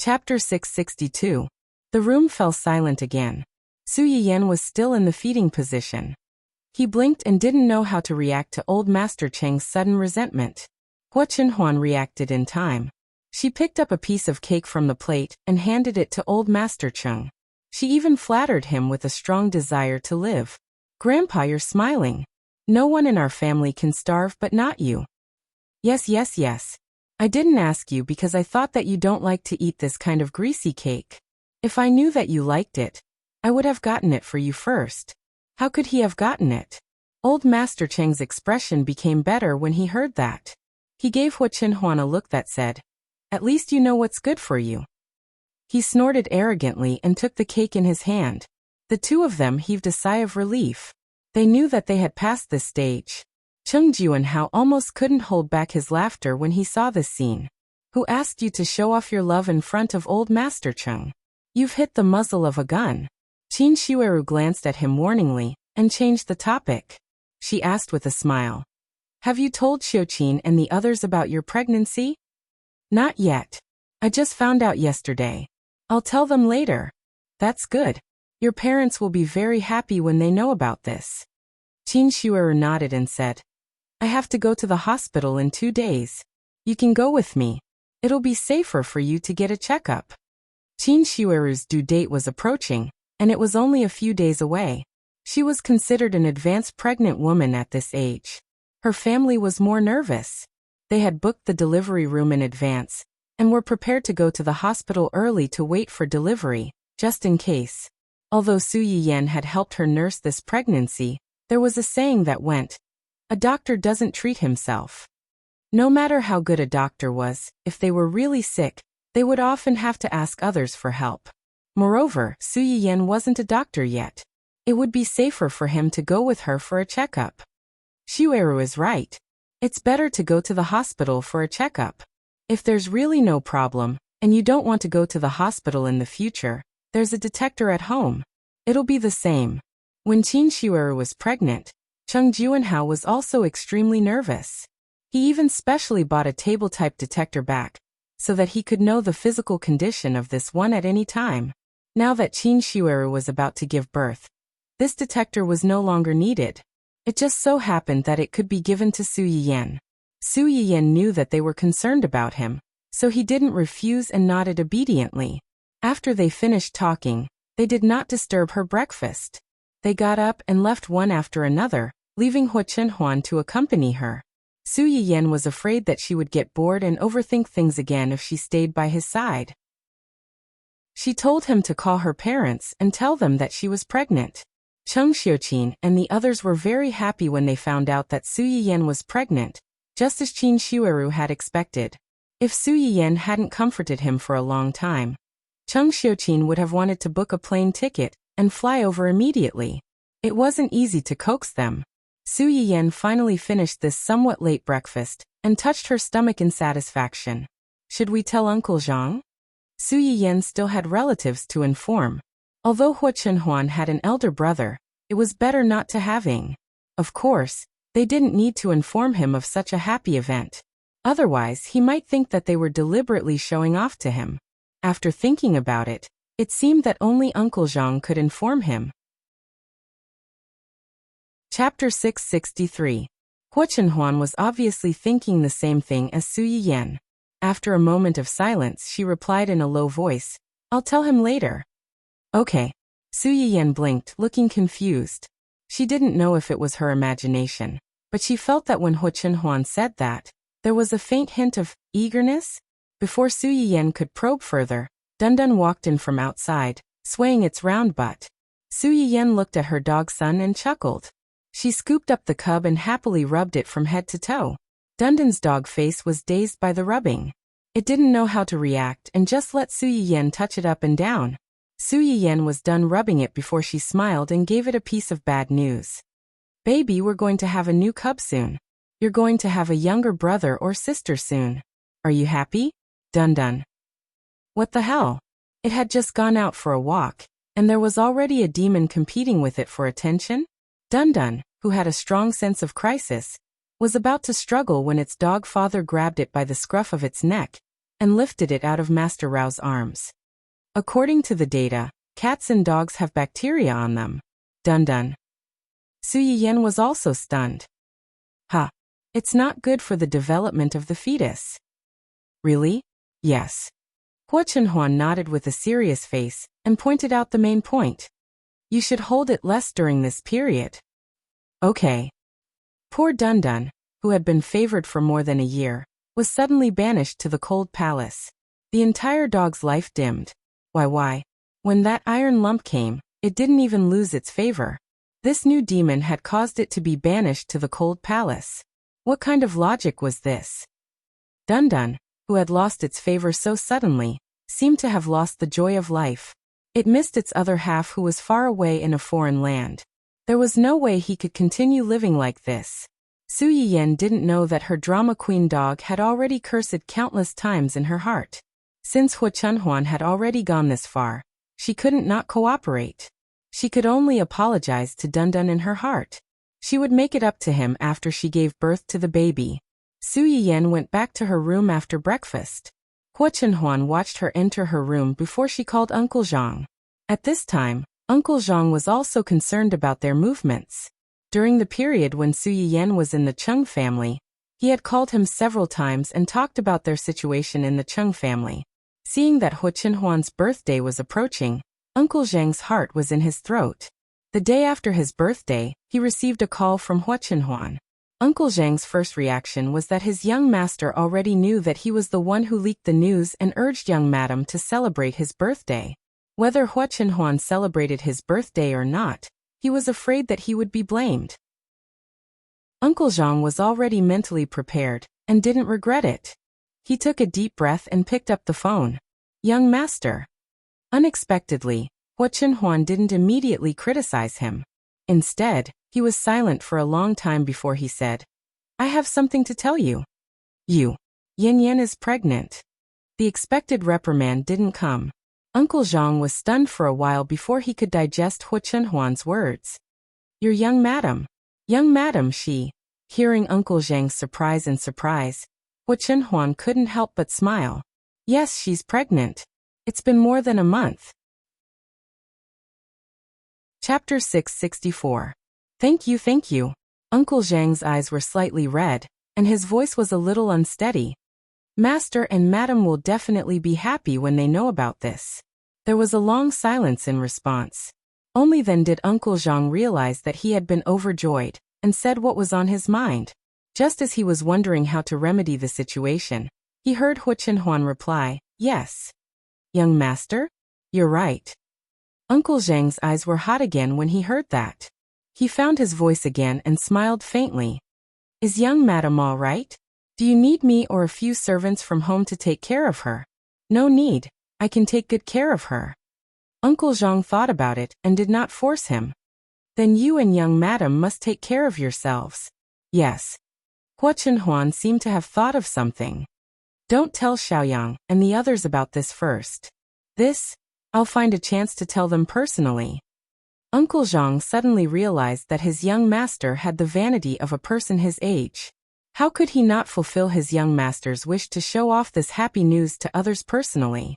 Chapter 662. The room fell silent again. Su Yiyan was still in the feeding position. He blinked and didn't know how to react to old Master Cheng's sudden resentment. Hua Chenhuan reacted in time. She picked up a piece of cake from the plate and handed it to old Master Cheng. She even flattered him with a strong desire to live. "Grandpa, you're smiling. No one in our family can starve but not you." Yes. I didn't ask you because I thought that you don't like to eat this kind of greasy cake. If I knew that you liked it, I would have gotten it for you first." How could he have gotten it? Old Master Cheng's expression became better when he heard that. He gave Hua Chenhuan a look that said, "At least you know what's good for you." He snorted arrogantly and took the cake in his hand. The two of them heaved a sigh of relief. They knew that they had passed this stage. Cheng Juanhao almost couldn't hold back his laughter when he saw this scene. "Who asked you to show off your love in front of old Master Cheng? You've hit the muzzle of a gun." Qin Shueru glanced at him warningly and changed the topic. She asked with a smile, "Have you told Xiuqin and the others about your pregnancy?" "Not yet. I just found out yesterday. I'll tell them later." "That's good. Your parents will be very happy when they know about this." Qin Shueru nodded and said, "I have to go to the hospital in 2 days. You can go with me. It'll be safer for you to get a checkup." Qin Shueru's due date was approaching, and it was only a few days away. She was considered an advanced pregnant woman at this age. Her family was more nervous. They had booked the delivery room in advance, and were prepared to go to the hospital early to wait for delivery, just in case. Although Su Yiyan had helped her nurse this pregnancy, there was a saying that went, "A doctor doesn't treat himself." No matter how good a doctor was, if they were really sick, they would often have to ask others for help. Moreover, Su Yiyan wasn't a doctor yet. It would be safer for him to go with her for a checkup. Shueru is right. It's better to go to the hospital for a checkup. If there's really no problem, and you don't want to go to the hospital in the future, there's a detector at home. It'll be the same. When Qin Shueru was pregnant, Cheng Juanhao was also extremely nervous. He even specially bought a table-type detector back, so that he could know the physical condition of this one at any time. Now that Qin Shueru was about to give birth, this detector was no longer needed. It just so happened that it could be given to Su Yiyan. Su Yiyan knew that they were concerned about him, so he didn't refuse and nodded obediently. After they finished talking, they did not disturb her breakfast. They got up and left one after another, leaving Hua Chenhuan to accompany her. Su Yiyan was afraid that she would get bored and overthink things again if she stayed by his side. She told him to call her parents and tell them that she was pregnant. Cheng Xiuqin and the others were very happy when they found out that Su Yiyan was pregnant, just as Qin Shueru had expected. If Su Yiyan hadn't comforted him for a long time, Cheng Xiuqin would have wanted to book a plane ticket and fly over immediately. It wasn't easy to coax them. Su Yiyan finally finished this somewhat late breakfast and touched her stomach in satisfaction. "Should we tell Uncle Zhang?" Su Yiyan still had relatives to inform. Although Hua Chenhuan had an elder brother, it was better not to having. Of course, they didn't need to inform him of such a happy event. Otherwise, he might think that they were deliberately showing off to him. After thinking about it, it seemed that only Uncle Zhang could inform him. Chapter 663. Hua Chenhuan was obviously thinking the same thing as Su Yiyan. After a moment of silence, she replied in a low voice, "I'll tell him later." "Okay." Su Yiyan blinked, looking confused. She didn't know if it was her imagination, but she felt that when Hua Chenhuan said that, there was a faint hint of eagerness. Before Su Yiyan could probe further, Dundun walked in from outside, swaying its round butt. Su Yiyan looked at her dog son and chuckled. She scooped up the cub and happily rubbed it from head to toe. Dundun's dog face was dazed by the rubbing. It didn't know how to react and just let Su Yiyan touch it up and down. Su Yiyan was done rubbing it before she smiled and gave it a piece of bad news. "Baby, we're going to have a new cub soon. You're going to have a younger brother or sister soon. Are you happy?" Dundun. What the hell? It had just gone out for a walk, and there was already a demon competing with it for attention? Dundun, who had a strong sense of crisis, was about to struggle when its dog father grabbed it by the scruff of its neck and lifted it out of Master Rao's arms. According to the data, cats and dogs have bacteria on them. Dun dun. Su Yiyan was also stunned. Ha! It's not good for the development of the fetus. Really? Yes. Hua Chenhuan nodded with a serious face and pointed out the main point. You should hold it less during this period. Okay. Poor Dun Dun, who had been favored for more than a year, was suddenly banished to the cold palace. The entire dog's life dimmed. Why? When that iron lump came, it didn't even lose its favor. This new demon had caused it to be banished to the cold palace. What kind of logic was this? Dun Dun, who had lost its favor so suddenly, seemed to have lost the joy of life. It missed its other half who was far away in a foreign land. There was no way he could continue living like this. Su Yiyan didn't know that her drama queen dog had already cursed countless times in her heart. Since Hua Chenhuan had already gone this far, she couldn't not cooperate. She could only apologize to Dun Dun in her heart. She would make it up to him after she gave birth to the baby. Su Yiyan went back to her room after breakfast. Hua Chenhuan watched her enter her room before she called Uncle Zhang. At this time, Uncle Zhang was also concerned about their movements. During the period when Su Yiyan was in the Cheng family, he had called him several times and talked about their situation in the Cheng family. Seeing that Hua Chenhuan's birthday was approaching, Uncle Zhang's heart was in his throat. The day after his birthday, he received a call from Hua Chenhuan. Uncle Zhang's first reaction was that his young master already knew that he was the one who leaked the news and urged young madam to celebrate his birthday. Whether Hua Chenhuan celebrated his birthday or not, he was afraid that he would be blamed. Uncle Zhang was already mentally prepared, and didn't regret it. He took a deep breath and picked up the phone. Young master. Unexpectedly, Hua Chenhuan didn't immediately criticize him. Instead, he was silent for a long time before he said, I have something to tell you. Yin Yan is pregnant. The expected reprimand didn't come. Uncle Zhang was stunned for a while before he could digest Hua Chenhuan's words. Your young madam. Young madam, she. Hearing Uncle Zhang's surprise, Hua Chenhuan couldn't help but smile. Yes, she's pregnant. It's been more than a month. Chapter 664. Thank you. Uncle Zhang's eyes were slightly red, and his voice was a little unsteady. Master and Madam will definitely be happy when they know about this. There was a long silence in response. Only then did Uncle Zhang realize that he had been overjoyed, and said what was on his mind. Just as he was wondering how to remedy the situation, he heard Hua Chenhuan reply, Yes. Young master? You're right. Uncle Zhang's eyes were hot again when he heard that. He found his voice again and smiled faintly. Is young madam all right? Do you need me or a few servants from home to take care of her? No need, I can take good care of her. Uncle Zhang thought about it and did not force him. Then you and young madam must take care of yourselves. Yes. Hua Chenhuan seemed to have thought of something. Don't tell Xiaoyang and the others about this first. This, I'll find a chance to tell them personally. Uncle Zhang suddenly realized that his young master had the vanity of a person his age. How could he not fulfill his young master's wish to show off this happy news to others personally?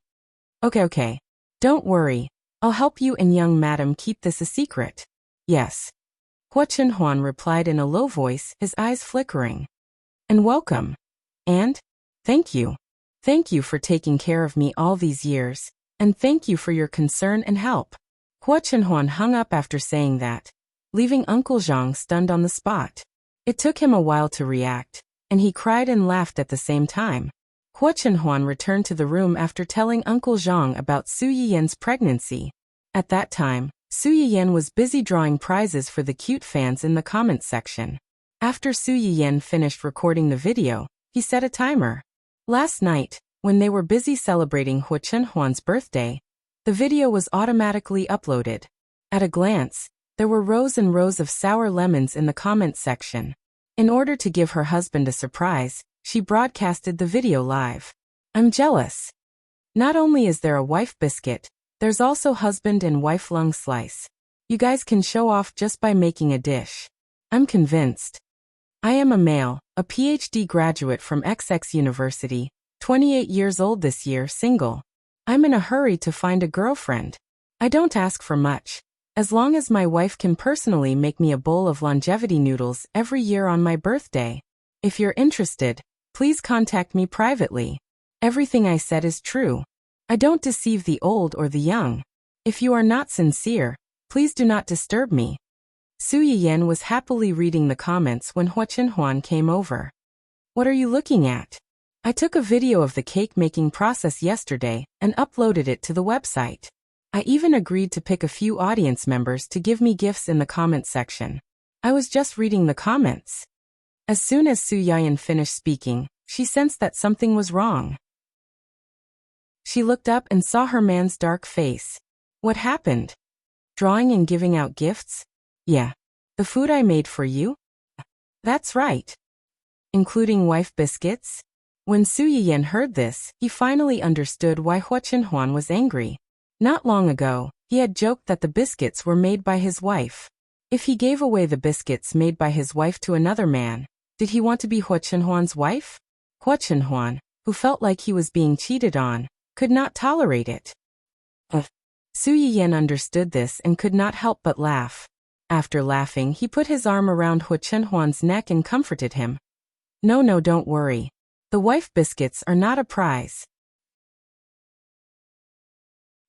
Okay. Don't worry. I'll help you and young madam keep this a secret. Yes. Hua Chenhuan replied in a low voice, his eyes flickering. And welcome. And? Thank you. Thank you for taking care of me all these years, and thank you for your concern and help. Hua Chenhuan hung up after saying that, leaving Uncle Zhang stunned on the spot. It took him a while to react, and he cried and laughed at the same time. Hua Chenhuan returned to the room after telling Uncle Zhang about Su Yiyan's pregnancy. At that time, Su Yiyan was busy drawing prizes for the cute fans in the comments section. After Su Yiyan finished recording the video, he set a timer. Last night, when they were busy celebrating Hua Chenhuan's birthday, the video was automatically uploaded. At a glance, there were rows and rows of sour lemons in the comments section. In order to give her husband a surprise, she broadcasted the video live. I'm jealous. Not only is there a wife biscuit, there's also husband and wife lung slice. You guys can show off just by making a dish. I'm convinced. I am a male, a PhD graduate from XX University, 28 years old this year, single. I'm in a hurry to find a girlfriend. I don't ask for much. As long as my wife can personally make me a bowl of longevity noodles every year on my birthday. If you're interested, please contact me privately. Everything I said is true. I don't deceive the old or the young. If you are not sincere, please do not disturb me. Su Yiyan was happily reading the comments when Hua Chenhuan came over. What are you looking at? I took a video of the cake making process yesterday and uploaded it to the website. I even agreed to pick a few audience members to give me gifts in the comment section. I was just reading the comments. As soon as Su Yiyan finished speaking, she sensed that something was wrong. She looked up and saw her man's dark face. What happened? Drawing and giving out gifts? Yeah. The food I made for you? That's right. Including wife biscuits? When Su Yiyan heard this, he finally understood why Hua Chenhuan was angry. Not long ago, he had joked that the biscuits were made by his wife. If he gave away the biscuits made by his wife to another man, did he want to be Hua Chenhuan's wife? Hua Chenhuan, who felt like he was being cheated on, could not tolerate it. Su Yiyan understood this and could not help but laugh. After laughing, he put his arm around Hua Chenhuan's neck and comforted him. No, don't worry. The wife biscuits are not a prize.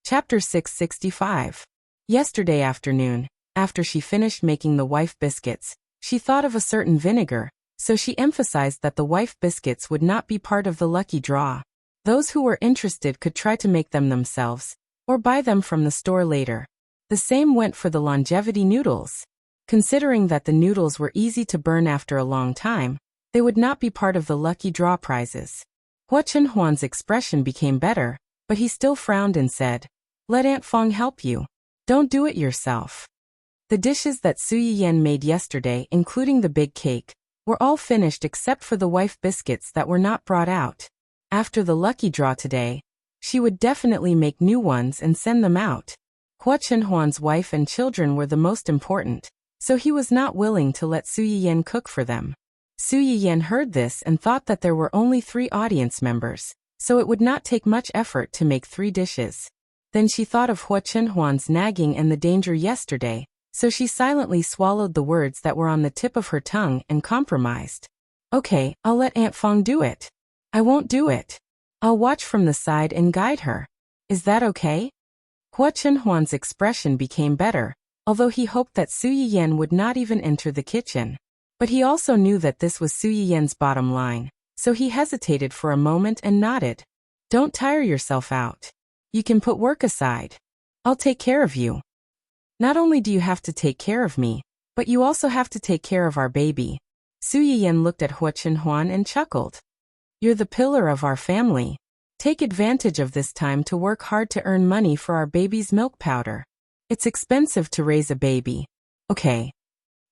Chapter 665. Yesterday afternoon, after she finished making the wife biscuits, she thought of a certain vinegar, so she emphasized that the wife biscuits would not be part of the lucky draw. Those who were interested could try to make them themselves, or buy them from the store later. The same went for the longevity noodles. Considering that the noodles were easy to burn after a long time, they would not be part of the lucky draw prizes. Hua Chenhuan's expression became better, but he still frowned and said, "Let Aunt Fong help you. Don't do it yourself." The dishes that Su Yiyan made yesterday, including the big cake, were all finished except for the wife biscuits that were not brought out. After the lucky draw today, she would definitely make new ones and send them out. Hua Chenhuan's wife and children were the most important, so he was not willing to let Su Yiyan cook for them. Su Yiyan heard this and thought that there were only 3 audience members, so it would not take much effort to make 3 dishes. Then she thought of Hua Chenhuan's nagging and the danger yesterday, so she silently swallowed the words that were on the tip of her tongue and compromised. Okay, I'll let Aunt Fong do it. I won't do it. I'll watch from the side and guide her. Is that okay? Hua Chenhuan's expression became better, although he hoped that Su Yiyan would not even enter the kitchen. But he also knew that this was Su Yiyan's bottom line, so he hesitated for a moment and nodded. Don't tire yourself out. You can put work aside. I'll take care of you. Not only do you have to take care of me, but you also have to take care of our baby. Su Yiyan looked at Hua Chenhuan and chuckled. You're the pillar of our family. Take advantage of this time to work hard to earn money for our baby's milk powder. It's expensive to raise a baby. Okay.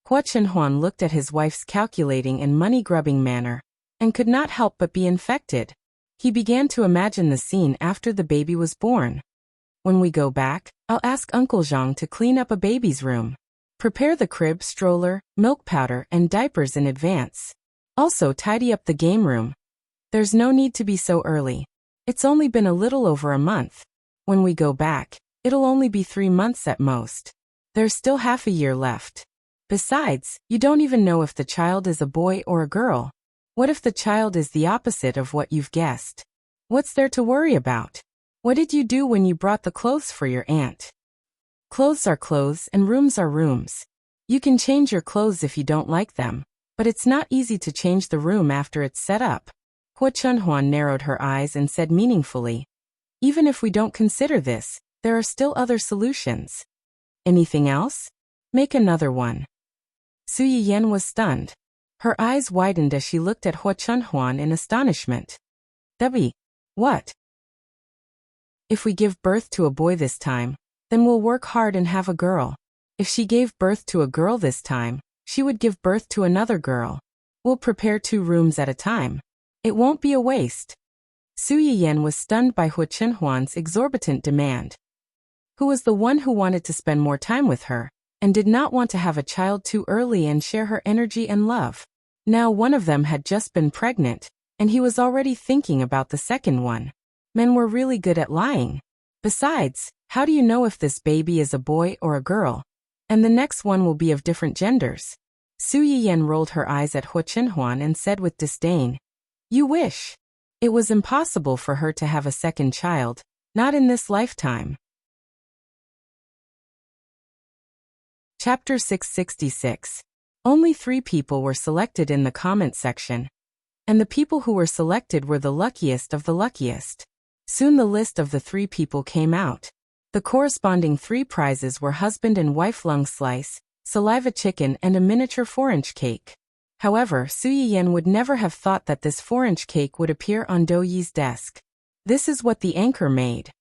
Hua Chenhuan looked at his wife's calculating and money-grubbing manner, and could not help but be infected. He began to imagine the scene after the baby was born. When we go back, I'll ask Uncle Zhang to clean up a baby's room. Prepare the crib, stroller, milk powder, and diapers in advance. Also tidy up the game room. There's no need to be so early. It's only been a little over a month. When we go back, it'll only be 3 months at most. There's still half a year left. Besides, you don't even know if the child is a boy or a girl. What if the child is the opposite of what you've guessed? What's there to worry about? What did you do when you brought the clothes for your aunt? Clothes are clothes and rooms are rooms. You can change your clothes if you don't like them, but it's not easy to change the room after it's set up. Hua Chenhuan narrowed her eyes and said meaningfully, even if we don't consider this, there are still other solutions. Anything else? Make another one. Su Yiyan was stunned. Her eyes widened as she looked at Hua Chenhuan in astonishment. Debbie, what? If we give birth to a boy this time, then we'll work hard and have a girl. If she gave birth to a girl this time, she would give birth to another girl. We'll prepare 2 rooms at a time. It won't be a waste. Su Yiyan was stunned by Hua Chenhuan's exorbitant demand. Who was the one who wanted to spend more time with her, and did not want to have a child too early and share her energy and love. Now one of them had just been pregnant, and he was already thinking about the second one. Men were really good at lying. Besides, how do you know if this baby is a boy or a girl? And the next one will be of different genders. Su Yiyan rolled her eyes at Hua Chenhuan and said with disdain, "You wish." It was impossible for her to have a second child, not in this lifetime. Chapter 666. Only 3 people were selected in the comment section. And the people who were selected were the luckiest of the luckiest. Soon the list of the 3 people came out. The corresponding 3 prizes were husband and wife lung slice, saliva chicken and a miniature 4-inch cake. However, Su Yiyan would never have thought that this 4-inch cake would appear on Dou Yi's desk. This is what the anchor made.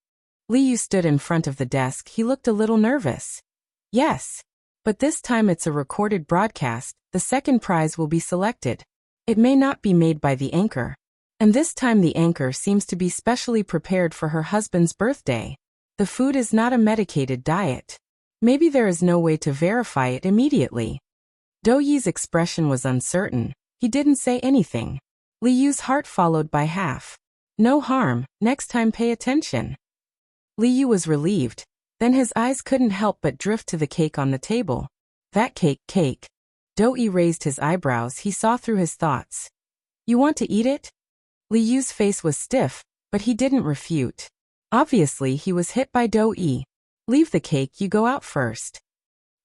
Li Yu stood in front of the desk. He looked a little nervous. Yes. But this time it's a recorded broadcast. The second prize will be selected. It may not be made by the anchor. And this time the anchor seems to be specially prepared for her husband's birthday. The food is not a medicated diet. Maybe there is no way to verify it immediately. Dou Yi's expression was uncertain. He didn't say anything. Li Yu's heart followed by half. No harm, next time pay attention. Li Yu was relieved. Then his eyes couldn't help but drift to the cake on the table. That cake. Dou Yi raised his eyebrows. He saw through his thoughts. You want to eat it? Li Yu's face was stiff, but he didn't refute. Obviously he was hit by Dou Yi. Leave the cake, you go out first.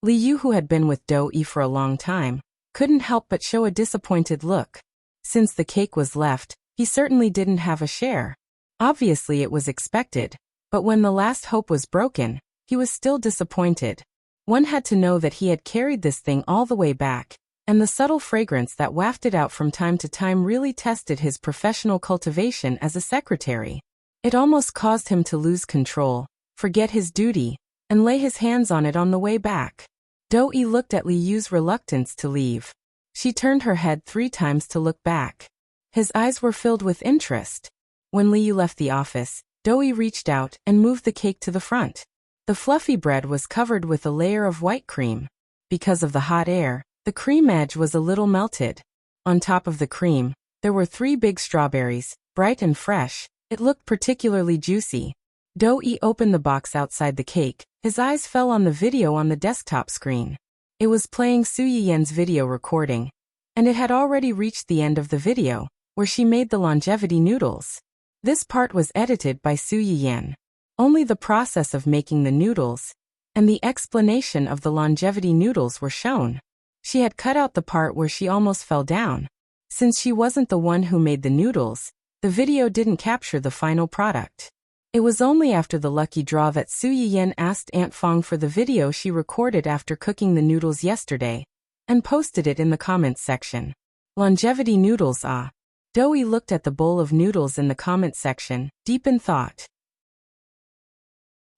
Li Yu, who had been with Dou Yi for a long time, couldn't help but show a disappointed look. Since the cake was left, he certainly didn't have a share. Obviously it was expected, but when the last hope was broken, he was still disappointed. One had to know that he had carried this thing all the way back, and the subtle fragrance that wafted out from time to time really tested his professional cultivation as a secretary. It almost caused him to lose control, forget his duty, and lay his hands on it on the way back. Dou Yi looked at Li Yu's reluctance to leave. She turned her head 3 times to look back. His eyes were filled with interest. When Li Yu left the office, Dou Yi reached out and moved the cake to the front. The fluffy bread was covered with a layer of white cream. Because of the hot air, the cream edge was a little melted. On top of the cream, there were 3 big strawberries, bright and fresh. It looked particularly juicy. Dou Yi opened the box outside the cake. His eyes fell on the video on the desktop screen. It was playing Su Yiyan's video recording. And it had already reached the end of the video, where she made the longevity noodles. This part was edited by Su Yiyan. Only the process of making the noodles and the explanation of the longevity noodles were shown. She had cut out the part where she almost fell down. Since she wasn't the one who made the noodles, the video didn't capture the final product. It was only after the lucky draw that Su Yiyan asked Aunt Fong for the video she recorded after cooking the noodles yesterday, and posted it in the comments section. Longevity noodles, ah. Dou Yi looked at the bowl of noodles in the comments section, deep in thought.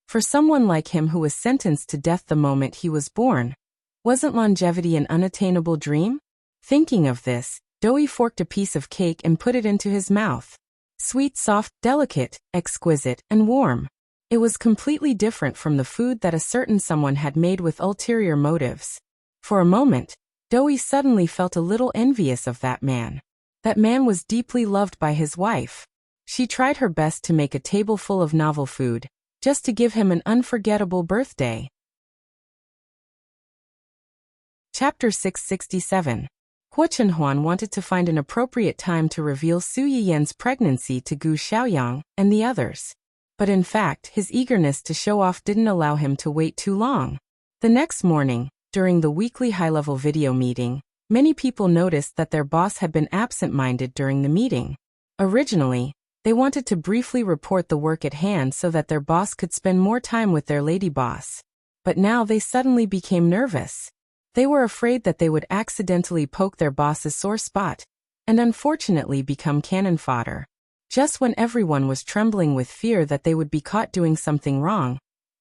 For someone like him who was sentenced to death the moment he was born, wasn't longevity an unattainable dream? Thinking of this, Dou Yi forked a piece of cake and put it into his mouth. Sweet, soft, delicate, exquisite, and warm. It was completely different from the food that a certain someone had made with ulterior motives. For a moment, Dou Yi suddenly felt a little envious of that man. That man was deeply loved by his wife. She tried her best to make a table full of novel food, just to give him an unforgettable birthday. Chapter 667. Hua Chenhuan wanted to find an appropriate time to reveal Su Yiyan's pregnancy to Gu Xiaoyang and the others. But in fact, his eagerness to show off didn't allow him to wait too long. The next morning, during the weekly high-level video meeting, many people noticed that their boss had been absent-minded during the meeting. Originally, they wanted to briefly report the work at hand so that their boss could spend more time with their lady boss. But now they suddenly became nervous. They were afraid that they would accidentally poke their boss's sore spot, and unfortunately become cannon fodder. Just when everyone was trembling with fear that they would be caught doing something wrong,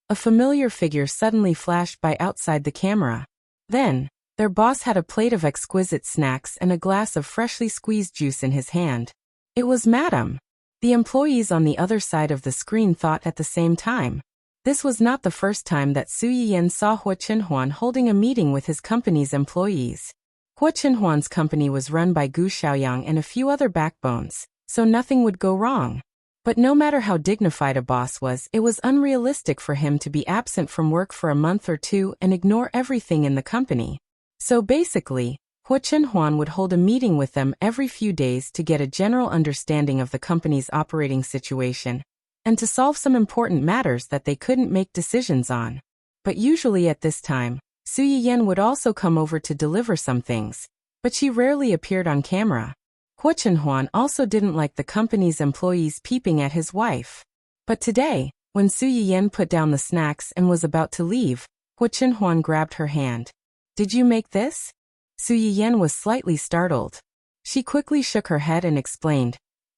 a familiar figure suddenly flashed by outside the camera. Then, their boss had a plate of exquisite snacks and a glass of freshly squeezed juice in his hand. It was Madame. The employees on the other side of the screen thought at the same time. This was not the first time that Su Yiyan saw Hua Chenhuan holding a meeting with his company's employees. Hua Chenhuan's company was run by Gu Xiaoyang and a few other backbones, so nothing would go wrong. But no matter how dignified a boss was, it was unrealistic for him to be absent from work for a month or two and ignore everything in the company. So basically, Hua Chenhuan would hold a meeting with them every few days to get a general understanding of the company's operating situation and to solve some important matters that they couldn't make decisions on. But usually at this time, Su Yiyan would also come over to deliver some things, but she rarely appeared on camera. Hua Chenhuan also didn't like the company's employees peeping at his wife. But today, when Su Yiyan put down the snacks and was about to leave, Hua Chenhuan grabbed her hand. "Did you make this?" Su Yiyan was slightly startled. She quickly shook her head and explained,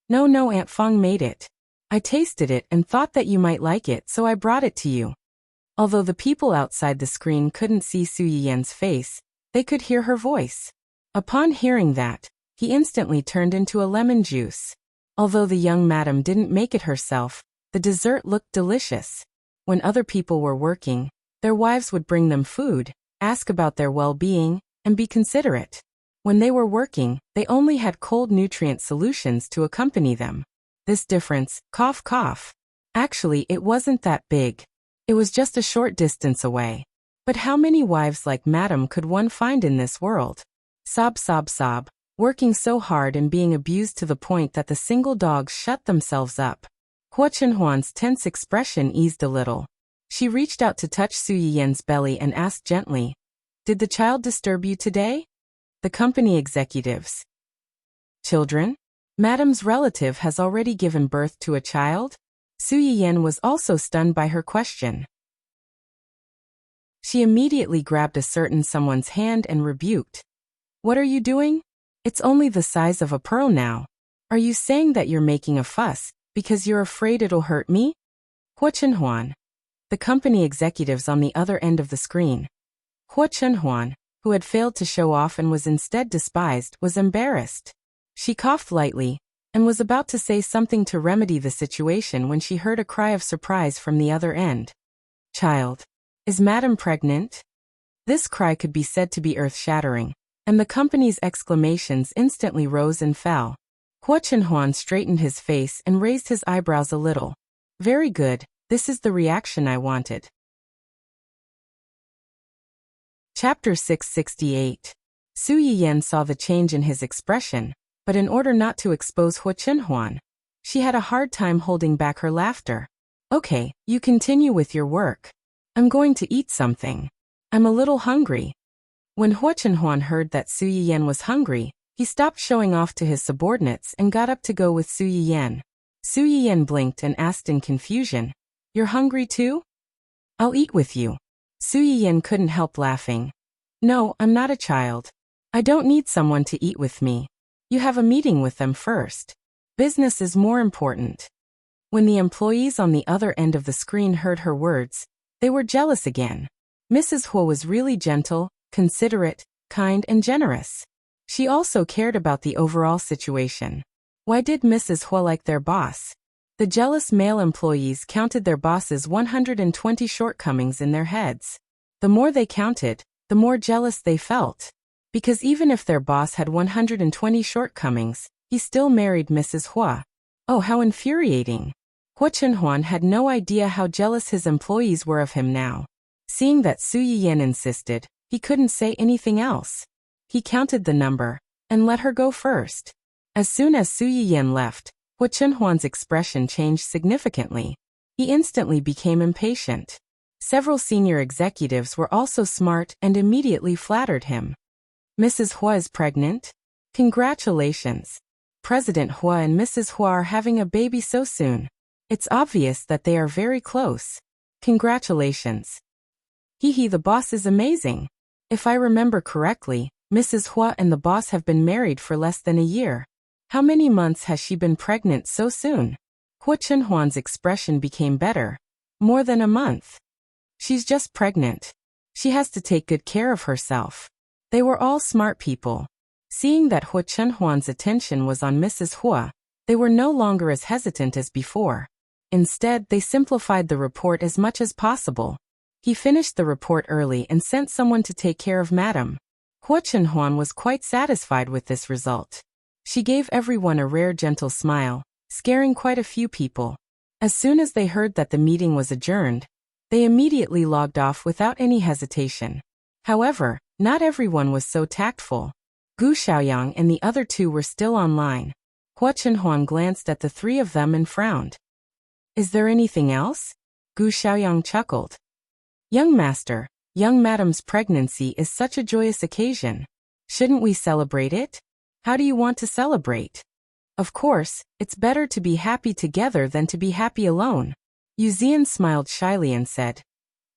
No, Aunt Feng made it. I tasted it and thought that you might like it, so I brought it to you." Although the people outside the screen couldn't see Su Yiyan's face, they could hear her voice. Upon hearing that, he instantly turned into a lemon juice. Although the young madam didn't make it herself, the dessert looked delicious. When other people were working, their wives would bring them food, ask about their well-being, and be considerate. When they were working, they only had cold nutrient solutions to accompany them. This difference, cough cough. Actually, it wasn't that big. It was just a short distance away. But how many wives like Madam could one find in this world? Sob sob sob, working so hard and being abused to the point that the single dogs shut themselves up. Hua Chenhuan's tense expression eased a little. She reached out to touch Su Yiyan's belly and asked gently, "Did the child disturb you today?" The company executives. "Children? Madam's relative has already given birth to a child?" Su Yiyan was also stunned by her question. She immediately grabbed a certain someone's hand and rebuked. "What are you doing? It's only the size of a pearl now. Are you saying that you're making a fuss because you're afraid it'll hurt me?" Hua Chenhuan. The company executives on the other end of the screen. Hua Chenhuan, who had failed to show off and was instead despised, was embarrassed. She coughed lightly and was about to say something to remedy the situation when she heard a cry of surprise from the other end. "Child. Is Madam pregnant?" This cry could be said to be earth-shattering, and the company's exclamations instantly rose and fell. Hua Chenhuan straightened his face and raised his eyebrows a little. "Very good, this is the reaction I wanted." Chapter 668. Su Yiyan saw the change in his expression, but in order not to expose Hua Chenhuan, she had a hard time holding back her laughter. "Okay, you continue with your work. I'm going to eat something. I'm a little hungry." When Hua Chenhuan heard that Su Yiyan was hungry, he stopped showing off to his subordinates and got up to go with Su Yiyan. Su Yiyan blinked and asked in confusion, "You're hungry too?" "I'll eat with you." Su Yiyan couldn't help laughing. "No, I'm not a child. I don't need someone to eat with me. You have a meeting with them first. Business is more important." When the employees on the other end of the screen heard her words, they were jealous again. Mrs. Hua was really gentle, considerate, kind, and generous. She also cared about the overall situation. Why did Mrs. Hua like their boss? The jealous male employees counted their boss's 120 shortcomings in their heads. The more they counted, the more jealous they felt. Because even if their boss had 120 shortcomings, he still married Mrs. Hua. Oh, how infuriating. Hua Chenhuan had no idea how jealous his employees were of him now. Seeing that Su Yiyan insisted, he couldn't say anything else. He counted the number and let her go first. As soon as Su Yiyan left, Hua Chenhuan's expression changed significantly. He instantly became impatient. Several senior executives were also smart and immediately flattered him. "Mrs. Hua is pregnant? Congratulations. President Hua and Mrs. Hua are having a baby so soon. It's obvious that they are very close. Congratulations. Hee, the boss is amazing. If I remember correctly, Mrs. Hua and the boss have been married for less than a year. How many months has she been pregnant so soon?" Hua Chenhuan's expression became better. "More than a month. She's just pregnant. She has to take good care of herself." They were all smart people. Seeing that Hua Chenhuan's attention was on Mrs. Hua, they were no longer as hesitant as before. Instead, they simplified the report as much as possible. He finished the report early and sent someone to take care of Madam. Hua Chenhuan was quite satisfied with this result. She gave everyone a rare gentle smile, scaring quite a few people. As soon as they heard that the meeting was adjourned, they immediately logged off without any hesitation. However, not everyone was so tactful. Gu Xiaoyang and the other two were still online. Hua Chenhuan glanced at the three of them and frowned. Is there anything else? Gu Xiaoyang chuckled. Young master, young madam's pregnancy is such a joyous occasion. Shouldn't we celebrate it? How do you want to celebrate? Of course, it's better to be happy together than to be happy alone. Yu Zian smiled shyly and said,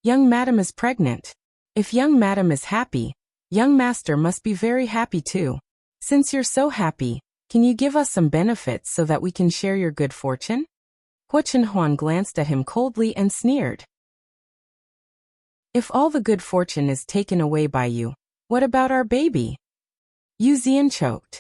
Young madam is pregnant. If young madam is happy, young master must be very happy too. Since you're so happy, can you give us some benefits so that we can share your good fortune? Hua Chenhuan glanced at him coldly and sneered. If all the good fortune is taken away by you, what about our baby? Yu Zian choked.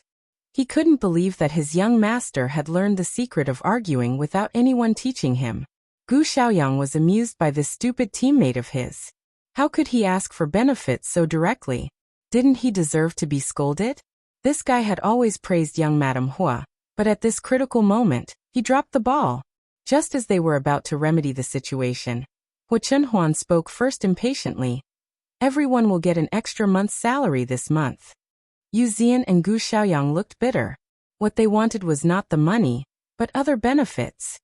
He couldn't believe that his young master had learned the secret of arguing without anyone teaching him. Gu Xiaoyang was amused by this stupid teammate of his. How could he ask for benefits so directly? Didn't he deserve to be scolded? This guy had always praised young Madame Hua, but at this critical moment, he dropped the ball. Just as they were about to remedy the situation, Hua Chenhuan spoke first impatiently. Everyone will get an extra month's salary this month. Yu Zian and Gu Xiaoyang looked bitter. What they wanted was not the money, but other benefits.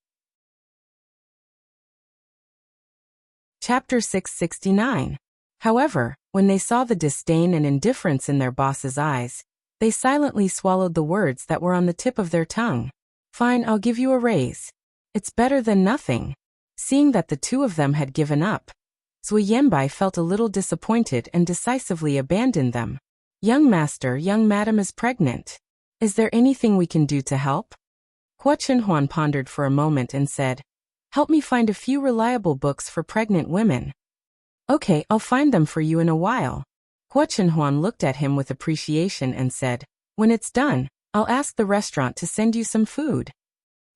Chapter 669. However, when they saw the disdain and indifference in their boss's eyes, they silently swallowed the words that were on the tip of their tongue. Fine, I'll give you a raise. It's better than nothing. Seeing that the two of them had given up, Zui Yanbai felt a little disappointed and decisively abandoned them. Young master, young madam is pregnant. Is there anything we can do to help? Hua Chenhuan pondered for a moment and said, Help me find a few reliable books for pregnant women. Okay, I'll find them for you in a while. Hua Chenhuan looked at him with appreciation and said, When it's done, I'll ask the restaurant to send you some food.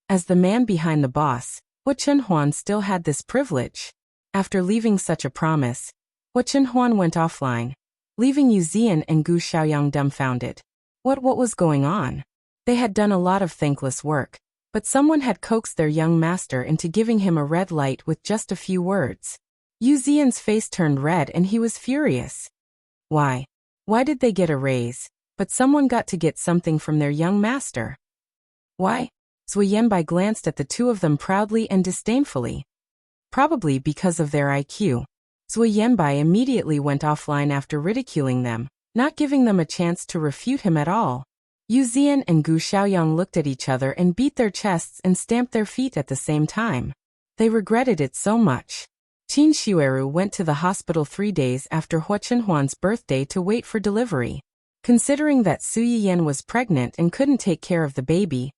As the man behind the boss, Hua Chenhuan still had this privilege. After leaving such a promise, Hua Chenhuan went offline, leaving Yu Zian and Gu Xiaoyang dumbfounded. What was going on? They had done a lot of thankless work, but someone had coaxed their young master into giving him a red light with just a few words. Yu Zian's face turned red and he was furious. Why? Why did they get a raise, but someone got to get something from their young master? Why? Zui Yanbai glanced at the two of them proudly and disdainfully. Probably because of their IQ. Zui Yanbai immediately went offline after ridiculing them, not giving them a chance to refute him at all. Yu Zian and Gu Xiaoyang looked at each other and beat their chests and stamped their feet at the same time. They regretted it so much. Qin Xueru went to the hospital 3 days after Hua Chenhuan's birthday to wait for delivery. Considering that Su Yiyan was pregnant and couldn't take care of the baby,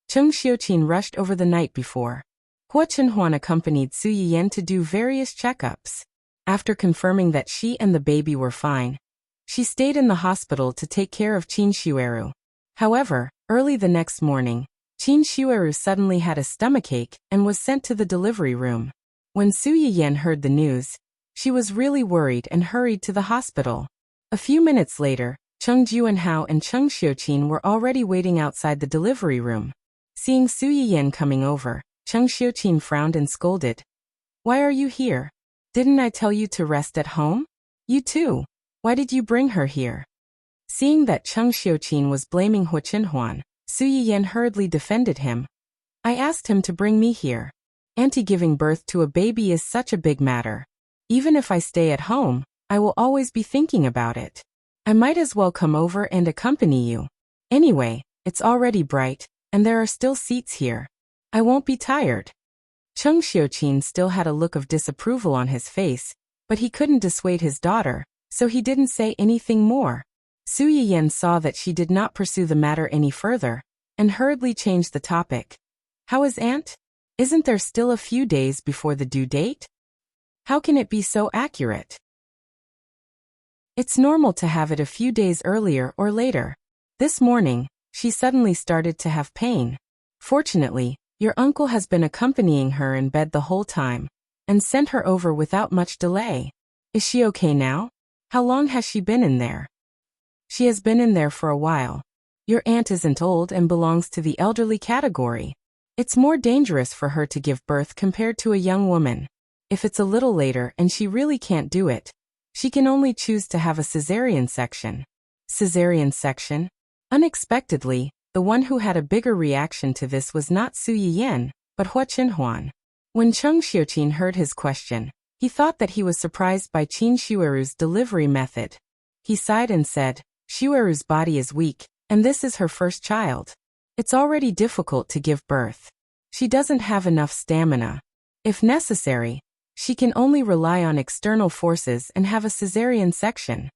Cheng Xiuqin rushed over the night before. Hua Chenhuan accompanied Su Yiyan to do various checkups. After confirming that she and the baby were fine, she stayed in the hospital to take care of Qin Xueru. However, early the next morning, Qin Xueru suddenly had a stomachache and was sent to the delivery room. When Su Yiyan heard the news, she was really worried and hurried to the hospital. A few minutes later, Cheng Juanhao and Cheng Xiuqin were already waiting outside the delivery room. Seeing Su Yiyan coming over, Cheng Xiuqin frowned and scolded. Why are you here? Didn't I tell you to rest at home? You too. Why did you bring her here? Seeing that Cheng Xiuqin was blaming Hua Chenhuan, Su Yiyan hurriedly defended him. I asked him to bring me here. Auntie, giving birth to a baby is such a big matter. Even if I stay at home, I will always be thinking about it. I might as well come over and accompany you. Anyway, it's already bright, and there are still seats here. I won't be tired. Cheng Xiuqin still had a look of disapproval on his face, but he couldn't dissuade his daughter, so he didn't say anything more. Su Yiyan saw that she did not pursue the matter any further, and hurriedly changed the topic. How is Aunt? Isn't there still a few days before the due date? How can it be so accurate? It's normal to have it a few days earlier or later. This morning, she suddenly started to have pain. Fortunately, your uncle has been accompanying her in bed the whole time, and sent her over without much delay. Is she okay now? How long has she been in there? She has been in there for a while. Your aunt isn't old and belongs to the elderly category. It's more dangerous for her to give birth compared to a young woman. If it's a little later and she really can't do it, she can only choose to have a cesarean section. Cesarean section? Unexpectedly, the one who had a bigger reaction to this was not Su Yiyan, but Hua Qinhuan. When Cheng Xiuqin heard his question, he thought that he was surprised by Qin Xueru's delivery method. He sighed and said, Xueru's body is weak, and this is her first child. It's already difficult to give birth. She doesn't have enough stamina. If necessary, she can only rely on external forces and have a cesarean section.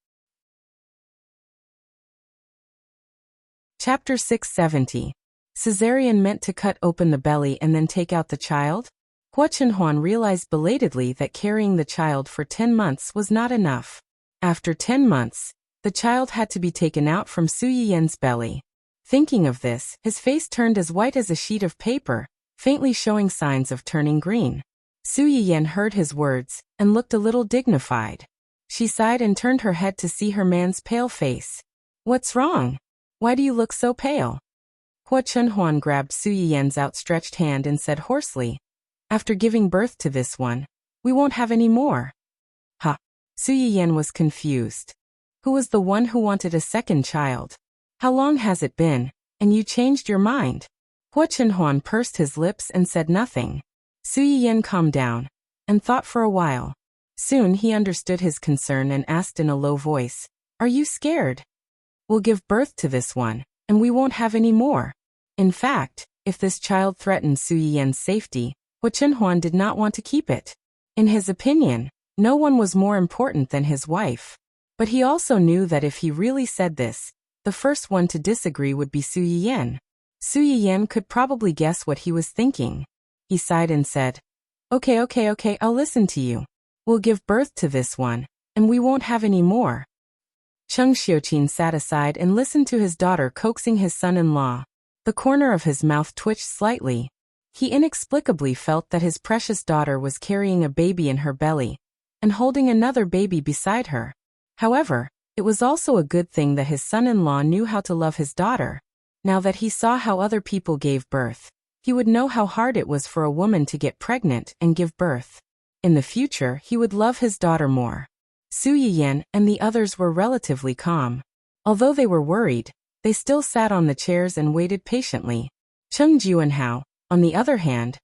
Chapter 670. Cesarean meant to cut open the belly and then take out the child? Hua Qinhuan realized belatedly that carrying the child for 10 months was not enough. After 10 months, the child had to be taken out from Su Yiyan's belly. Thinking of this, his face turned as white as a sheet of paper, faintly showing signs of turning green. Su Yiyan heard his words and looked a little dignified. She sighed and turned her head to see her man's pale face. What's wrong? Why do you look so pale? Hua Qinhuan grabbed Su Yiyan's outstretched hand and said hoarsely, After giving birth to this one, we won't have any more. Ha! Su Yiyan was confused. Who was the one who wanted a second child? How long has it been, and you changed your mind? Hua Qinhuan pursed his lips and said nothing. Su Yiyan calmed down and thought for a while. Soon he understood his concern and asked in a low voice, Are you scared? We'll give birth to this one, and we won't have any more. In fact, if this child threatened Su Yiyan's safety, Hua Qinhuan did not want to keep it. In his opinion, no one was more important than his wife. But he also knew that if he really said this, the first one to disagree would be Su Yiyan. Su Yiyan could probably guess what he was thinking. He sighed and said, Okay, I'll listen to you. We'll give birth to this one, and we won't have any more. Cheng Xiuqin sat aside and listened to his daughter coaxing his son-in-law. The corner of his mouth twitched slightly. He inexplicably felt that his precious daughter was carrying a baby in her belly and holding another baby beside her. However, it was also a good thing that his son-in-law knew how to love his daughter. Now that he saw how other people gave birth, he would know how hard it was for a woman to get pregnant and give birth. In the future, he would love his daughter more. Su Yiyan and the others were relatively calm. Although they were worried, they still sat on the chairs and waited patiently. Cheng Juanhao, on the other hand,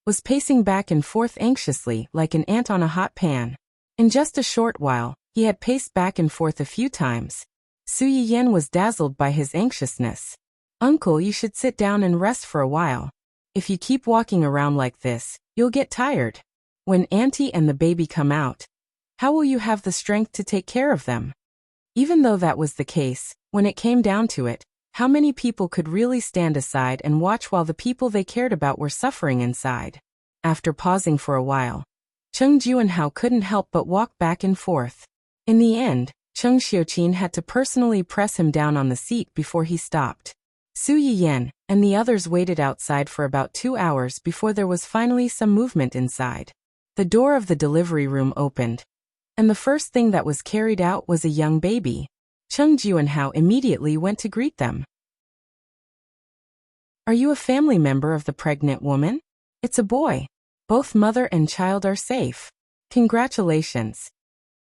was pacing back and forth anxiously like an ant on a hot pan. In just a short while, he had paced back and forth a few times. Su Yiyan was dazzled by his anxiousness. Uncle, you should sit down and rest for a while. If you keep walking around like this, you'll get tired. When Auntie and the baby come out, how will you have the strength to take care of them? Even though that was the case, when it came down to it, how many people could really stand aside and watch while the people they cared about were suffering inside? After pausing for a while, Cheng Juanhao couldn't help but walk back and forth. In the end, Cheng Xiuqin had to personally press him down on the seat before he stopped. Su Yiyan and the others waited outside for about 2 hours before there was finally some movement inside. The door of the delivery room opened, and the first thing that was carried out was a young baby. Cheng Juanhao immediately went to greet them. Are you a family member of the pregnant woman? It's a boy. Both mother and child are safe. Congratulations.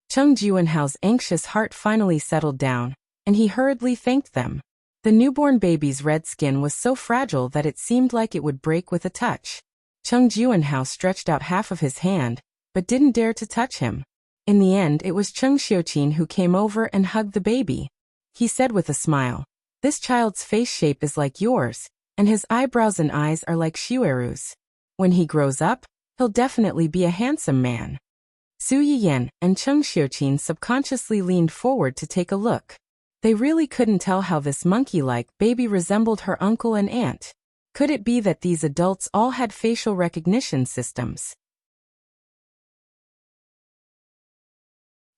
Cheng Juanhao's anxious heart finally settled down, and he hurriedly thanked them. The newborn baby's red skin was so fragile that it seemed like it would break with a touch. Cheng Juanhao stretched out half of his hand, but didn't dare to touch him. In the end, it was Cheng Xiuqin who came over and hugged the baby. He said with a smile, This child's face shape is like yours, and his eyebrows and eyes are like Xueru's. When he grows up, he'll definitely be a handsome man. Su Yiyan and Cheng Xiuqin subconsciously leaned forward to take a look. They really couldn't tell how this monkey-like baby resembled her uncle and aunt. Could it be that these adults all had facial recognition systems?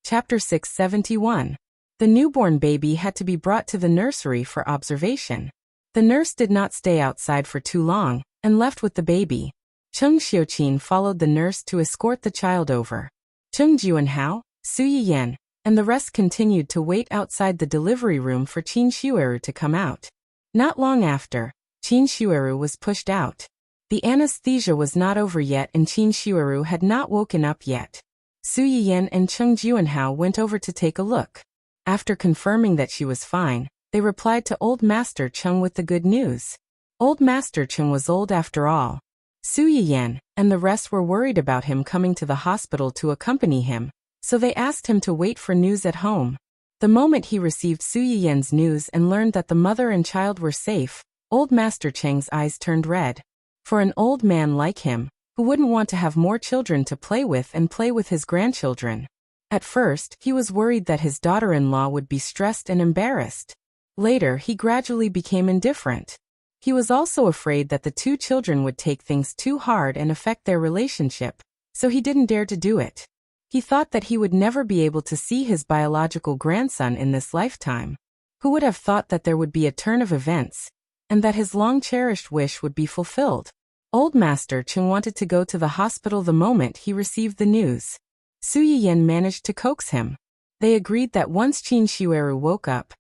Chapter 671. The newborn baby had to be brought to the nursery for observation. The nurse did not stay outside for too long and left with the baby. Cheng Xiuqin followed the nurse to escort the child over. Cheng Juanhao, Su Yiyan, and the rest continued to wait outside the delivery room for Qin Shueru to come out. Not long after, Qin Shueru was pushed out. The anesthesia was not over yet and Qin Shueru had not woken up yet. Su Yiyan and Cheng Juanhao went over to take a look. After confirming that she was fine, they replied to Old Master Cheng with the good news. Old Master Cheng was old after all. Su Yiyan and the rest were worried about him coming to the hospital to accompany him, so they asked him to wait for news at home. The moment he received Su Yiyan's news and learned that the mother and child were safe, Old Master Cheng's eyes turned red. For an old man like him, who wouldn't want to have more children to play with and play with his grandchildren. At first, he was worried that his daughter-in-law would be stressed and embarrassed. Later, he gradually became indifferent. He was also afraid that the two children would take things too hard and affect their relationship, so he didn't dare to do it. He thought that he would never be able to see his biological grandson in this lifetime. Who would have thought that there would be a turn of events, and that his long-cherished wish would be fulfilled? Old Master Cheng wanted to go to the hospital the moment he received the news. Su Yiyan managed to coax him. They agreed that once Qin Shueru woke up,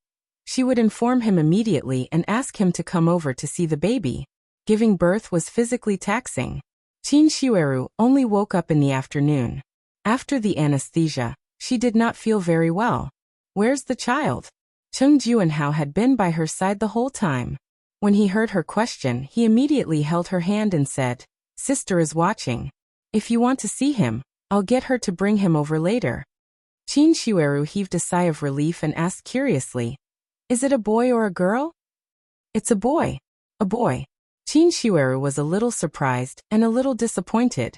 she would inform him immediately and ask him to come over to see the baby. Giving birth was physically taxing. Qin Shueru only woke up in the afternoon. After the anesthesia, she did not feel very well. Where's the child? Cheng Juanhao had been by her side the whole time. When he heard her question, he immediately held her hand and said, "Sister is watching. If you want to see him, I'll get her to bring him over later." Qin Shueru heaved a sigh of relief and asked curiously, "Is it a boy or a girl?" "It's a boy." "A boy." Qin Shueru was a little surprised and a little disappointed.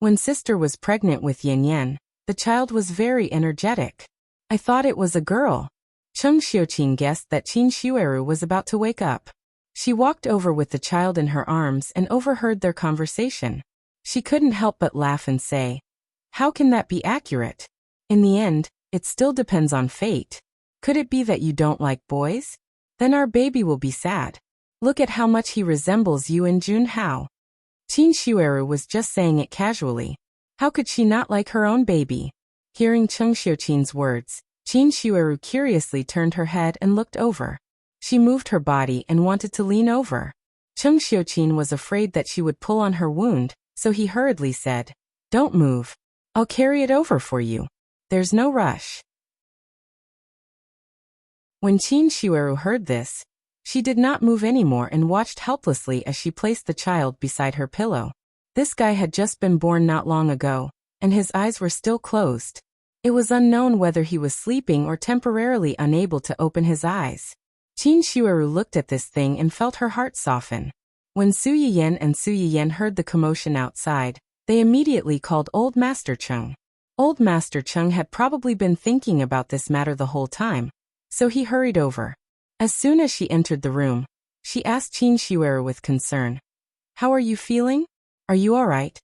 When sister was pregnant with Yan Yan, the child was very energetic. "I thought it was a girl." Cheng Xiuqin guessed that Qin Shueru was about to wake up. She walked over with the child in her arms and overheard their conversation. She couldn't help but laugh and say, "How can that be accurate? In the end, it still depends on fate. Could it be that you don't like boys? Then our baby will be sad. Look at how much he resembles you and Junhao." Qin Shueru was just saying it casually. How could she not like her own baby? Hearing Cheng Xiuqin's words, Qin Shueru curiously turned her head and looked over. She moved her body and wanted to lean over. Cheng Xiuqin was afraid that she would pull on her wound, so he hurriedly said, "Don't move. I'll carry it over for you. There's no rush." When Qin Shueru heard this, she did not move anymore and watched helplessly as she placed the child beside her pillow. This guy had just been born not long ago, and his eyes were still closed. It was unknown whether he was sleeping or temporarily unable to open his eyes. Qin Shueru looked at this thing and felt her heart soften. When Su Yiyan and Su Yiyan heard the commotion outside, they immediately called Old Master Cheng. Old Master Cheng had probably been thinking about this matter the whole time, so he hurried over. As soon as she entered the room, she asked Qin Shueru with concern, "How are you feeling? Are you all right?"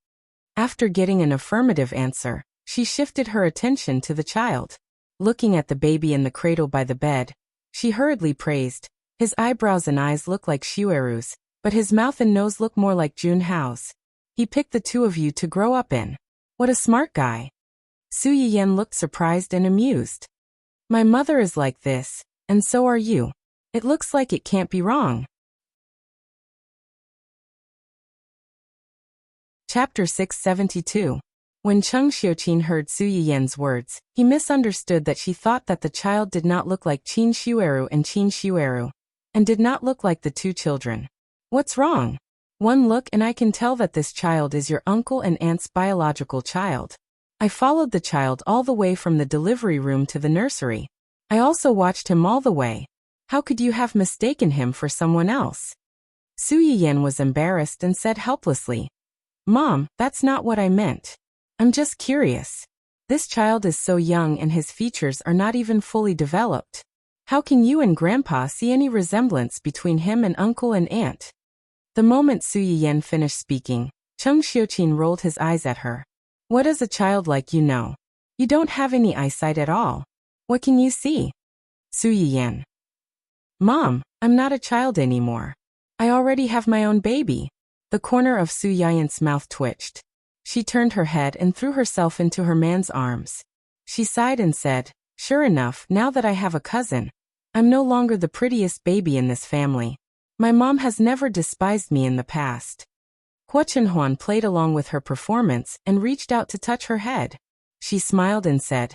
After getting an affirmative answer, she shifted her attention to the child. Looking at the baby in the cradle by the bed, she hurriedly praised, "His eyebrows and eyes look like Shueru's, but his mouth and nose look more like Junhao's. He picked the two of you to grow up in. What a smart guy." Su Yiyan looked surprised and amused. "My mother is like this, and so are you. It looks like it can't be wrong." Chapter 672. When Cheng Xiuqin heard Su Yiyan's words, he misunderstood that she thought that the child did not look like Qin Shueru and did not look like the two children. "What's wrong? One look and I can tell that this child is your uncle and aunt's biological child. I followed the child all the way from the delivery room to the nursery. I also watched him all the way. How could you have mistaken him for someone else?" Su Yiyan was embarrassed and said helplessly, "Mom, that's not what I meant. I'm just curious. This child is so young and his features are not even fully developed. How can you and Grandpa see any resemblance between him and uncle and aunt?" The moment Su Yiyan finished speaking, Cheng Xiuqin rolled his eyes at her. "What does a child like you know? You don't have any eyesight at all. What can you see?" Su Yiyan. "Mom, I'm not a child anymore. I already have my own baby." The corner of Su Yiyan's mouth twitched. She turned her head and threw herself into her man's arms. She sighed and said, "Sure enough, now that I have a cousin, I'm no longer the prettiest baby in this family. My mom has never despised me in the past." Hua Chenhuan played along with her performance and reached out to touch her head. She smiled and said,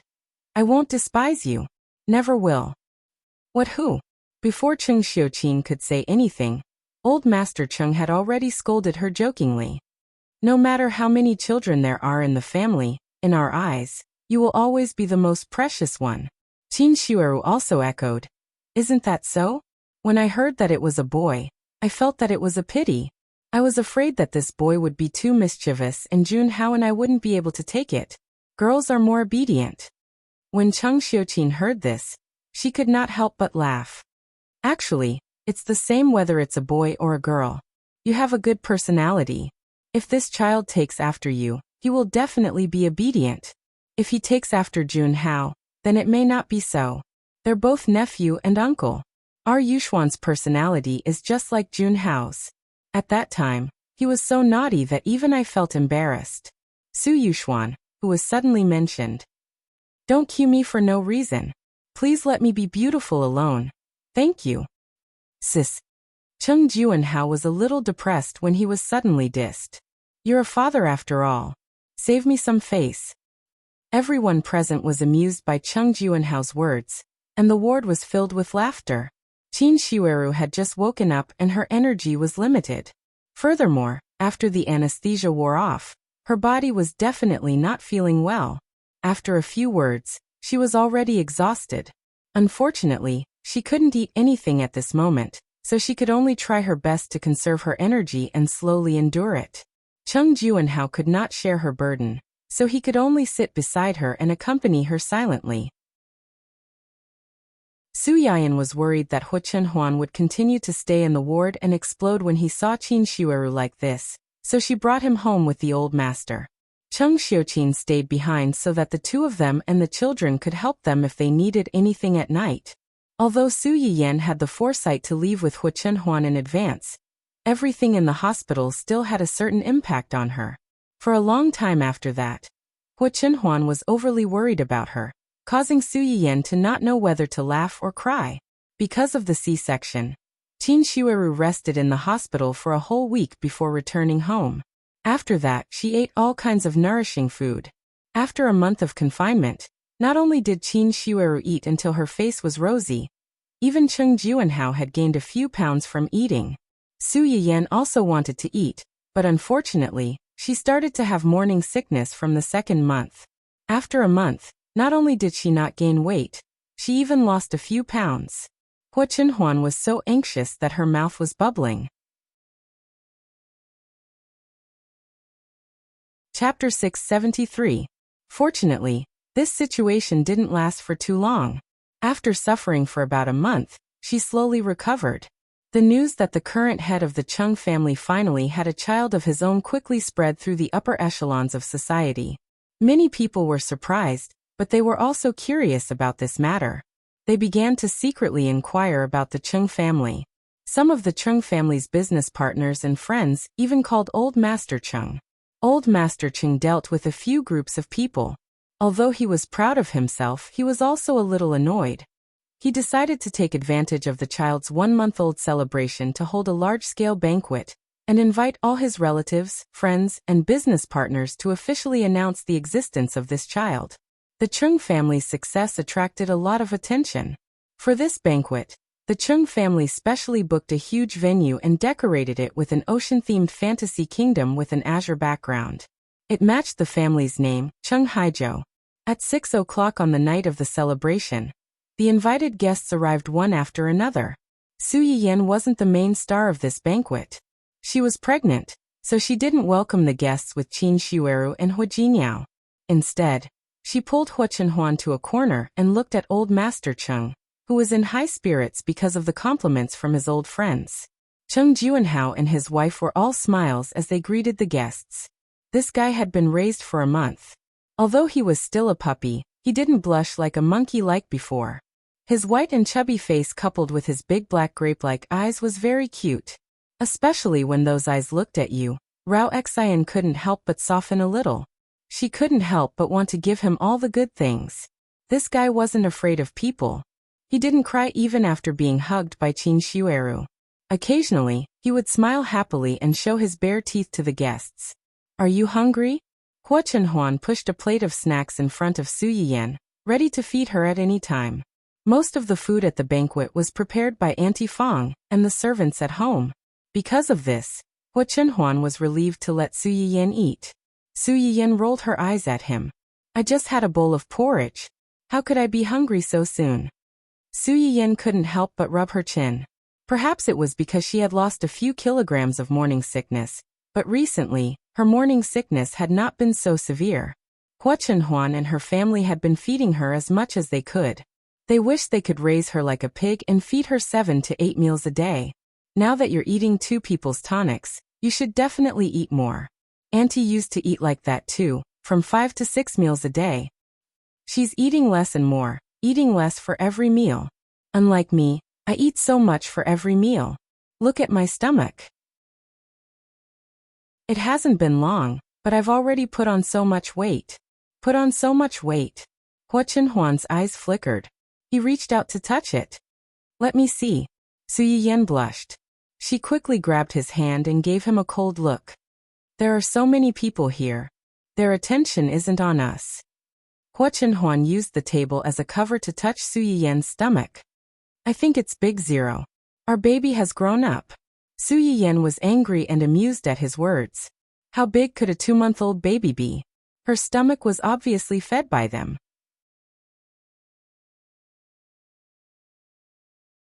"I won't despise you. Never will." "What who?" Before Cheng Xiuqin could say anything, old Master Cheng had already scolded her jokingly. "No matter how many children there are in the family, in our eyes, you will always be the most precious one." Qin Shueru also echoed, "Isn't that so? When I heard that it was a boy, I felt that it was a pity. I was afraid that this boy would be too mischievous and Junhao and I wouldn't be able to take it. Girls are more obedient." When Cheng Xiuqin heard this, she could not help but laugh. "Actually, it's the same whether it's a boy or a girl. You have a good personality. If this child takes after you, he will definitely be obedient. If he takes after Junhao, then it may not be so. They're both nephew and uncle. Our Yuxuan's personality is just like Junhao's. At that time, he was so naughty that even I felt embarrassed." Su Yuxuan, who was suddenly mentioned. "Don't cue me for no reason. Please let me be beautiful alone. Thank you." "Sis." Cheng Juanhao was a little depressed when he was suddenly dissed. "You're a father after all. Save me some face." Everyone present was amused by Cheng Juanhao's words, and the ward was filled with laughter. Qin Shueru had just woken up and her energy was limited. Furthermore, after the anesthesia wore off, her body was definitely not feeling well. After a few words, she was already exhausted. Unfortunately, she couldn't eat anything at this moment, so she could only try her best to conserve her energy and slowly endure it. Cheng Juanhao could not share her burden, so he could only sit beside her and accompany her silently. Su Yayan was worried that Hua Chenhuan would continue to stay in the ward and explode when he saw Qin Shueru like this, so she brought him home with the old master. Cheng Xiuqin stayed behind so that the two of them and the children could help them if they needed anything at night. Although Su Yiyan had the foresight to leave with Hua Chenhuan in advance, everything in the hospital still had a certain impact on her. For a long time after that, Hua Chenhuan was overly worried about her, causing Su Yiyan to not know whether to laugh or cry. Because of the C-section, Qin Shueru rested in the hospital for a whole week before returning home. After that, she ate all kinds of nourishing food. After a month of confinement, not only did Qin Shueru eat until her face was rosy, even Cheng Juanhao had gained a few pounds from eating. Su Yiyan also wanted to eat, but unfortunately, she started to have morning sickness from the second month. After a month, not only did she not gain weight, she even lost a few pounds. Hua Chenhuan was so anxious that her mouth was bubbling. Chapter 673. Fortunately, this situation didn't last for too long. After suffering for about a month, she slowly recovered. The news that the current head of the Cheng family finally had a child of his own quickly spread through the upper echelons of society. Many people were surprised, but they were also curious about this matter. They began to secretly inquire about the Cheng family. Some of the Cheng family's business partners and friends even called Old Master Cheng. Old Master Cheng dealt with a few groups of people. Although he was proud of himself, he was also a little annoyed. He decided to take advantage of the child's 1-month-old celebration to hold a large-scale banquet and invite all his relatives, friends, and business partners to officially announce the existence of this child. The Chung family's success attracted a lot of attention. For this banquet, the Chung family specially booked a huge venue and decorated it with an ocean-themed fantasy kingdom with an azure background. It matched the family's name, Chung Haizhou. At 6 o'clock on the night of the celebration, the invited guests arrived one after another. Su Yiyan wasn't the main star of this banquet. She was pregnant, so she didn't welcome the guests with Qin Shueru and Hua Jinyao. Instead, she pulled Hua Chenhuan to a corner and looked at Old Master Cheng, who was in high spirits because of the compliments from his old friends. Cheng Juanhao and his wife were all smiles as they greeted the guests. This guy had been raised for a month. Although he was still a puppy, he didn't blush like a monkey like before. His white and chubby face coupled with his big black grape-like eyes was very cute. Especially when those eyes looked at you, Rao Xian couldn't help but soften a little. She couldn't help but want to give him all the good things. This guy wasn't afraid of people. He didn't cry even after being hugged by Qin Shueru. Occasionally, he would smile happily and show his bare teeth to the guests. Are you hungry? Hua Chenhuan pushed a plate of snacks in front of Su Yiyan, ready to feed her at any time. Most of the food at the banquet was prepared by Auntie Fang and the servants at home. Because of this, Hua Chenhuan was relieved to let Su Yiyan eat. Su Yiyan rolled her eyes at him. I just had a bowl of porridge. How could I be hungry so soon? Su Yiyan couldn't help but rub her chin. Perhaps it was because she had lost a few kilograms of morning sickness, but recently, her morning sickness had not been so severe. Hua Chenhuan and her family had been feeding her as much as they could. They wished they could raise her like a pig and feed her 7 to 8 meals a day. Now that you're eating 2 people's tonics, you should definitely eat more. Auntie used to eat like that too, from 5 to 6 meals a day. She's eating less and more, eating less for every meal. Unlike me, I eat so much for every meal. Look at my stomach. It hasn't been long, but I've already put on so much weight. Put on so much weight. Hua Chenhuan's eyes flickered. He reached out to touch it. Let me see. Su Yiyan blushed. She quickly grabbed his hand and gave him a cold look. There are so many people here. Their attention isn't on us. Hua Chenhuan used the table as a cover to touch Su Yiyan's stomach. I think it's big 0. Our baby has grown up. Su Yiyan was angry and amused at his words. How big could a 2-month-old baby be? Her stomach was obviously fed by them.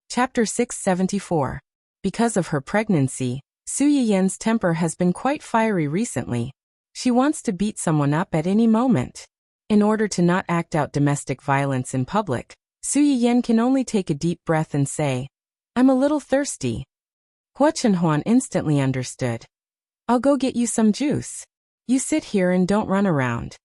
Chapter 674. Because of her pregnancy, Su Yiyan's temper has been quite fiery recently. She wants to beat someone up at any moment. In order to not act out domestic violence in public, Su Yiyan can only take a deep breath and say, I'm a little thirsty. Hua Chenhuan instantly understood. I'll go get you some juice. You sit here and don't run around.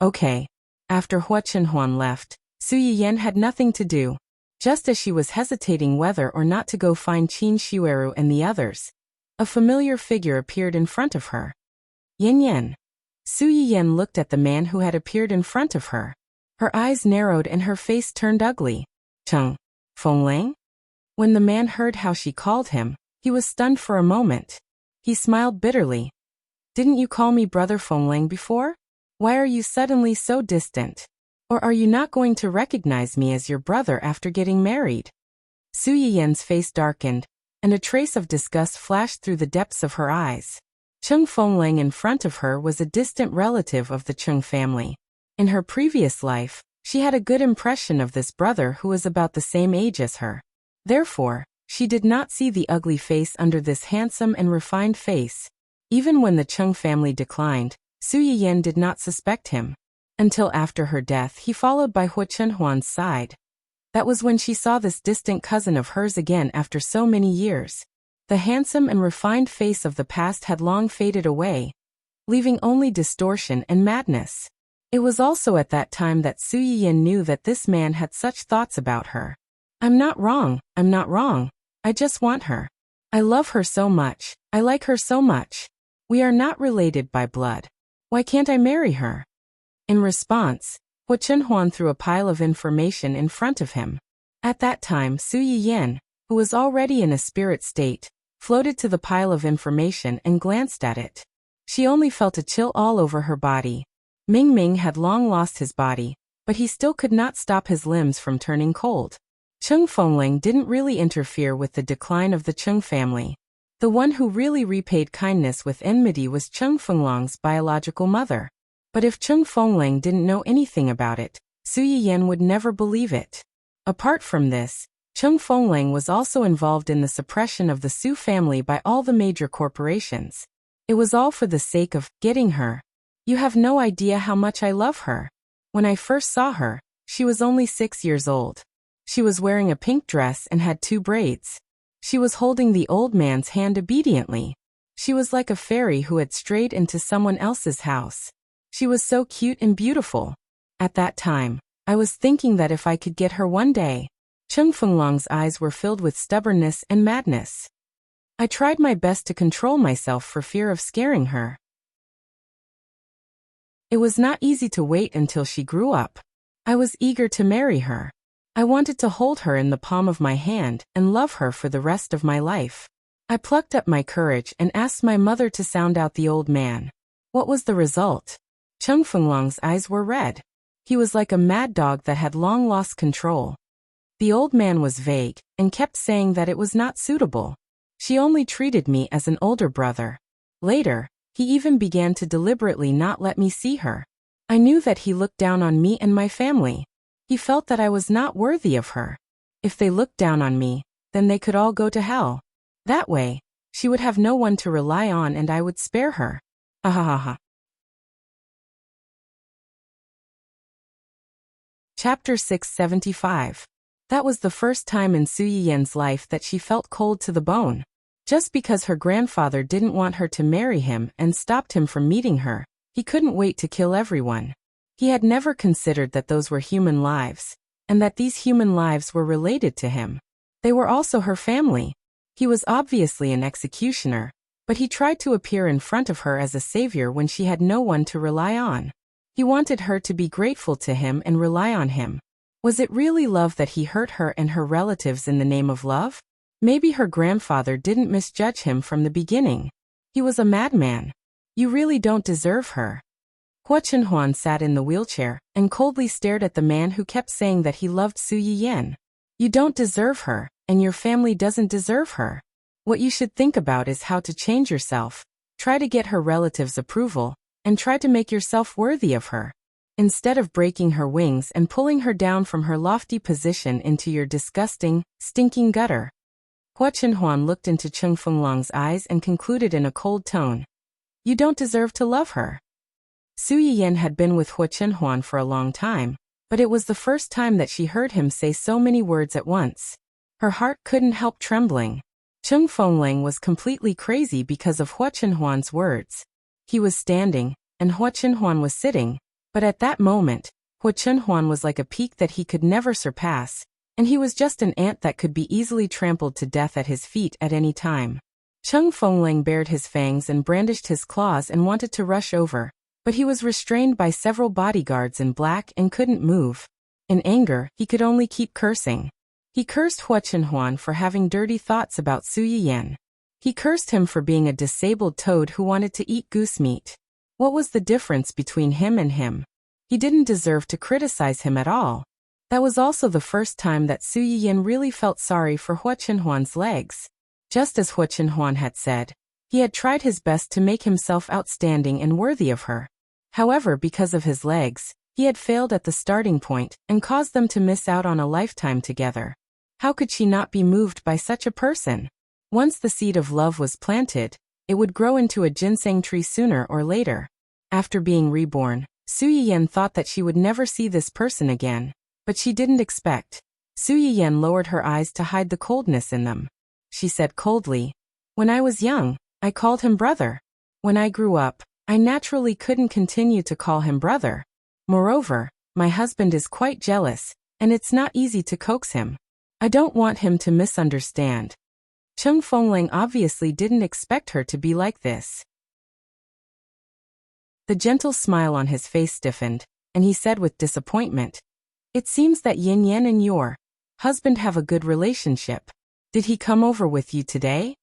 Okay. After Hua Chenhuan left, Su Yiyan had nothing to do. Just as she was hesitating whether or not to go find Qin Shueru and the others, a familiar figure appeared in front of her. Yin Yin. Su Yiyan looked at the man who had appeared in front of her. Her eyes narrowed and her face turned ugly. Cheng Fenglang? When the man heard how she called him, he was stunned for a moment. He smiled bitterly. Didn't you call me Brother Fenglang before? Why are you suddenly so distant? Or are you not going to recognize me as your brother after getting married? Su Yiyan's face darkened, and a trace of disgust flashed through the depths of her eyes. Cheng Fenglang in front of her was a distant relative of the Cheng family. In her previous life, she had a good impression of this brother who was about the same age as her. Therefore, she did not see the ugly face under this handsome and refined face. Even when the Cheng family declined, Su Yiyan did not suspect him. Until after her death he followed by Hua Chenhuan's side. That was when she saw this distant cousin of hers again after so many years. The handsome and refined face of the past had long faded away, leaving only distortion and madness. It was also at that time that Su Yiyan knew that this man had such thoughts about her. I'm not wrong, I'm not wrong. I just want her. I love her so much, I like her so much. We are not related by blood. Why can't I marry her? In response, Hua Chenhuan threw a pile of information in front of him. At that time Su Yiyan, who was already in a spirit state, floated to the pile of information and glanced at it. She only felt a chill all over her body. Ming Ming had long lost his body, but he still could not stop his limbs from turning cold. Cheng Fenglang didn't really interfere with the decline of the Cheng family. The one who really repaid kindness with enmity was Cheng Fenglang's biological mother. But if Cheng Fenglang didn't know anything about it, Su Yiyan would never believe it. Apart from this, Cheng Fenglang was also involved in the suppression of the Su family by all the major corporations. It was all for the sake of getting her. You have no idea how much I love her. When I first saw her, she was only 6 years old. She was wearing a pink dress and had 2 braids. She was holding the old man's hand obediently. She was like a fairy who had strayed into someone else's house. She was so cute and beautiful. At that time, I was thinking that if I could get her one day. Cheng Fenglang's eyes were filled with stubbornness and madness. I tried my best to control myself for fear of scaring her. It was not easy to wait until she grew up. I was eager to marry her. I wanted to hold her in the palm of my hand and love her for the rest of my life. I plucked up my courage and asked my mother to sound out the old man. What was the result? Cheng Fenglong's eyes were red. He was like a mad dog that had long lost control. The old man was vague and kept saying that it was not suitable. She only treated me as an older brother. Later, he even began to deliberately not let me see her. I knew that he looked down on me and my family. He felt that I was not worthy of her. If they looked down on me, then they could all go to hell. That way, she would have no one to rely on and I would spare her. Ahahaha. Chapter 675. That was the first time in Su Yiyan's life that she felt cold to the bone. Just because her grandfather didn't want her to marry him and stopped him from meeting her, he couldn't wait to kill everyone. He had never considered that those were human lives, and that these human lives were related to him. They were also her family. He was obviously an executioner, but he tried to appear in front of her as a savior when she had no one to rely on. He wanted her to be grateful to him and rely on him. Was it really love that he hurt her and her relatives in the name of love? Maybe her grandfather didn't misjudge him from the beginning. He was a madman. You really don't deserve her. Hua Chenhuan sat in the wheelchair and coldly stared at the man who kept saying that he loved Su Yiyan. You don't deserve her, and your family doesn't deserve her. What you should think about is how to change yourself, try to get her relatives' approval, and try to make yourself worthy of her. Instead of breaking her wings and pulling her down from her lofty position into your disgusting, stinking gutter. Hua Chenhuan looked into Cheng Fenglong's eyes and concluded in a cold tone. You don't deserve to love her. Su Yiyan had been with Hua Chenhuan for a long time, but it was the first time that she heard him say so many words at once. Her heart couldn't help trembling. Cheng Fenglong was completely crazy because of Hua Chenhuan's words. He was standing, and Hua Chenhuan was sitting, but at that moment, Hua Chenhuan was like a peak that he could never surpass, and he was just an ant that could be easily trampled to death at his feet at any time. Cheng Fenglong bared his fangs and brandished his claws and wanted to rush over, but he was restrained by several bodyguards in black and couldn't move. In anger, he could only keep cursing. He cursed Hua Chenhuan for having dirty thoughts about Su Yiyan. He cursed him for being a disabled toad who wanted to eat goose meat. What was the difference between him and him? He didn't deserve to criticize him at all. That was also the first time that Su Yiyan really felt sorry for Hua Chenhuan's legs. Just as Hua Chenhuan had said, he had tried his best to make himself outstanding and worthy of her. However, because of his legs, he had failed at the starting point and caused them to miss out on a lifetime together. How could she not be moved by such a person? Once the seed of love was planted, it would grow into a ginseng tree sooner or later. After being reborn, Su Yiyan thought that she would never see this person again, but she didn't expect. Su Yiyan lowered her eyes to hide the coldness in them. She said coldly, "When I was young, I called him brother. When I grew up, I naturally couldn't continue to call him brother. Moreover, my husband is quite jealous, and it's not easy to coax him. I don't want him to misunderstand." Cheng Fenglong obviously didn't expect her to be like this. The gentle smile on his face stiffened, and he said with disappointment, "It seems that Yin Yan and your husband have a good relationship. Did he come over with you today?"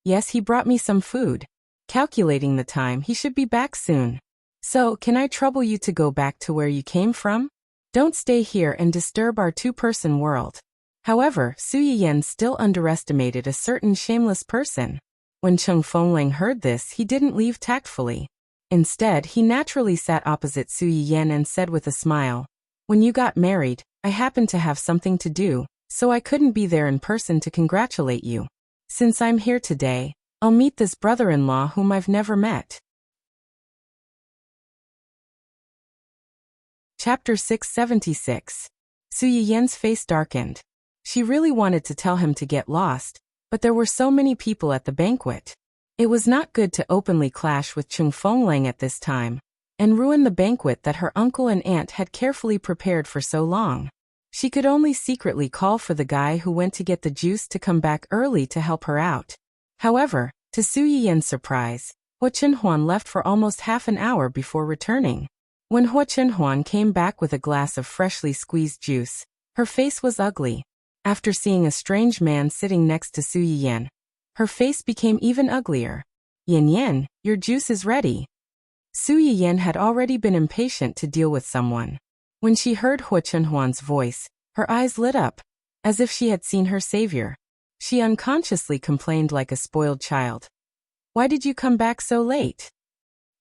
"Yes, he brought me some food. Calculating the time, he should be back soon. So, can I trouble you to go back to where you came from? Don't stay here and disturb our two-person world." However, Su Yiyan still underestimated a certain shameless person. When Cheng Fenglong heard this, he didn't leave tactfully. Instead, he naturally sat opposite Su Yiyan and said with a smile, "When you got married, I happened to have something to do, so I couldn't be there in person to congratulate you. Since I'm here today, I'll meet this brother-in-law whom I've never met." Chapter 676. Su Yiyan's face darkened. She really wanted to tell him to get lost, but there were so many people at the banquet. It was not good to openly clash with Cheng Fenglong at this time, and ruin the banquet that her uncle and aunt had carefully prepared for so long. She could only secretly call for the guy who went to get the juice to come back early to help her out. However, to Su Yiyan's surprise, Hua Chenhuan left for almost half an hour before returning. When Hua Chenhuan came back with a glass of freshly squeezed juice, her face was ugly. After seeing a strange man sitting next to Su Yiyan, her face became even uglier. Yan Yan, your juice is ready. Su Yiyan had already been impatient to deal with someone. When she heard Hua Chenhuan's voice, her eyes lit up, as if she had seen her savior. She unconsciously complained like a spoiled child. Why did you come back so late?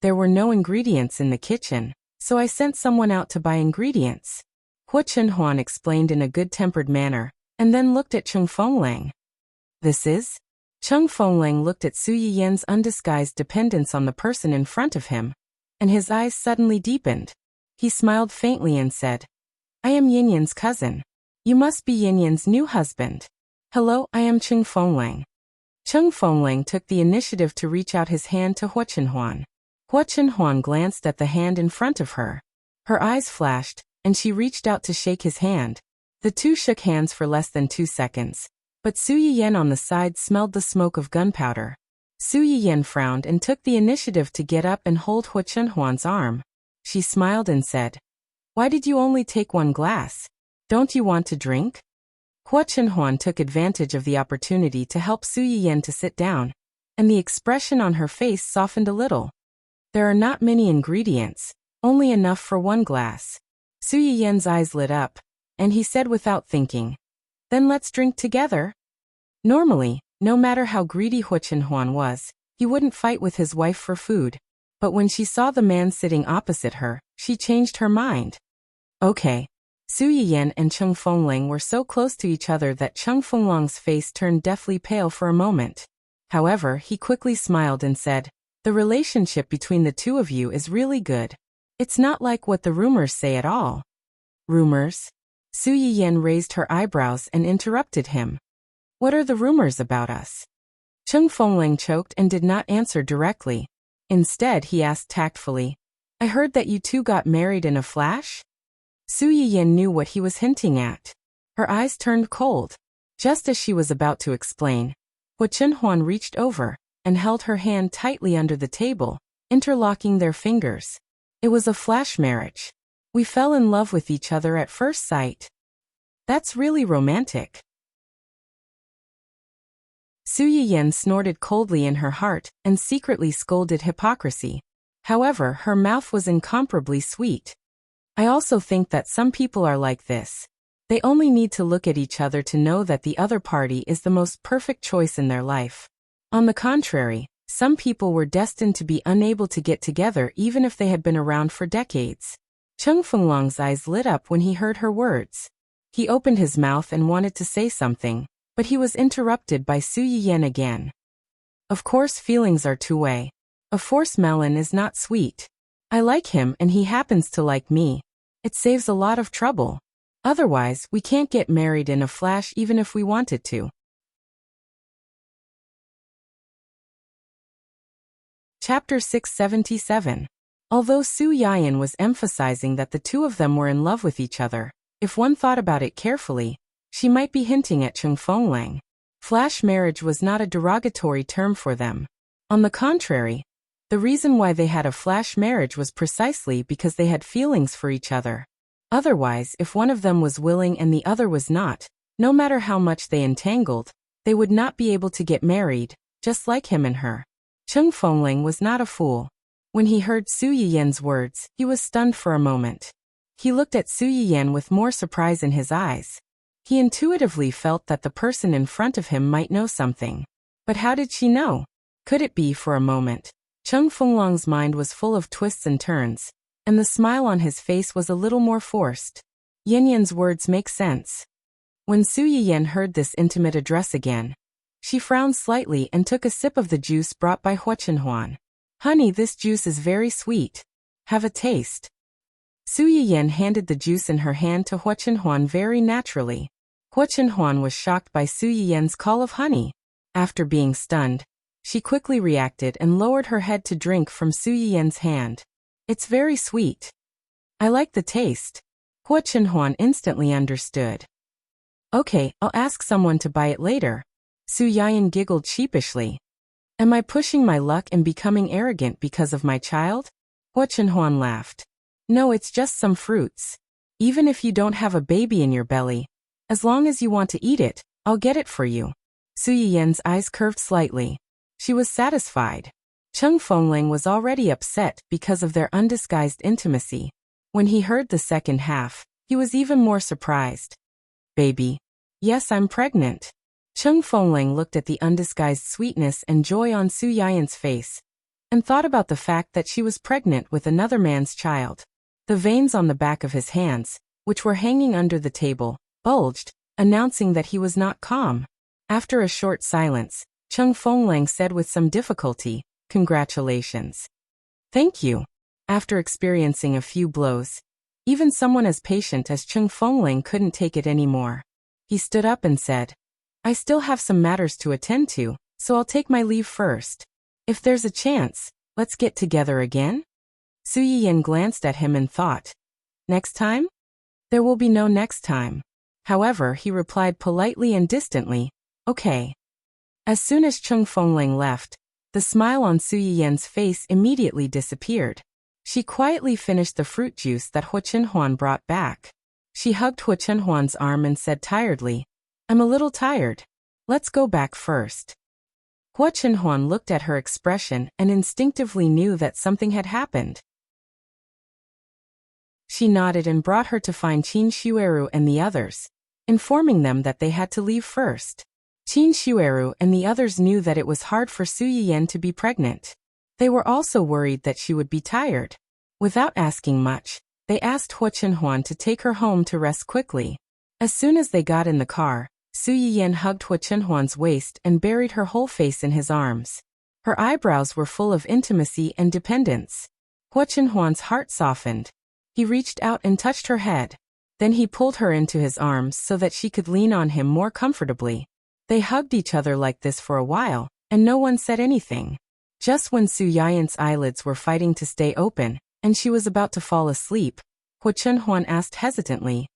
There were no ingredients in the kitchen, so I sent someone out to buy ingredients. Hua Chenhuan explained in a good-tempered manner, and then looked at Cheng Fenglang. This is? Cheng Fenglang looked at Su Yiyan's undisguised dependence on the person in front of him, and his eyes suddenly deepened. He smiled faintly and said, I am Yin Yan's cousin. You must be Yin Yan's new husband. Hello, I am Cheng Fenglang. Cheng Fenglang took the initiative to reach out his hand to Hua Chenhuan. Hua Chenhuan glanced at the hand in front of her. Her eyes flashed, and she reached out to shake his hand. The two shook hands for less than 2 seconds, but Su Yiyan on the side smelled the smoke of gunpowder. Su Yiyan frowned and took the initiative to get up and hold Hua Chenhuan's arm. She smiled and said, Why did you only take 1 glass? Don't you want to drink? Hua Chenhuan took advantage of the opportunity to help Su Yiyan to sit down, and the expression on her face softened a little. There are not many ingredients, only enough for 1 glass. Su Yiyan's eyes lit up, and he said without thinking, Then let's drink together. Normally, no matter how greedy Hua Chenhuan was, he wouldn't fight with his wife for food. But when she saw the man sitting opposite her, she changed her mind. Okay. Su Yiyan and Cheng Fenglang were so close to each other that Cheng Fenglang's face turned deathly pale for a moment. However, he quickly smiled and said, The relationship between the two of you is really good. It's not like what the rumors say at all. Rumors? Su Yiyan raised her eyebrows and interrupted him. What are the rumors about us? Cheng Fenglang choked and did not answer directly. Instead, he asked tactfully, I heard that you two got married in a flash? Su Yiyan knew what he was hinting at. Her eyes turned cold. Just as she was about to explain, Hua Chenhuan reached over and held her hand tightly under the table, interlocking their fingers. It was a flash marriage. We fell in love with each other at first sight. That's really romantic. Su Yiyan snorted coldly in her heart and secretly scolded hypocrisy. However, her mouth was incomparably sweet. I also think that some people are like this. They only need to look at each other to know that the other party is the most perfect choice in their life. On the contrary, some people were destined to be unable to get together even if they had been around for decades. Cheng Fenglang's eyes lit up when he heard her words. He opened his mouth and wanted to say something, but he was interrupted by Su Yiyan again. Of course, feelings are two-way. A force melon is not sweet. I like him and he happens to like me. It saves a lot of trouble. Otherwise, we can't get married in a flash even if we wanted to. Chapter 677. Although Su Yiyan was emphasizing that the two of them were in love with each other, if one thought about it carefully, she might be hinting at Cheng Fenglang. Flash marriage was not a derogatory term for them. On the contrary, the reason why they had a flash marriage was precisely because they had feelings for each other. Otherwise, if one of them was willing and the other was not, no matter how much they entangled, they would not be able to get married, just like him and her. Cheng Fenglang was not a fool. When he heard Su Yiyan's words, he was stunned for a moment. He looked at Su Yiyan with more surprise in his eyes. He intuitively felt that the person in front of him might know something. But how did she know? Could it be for a moment? Cheng Fenglang's mind was full of twists and turns, and the smile on his face was a little more forced. Yin Yan's words make sense. When Su Yiyan heard this intimate address again, she frowned slightly and took a sip of the juice brought by Hua Chenhuan. Honey, this juice is very sweet. Have a taste. Su Yiyan handed the juice in her hand to Hua Chenhuan very naturally. Hua Chenhuan was shocked by Su Yiyan's call of honey. After being stunned, she quickly reacted and lowered her head to drink from Su Yiyan's hand. It's very sweet. I like the taste. Hua Chenhuan instantly understood. Okay, I'll ask someone to buy it later. Su Yiyan giggled sheepishly. Am I pushing my luck and becoming arrogant because of my child? Hua Chenhuan laughed. No, it's just some fruits. Even if you don't have a baby in your belly, as long as you want to eat it, I'll get it for you. Su Yiyan's eyes curved slightly. She was satisfied. Cheng Fengling was already upset because of their undisguised intimacy. When he heard the second half, he was even more surprised. Baby. Yes, I'm pregnant. Cheng Fengling looked at the undisguised sweetness and joy on Su Yiyan's face, and thought about the fact that she was pregnant with another man's child. The veins on the back of his hands, which were hanging under the table, bulged, announcing that he was not calm. After a short silence, Cheng Fengling said with some difficulty, "Congratulations." "Thank you." After experiencing a few blows, even someone as patient as Cheng Fengling couldn't take it anymore. He stood up and said, "I still have some matters to attend to, so I'll take my leave first. If there's a chance, let's get together again?" Su Yiyan glanced at him and thought, "Next time?" There will be no next time. However, he replied politely and distantly, "Okay." As soon as Cheng Fengling left, the smile on Su Yiyan's face immediately disappeared. She quietly finished the fruit juice that Hua Chenhuan brought back. She hugged Hua Chenhuan's arm and said tiredly, "I'm a little tired. Let's go back first." Hua Chenhuan looked at her expression and instinctively knew that something had happened. She nodded and brought her to find Qin Xueru and the others, informing them that they had to leave first. Qin Xueru and the others knew that it was hard for Su Yiyan to be pregnant. They were also worried that she would be tired. Without asking much, they asked Hua Chenhuan to take her home to rest quickly. As soon as they got in the car, Su Yiyan hugged Hua Chenhuan's waist and buried her whole face in his arms. Her eyebrows were full of intimacy and dependence. Hua Chenhuan's heart softened. He reached out and touched her head. Then he pulled her into his arms so that she could lean on him more comfortably. They hugged each other like this for a while, and no one said anything. Just when Su Yiyan's eyelids were fighting to stay open, and she was about to fall asleep, Hua Chenhuan asked hesitantly,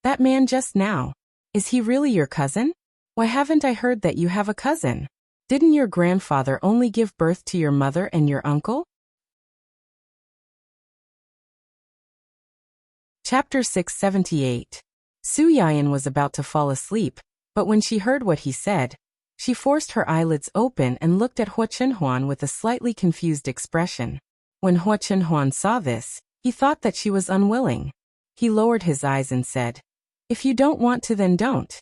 "That man just now, is he really your cousin? Why haven't I heard that you have a cousin? Didn't your grandfather only give birth to your mother and your uncle?" Chapter 678. Su Yiyan was about to fall asleep, but when she heard what he said, she forced her eyelids open and looked at Hua Chenhuan with a slightly confused expression. When Hua Chenhuan saw this, he thought that she was unwilling. He lowered his eyes and said, "If you don't want to, then don't."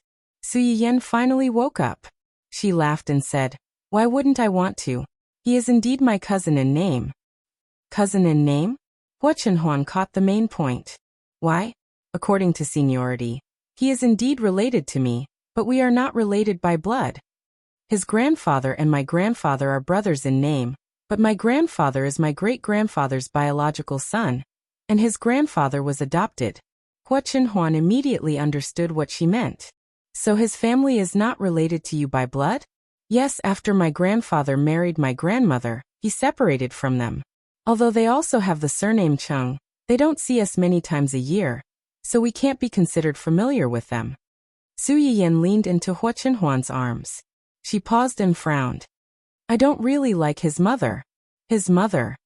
Su Yiyan finally woke up. She laughed and said, "Why wouldn't I want to? He is indeed my cousin in name." Cousin in name? Hua Chenhuan caught the main point. "Why? According to seniority, he is indeed related to me, but we are not related by blood. His grandfather and my grandfather are brothers in name, but my grandfather is my great-grandfather's biological son, and his grandfather was adopted." Hua Chenhuan immediately understood what she meant. "So his family is not related to you by blood?" "Yes, after my grandfather married my grandmother, he separated from them. Although they also have the surname Cheng, they don't see us many times a year, so we can't be considered familiar with them." Su Yiyan leaned into Hua Chenhuan's arms. She paused and frowned. "I don't really like his mother." "His mother?"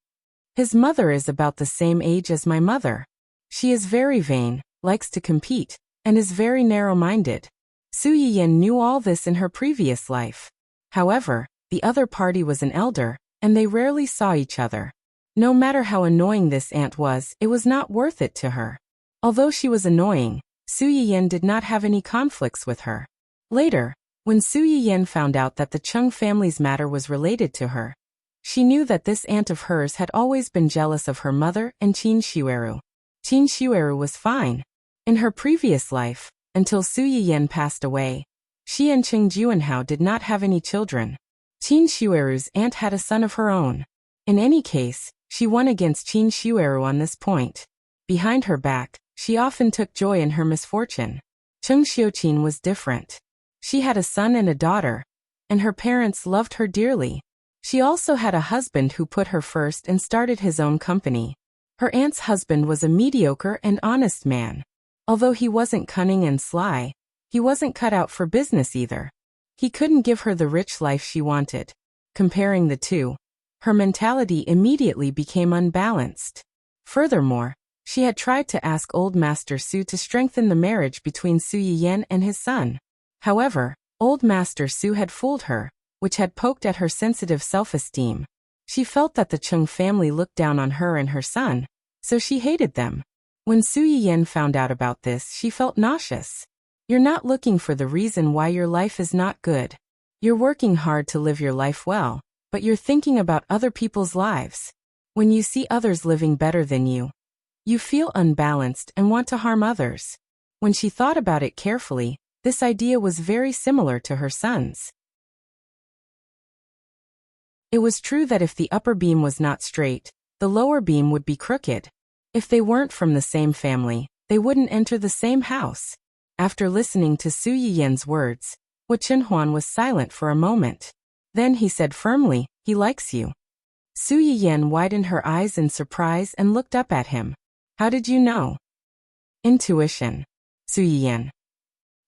"His mother is about the same age as my mother. She is very vain, likes to compete, and is very narrow-minded." Su Yiyan knew all this in her previous life. However, the other party was an elder, and they rarely saw each other. No matter how annoying this aunt was, it was not worth it to her. Although she was annoying, Su Yiyan did not have any conflicts with her. Later, when Su Yiyan found out that the Cheng family's matter was related to her, she knew that this aunt of hers had always been jealous of her mother and Qin Xueru. Qin Xueru was fine. In her previous life, until Su Yiyan passed away, she and Cheng Juanhao did not have any children. Qin Xueru's aunt had a son of her own. In any case, she won against Qin Xueru on this point. Behind her back, she often took joy in her misfortune. Cheng Xiuqin was different. She had a son and a daughter, and her parents loved her dearly. She also had a husband who put her first and started his own company. Her aunt's husband was a mediocre and honest man. Although he wasn't cunning and sly, he wasn't cut out for business either. He couldn't give her the rich life she wanted. Comparing the two, her mentality immediately became unbalanced. Furthermore, She had tried to ask Old Master Su to strengthen the marriage between Su Yiyan and his son. However, Old Master Su had fooled her, which had poked at her sensitive self-esteem. She felt that the Chung family looked down on her and her son, so she hated them. When Su Yiyan found out about this, she felt nauseous. You're not looking for the reason why your life is not good. You're working hard to live your life well, but you're thinking about other people's lives. When you see others living better than you, you feel unbalanced and want to harm others. When she thought about it carefully, this idea was very similar to her son's. It was true that if the upper beam was not straight, the lower beam would be crooked. If they weren't from the same family, they wouldn't enter the same house. After listening to Su Yiyan's words, Hu Chenhuan was silent for a moment. Then he said firmly, "He likes you." Su Yiyan widened her eyes in surprise and looked up at him. "How did you know?" "Intuition." Su Yiyan.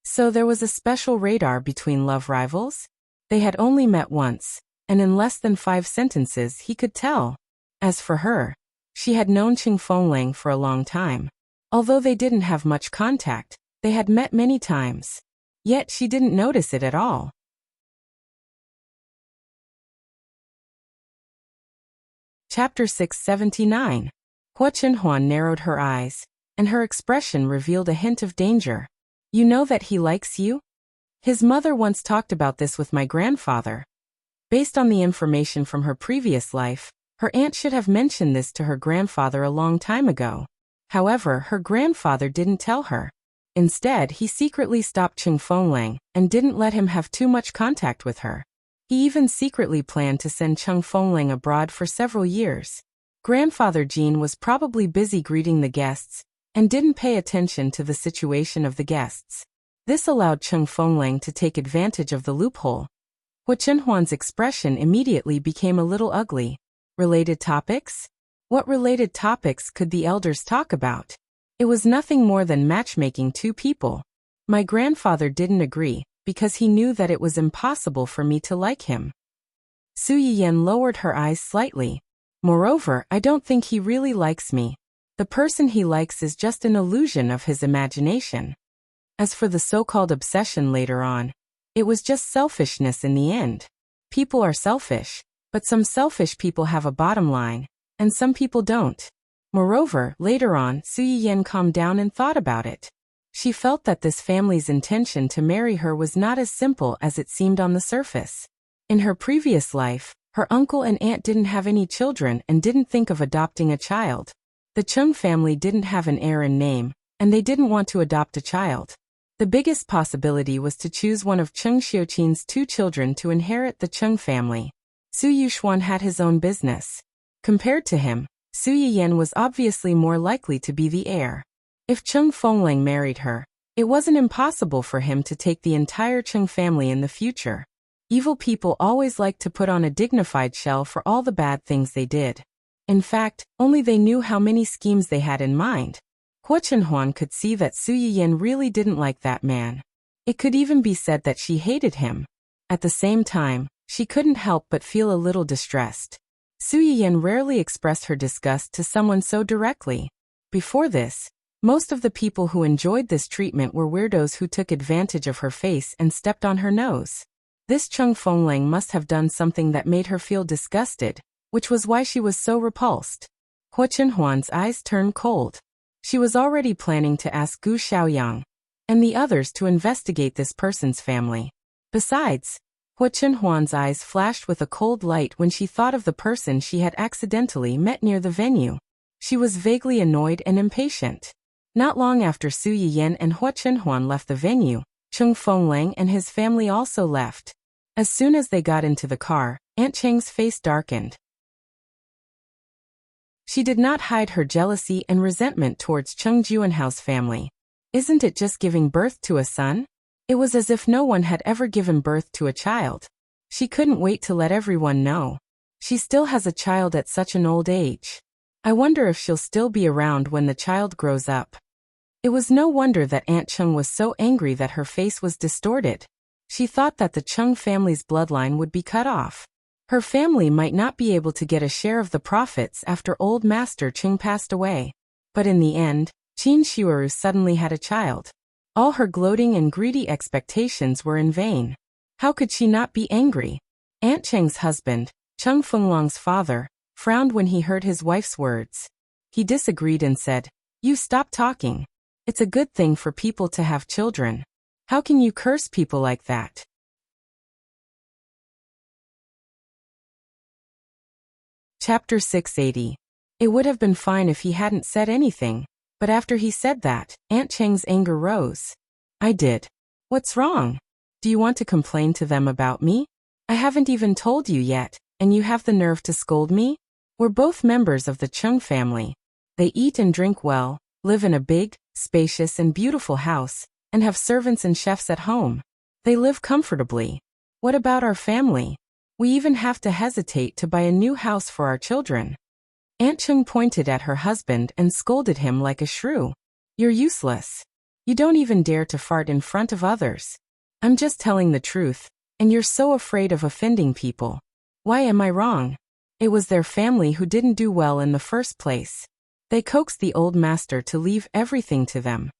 So there was a special radar between love rivals? They had only met once, and in less than 5 sentences he could tell. As for her, she had known Qing Fenglang for a long time. Although they didn't have much contact, they had met many times. Yet she didn't notice it at all. Chapter 679. Hu Chenhuan narrowed her eyes, and her expression revealed a hint of danger. "You know that he likes you? His mother once talked about this with my grandfather. Based on the information from her previous life, her aunt should have mentioned this to her grandfather a long time ago. However, her grandfather didn't tell her. Instead, he secretly stopped Qing Fenglang and didn't let him have too much contact with her. He even secretly planned to send Qing Fenglang abroad for several years. Grandfather Jean was probably busy greeting the guests and didn't pay attention to the situation of the guests. This allowed Qing Fenglang to take advantage of the loophole." Hu Chenhuan's expression immediately became a little ugly. Related topics? What related topics could the elders talk about? It was nothing more than matchmaking 2 people. My grandfather didn't agree, because he knew that it was impossible for me to like him. Su Yiyan lowered her eyes slightly. "Moreover, I don't think he really likes me. The person he likes is just an illusion of his imagination. As for the so-called obsession later on, it was just selfishness in the end. People are selfish, but some selfish people have a bottom line, and some people don't." Moreover, later on, Su Yiyan calmed down and thought about it. She felt that this family's intention to marry her was not as simple as it seemed on the surface. In her previous life, her uncle and aunt didn't have any children and didn't think of adopting a child. The Chung family didn't have an heir in name, and they didn't want to adopt a child. The biggest possibility was to choose one of Chung Xiuqin's 2 children to inherit the Chung family. Su Yuxuan had his own business. Compared to him, Su Yiyan was obviously more likely to be the heir. If Qing Fenglang married her, it wasn't impossible for him to take the entire Chung family in the future. Evil people always liked to put on a dignified shell for all the bad things they did. In fact, only they knew how many schemes they had in mind. Hu Chenhuan could see that Su Yiyan really didn't like that man. It could even be said that she hated him. At the same time, she couldn't help but feel a little distressed. Su Yiyan rarely expressed her disgust to someone so directly. Before this, most of the people who enjoyed this treatment were weirdos who took advantage of her face and stepped on her nose. This Qing Fenglang must have done something that made her feel disgusted, which was why she was so repulsed. Hu Chenhuan's eyes turned cold. She was already planning to ask Gu Xiaoyang and the others to investigate this person's family. Besides, Hu Chenhuan's eyes flashed with a cold light when she thought of the person she had accidentally met near the venue. She was vaguely annoyed and impatient. Not long after Su Yiyan and Hu Chenhuan left the venue, Qing Fenglang and his family also left. As soon as they got into the car, Aunt Cheng's face darkened. She did not hide her jealousy and resentment towards Cheng Juanhao's family. Isn't it just giving birth to a son? It was as if no one had ever given birth to a child. She couldn't wait to let everyone know. She still has a child at such an old age. I wonder if she'll still be around when the child grows up. It was no wonder that Aunt Cheng was so angry that her face was distorted. She thought that the Cheng family's bloodline would be cut off. Her family might not be able to get a share of the profits after old Master Cheng passed away. But in the end, Qin Shuaru suddenly had a child. All her gloating and greedy expectations were in vain. How could she not be angry? Aunt Cheng's husband, Cheng Fenglong's father, frowned when he heard his wife's words. He disagreed and said, "You stop talking. It's a good thing for people to have children. How can you curse people like that?" Chapter 680. It would have been fine if he hadn't said anything, but after he said that, Aunt Cheng's anger rose. "I did. What's wrong? Do you want to complain to them about me? I haven't even told you yet, and you have the nerve to scold me? We're both members of the Cheng family. They eat and drink well, live in a big, spacious and beautiful house, and have servants and chefs at home. They live comfortably. What about our family? We even have to hesitate to buy a new house for our children." Aunt Cheng pointed at her husband and scolded him like a shrew. "You're useless. You don't even dare to fart in front of others. I'm just telling the truth, and you're so afraid of offending people. Why am I wrong? It was their family who didn't do well in the first place. They coaxed the old master to leave everything to them.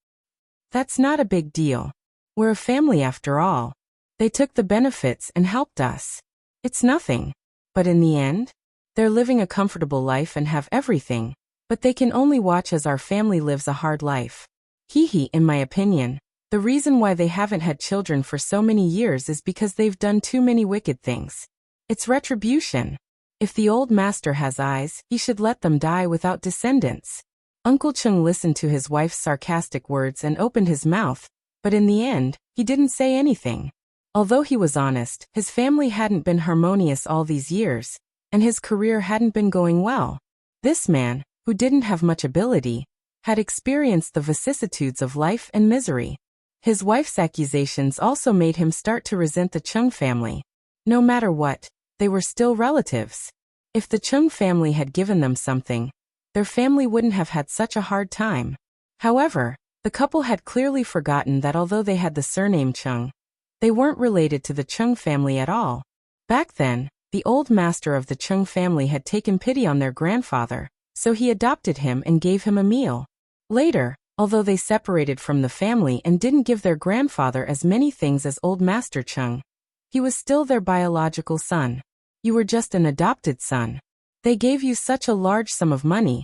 That's not a big deal. We're a family after all. They took the benefits and helped us. It's nothing. But in the end, they're living a comfortable life and have everything, but they can only watch as our family lives a hard life. In my opinion, the reason why they haven't had children for so many years is because they've done too many wicked things. It's retribution. If the old master has eyes, he should let them die without descendants." Uncle Cheng listened to his wife's sarcastic words and opened his mouth, but in the end, he didn't say anything. Although he was honest, his family hadn't been harmonious all these years, and his career hadn't been going well. This man, who didn't have much ability, had experienced the vicissitudes of life and misery. His wife's accusations also made him start to resent the Cheng family. No matter what, they were still relatives. If the Cheng family had given them something, their family wouldn't have had such a hard time. However, the couple had clearly forgotten that although they had the surname Cheng, they weren't related to the Cheng family at all. Back then, the old master of the Cheng family had taken pity on their grandfather, so he adopted him and gave him a meal. Later, although they separated from the family and didn't give their grandfather as many things as old Master Cheng, he was still their biological son. You were just an adopted son. They gave you such a large sum of money,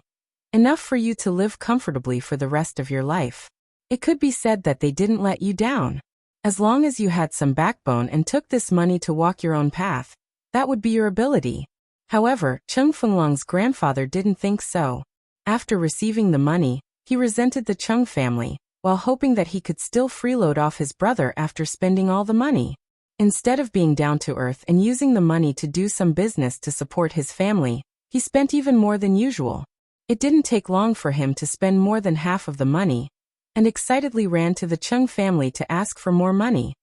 enough for you to live comfortably for the rest of your life. It could be said that they didn't let you down. As long as you had some backbone and took this money to walk your own path, that would be your ability. However, Cheng Fenglong's grandfather didn't think so. After receiving the money, he resented the Cheng family, while hoping that he could still freeload off his brother after spending all the money. Instead of being down to earth and using the money to do some business to support his family, he spent even more than usual. It didn't take long for him to spend more than half of the money, and excitedly ran to the Cheng family to ask for more money.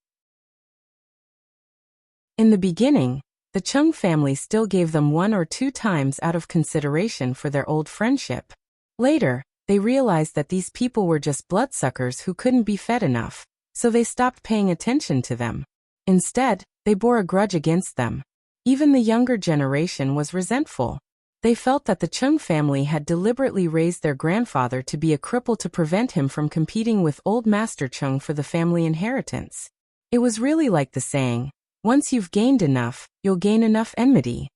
In the beginning, the Cheng family still gave them 1 or 2 times out of consideration for their old friendship. Later, they realized that these people were just bloodsuckers who couldn't be fed enough, so they stopped paying attention to them. Instead, they bore a grudge against them. Even the younger generation was resentful. They felt that the Cheng family had deliberately raised their grandfather to be a cripple to prevent him from competing with old Master Cheng for the family inheritance. It was really like the saying, "Once you've gained enough, you'll gain enough enmity."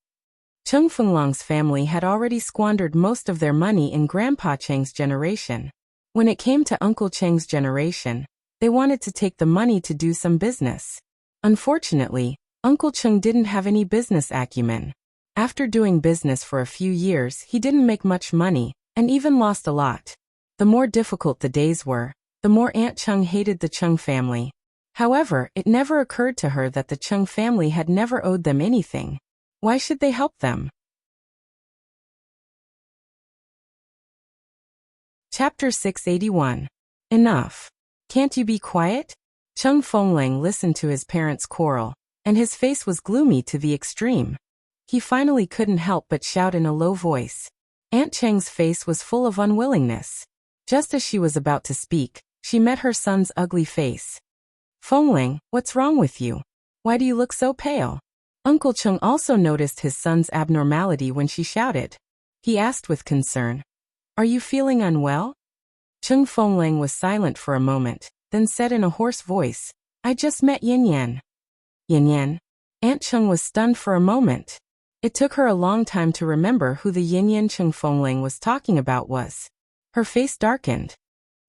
Cheng Fenglong's family had already squandered most of their money in Grandpa Cheng's generation. When it came to Uncle Cheng's generation, they wanted to take the money to do some business. Unfortunately, Uncle Cheng didn't have any business acumen. After doing business for a few years, he didn't make much money, and even lost a lot. The more difficult the days were, the more Aunt Cheng hated the Cheng family. However, it never occurred to her that the Cheng family had never owed them anything. Why should they help them? Chapter 681. Enough. Can't you be quiet? Cheng Fenglang listened to his parents' quarrel, and his face was gloomy to the extreme. He finally couldn't help but shout in a low voice. Aunt Cheng's face was full of unwillingness. Just as she was about to speak, she met her son's ugly face. "Fenglang, what's wrong with you? Why do you look so pale?" Uncle Cheng also noticed his son's abnormality when she shouted. He asked with concern, Are you feeling unwell? Cheng Fengling was silent for a moment, then said in a hoarse voice, I just met Yin Yan. Yin Yan? Aunt Cheng was stunned for a moment. It took her a long time to remember who the Yin Yan Cheng Fengling was talking about was. Her face darkened.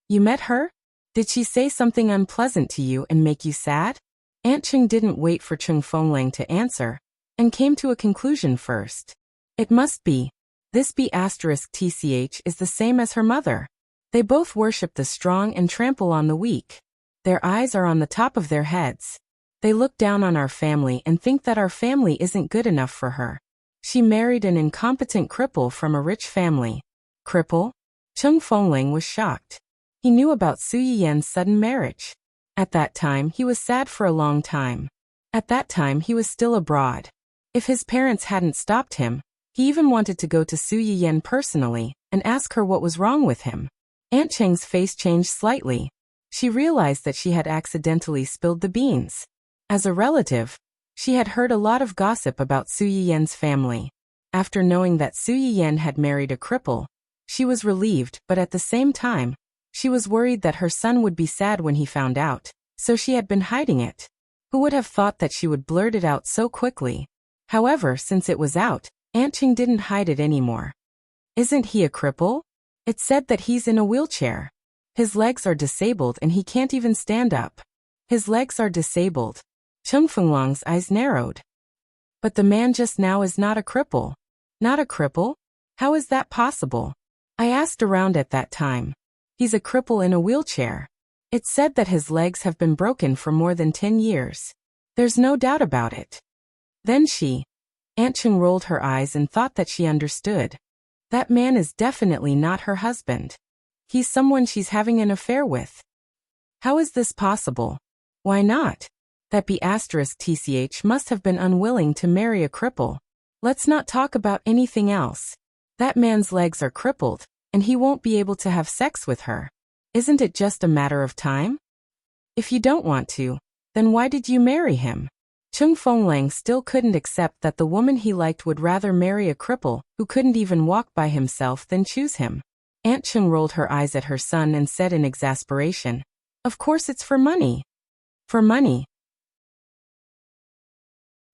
You met her? Did she say something unpleasant to you and make you sad? Aunt Cheng didn't wait for Cheng Fengling to answer, and came to a conclusion first. It must be. This B*TCH is the same as her mother. They both worship the strong and trample on the weak. Their eyes are on the top of their heads. They look down on our family and think that our family isn't good enough for her. She married an incompetent cripple from a rich family. Cripple? Cheng Fengling was shocked. He knew about Su Yiyan's sudden marriage. At that time he was sad for a long time. At that time he was still abroad. If his parents hadn't stopped him, he even wanted to go to Su Yiyan personally and ask her what was wrong with him. Aunt Cheng's face changed slightly. She realized that she had accidentally spilled the beans. As a relative, she had heard a lot of gossip about Su Yiyan's family. After knowing that Su Yiyan had married a cripple, she was relieved, but at the same time, she was worried that her son would be sad when he found out, so she had been hiding it. Who would have thought that she would blurt it out so quickly? However, since it was out, Aunt Cheng didn't hide it anymore. Isn't he a cripple? It's said that he's in a wheelchair. His legs are disabled and he can't even stand up. His legs are disabled. Cheng Fenglong's eyes narrowed. But the man just now is not a cripple. Not a cripple? How is that possible? I asked around at that time. He's a cripple in a wheelchair. It's said that his legs have been broken for more than 10 years. There's no doubt about it. Then Aunt Cheng rolled her eyes and thought that she understood. That man is definitely not her husband. He's someone she's having an affair with. How is this possible? Why not? That B*TCH must have been unwilling to marry a cripple. Let's not talk about anything else. That man's legs are crippled, and he won't be able to have sex with her. Isn't it just a matter of time? If you don't want to, then why did you marry him? Cheng Fengling still couldn't accept that the woman he liked would rather marry a cripple who couldn't even walk by himself than choose him. Aunt Cheng rolled her eyes at her son and said in exasperation, Of course it's for money. For money.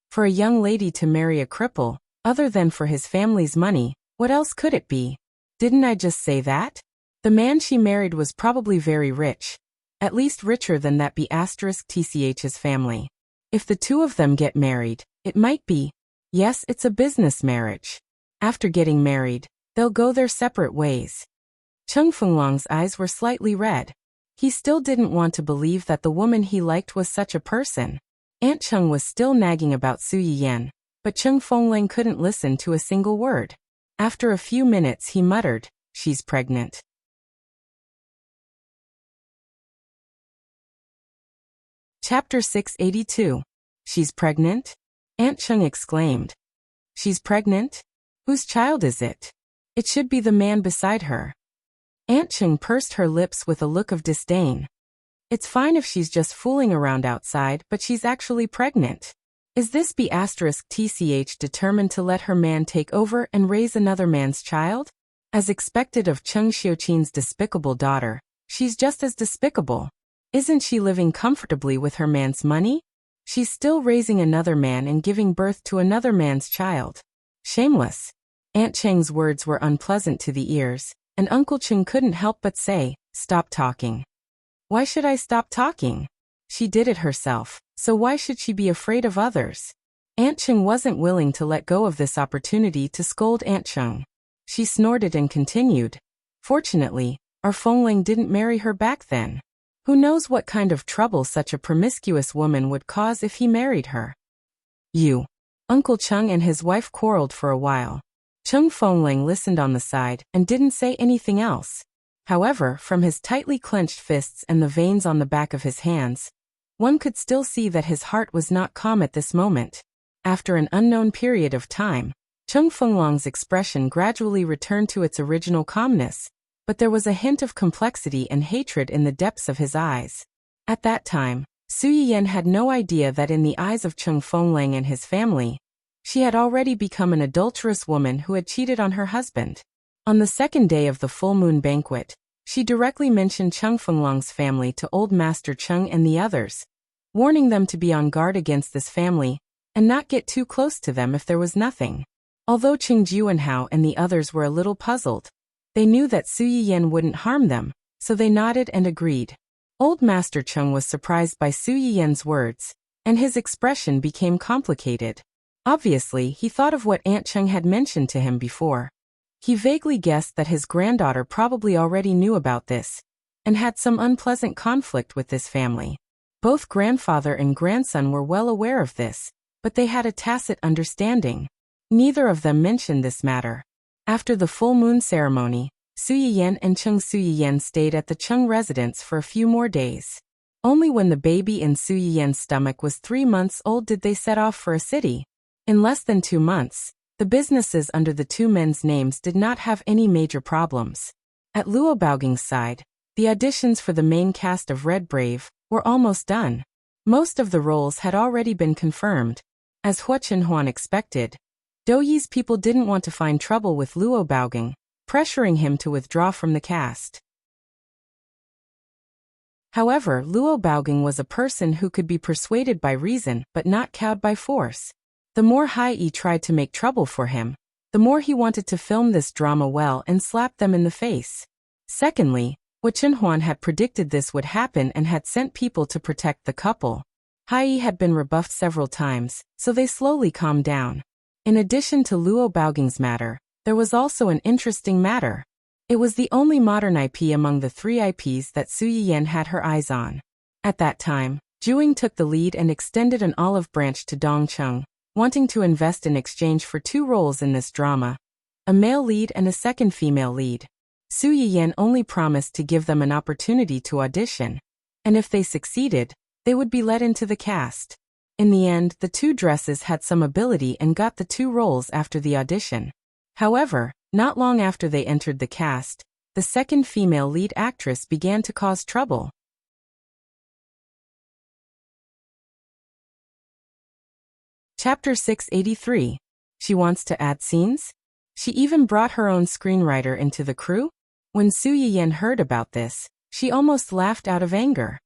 For a young lady to marry a cripple, other than for his family's money, what else could it be? Didn't I just say that? The man she married was probably very rich. At least richer than that B*TCH's family. If the two of them get married, it might be. Yes, it's a business marriage. After getting married, they'll go their separate ways. Cheng Fenglong's eyes were slightly red. He still didn't want to believe that the woman he liked was such a person. Aunt Cheng was still nagging about Su Yiyan, but Cheng Fengling couldn't listen to a single word. After a few minutes he muttered, She's pregnant. Chapter 682. She's pregnant? Aunt Cheng exclaimed. She's pregnant? Whose child is it? It should be the man beside her. Aunt Cheng pursed her lips with a look of disdain. It's fine if she's just fooling around outside, but she's actually pregnant. Is this B*TCH determined to let her man take over and raise another man's child? As expected of Cheng Xiuqin's despicable daughter, she's just as despicable. Isn't she living comfortably with her man's money? She's still raising another man and giving birth to another man's child. Shameless. Aunt Cheng's words were unpleasant to the ears, and Uncle Cheng couldn't help but say, Stop talking. Why should I stop talking? She did it herself, so why should she be afraid of others? Aunt Cheng wasn't willing to let go of this opportunity to scold Aunt Cheng. She snorted and continued. Fortunately, our Fengling didn't marry her back then. Who knows what kind of trouble such a promiscuous woman would cause if he married her? Uncle Cheng and his wife quarreled for a while. Cheng Fengling listened on the side and didn't say anything else. However, from his tightly clenched fists and the veins on the back of his hands, one could still see that his heart was not calm at this moment. After an unknown period of time, Cheng Fenglong's expression gradually returned to its original calmness, but there was a hint of complexity and hatred in the depths of his eyes. At that time, Su Yiyan had no idea that in the eyes of Cheng Fengling and his family, she had already become an adulterous woman who had cheated on her husband. On the second day of the full moon banquet, she directly mentioned Cheng Fenglong's family to Old Master Cheng and the others, warning them to be on guard against this family and not get too close to them if there was nothing. Although Cheng Juanhao and the others were a little puzzled, they knew that Su Yiyan wouldn't harm them, so they nodded and agreed. Old Master Cheng was surprised by Su Yiyan's words, and his expression became complicated. Obviously, he thought of what Aunt Cheng had mentioned to him before. He vaguely guessed that his granddaughter probably already knew about this, and had some unpleasant conflict with this family. Both grandfather and grandson were well aware of this, but they had a tacit understanding. Neither of them mentioned this matter. After the full moon ceremony, Su Yiyan and Cheng Su Yiyan stayed at the Cheng residence for a few more days. Only when the baby in Su Yiyan's stomach was 3 months old did they set off for a city. In less than 2 months, the businesses under the two men's names did not have any major problems. At Luo Baoging's side, the auditions for the main cast of Red Brave were almost done. Most of the roles had already been confirmed. As Hua Chenhuan expected, Douyi's people didn't want to find trouble with Luo Baoging, pressuring him to withdraw from the cast. However, Luo Baoging was a person who could be persuaded by reason but not cowed by force. The more Hai Yi tried to make trouble for him, the more he wanted to film this drama well and slap them in the face. Secondly, Hua Chenhuan had predicted this would happen and had sent people to protect the couple. Hai Yi had been rebuffed several times, so they slowly calmed down. In addition to Luo Baoging's matter, there was also an interesting matter. It was the only modern IP among the 3 IPs that Su Yiyan had her eyes on. At that time, Juing took the lead and extended an olive branch to Dongcheng, wanting to invest in exchange for 2 roles in this drama, a male lead and a second female lead. Su Yiyan only promised to give them an opportunity to audition, and if they succeeded, they would be let into the cast. In the end, the 2 dresses had some ability and got the 2 roles after the audition. However, not long after they entered the cast, the second female lead actress began to cause trouble. Chapter 683. She wants to add scenes? She even brought her own screenwriter into the crew? When Su Yiyan heard about this, she almost laughed out of anger.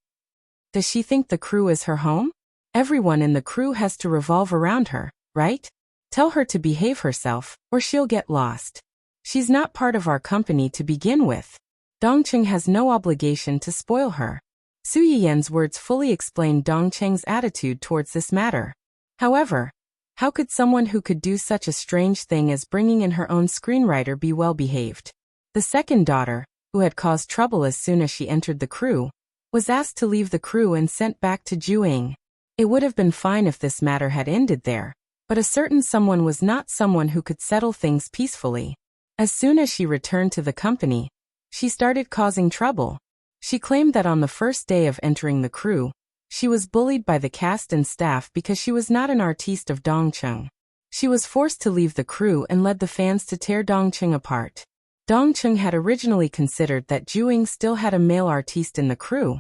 Does she think the crew is her home? Everyone in the crew has to revolve around her, right? Tell her to behave herself, or she'll get lost. She's not part of our company to begin with. Dongcheng has no obligation to spoil her. Su Yiyan's words fully explained Dongcheng's attitude towards this matter. However, how could someone who could do such a strange thing as bringing in her own screenwriter be well behaved? The second daughter, who had caused trouble as soon as she entered the crew, was asked to leave the crew and sent back to Juing. It would have been fine if this matter had ended there, but a certain someone was not someone who could settle things peacefully. As soon as she returned to the company, she started causing trouble. She claimed that on the first day of entering the crew, she was bullied by the cast and staff because she was not an artiste of Dongcheng. She was forced to leave the crew and led the fans to tear Dongcheng apart. Dongcheng had originally considered that Juing still had a male artiste in the crew,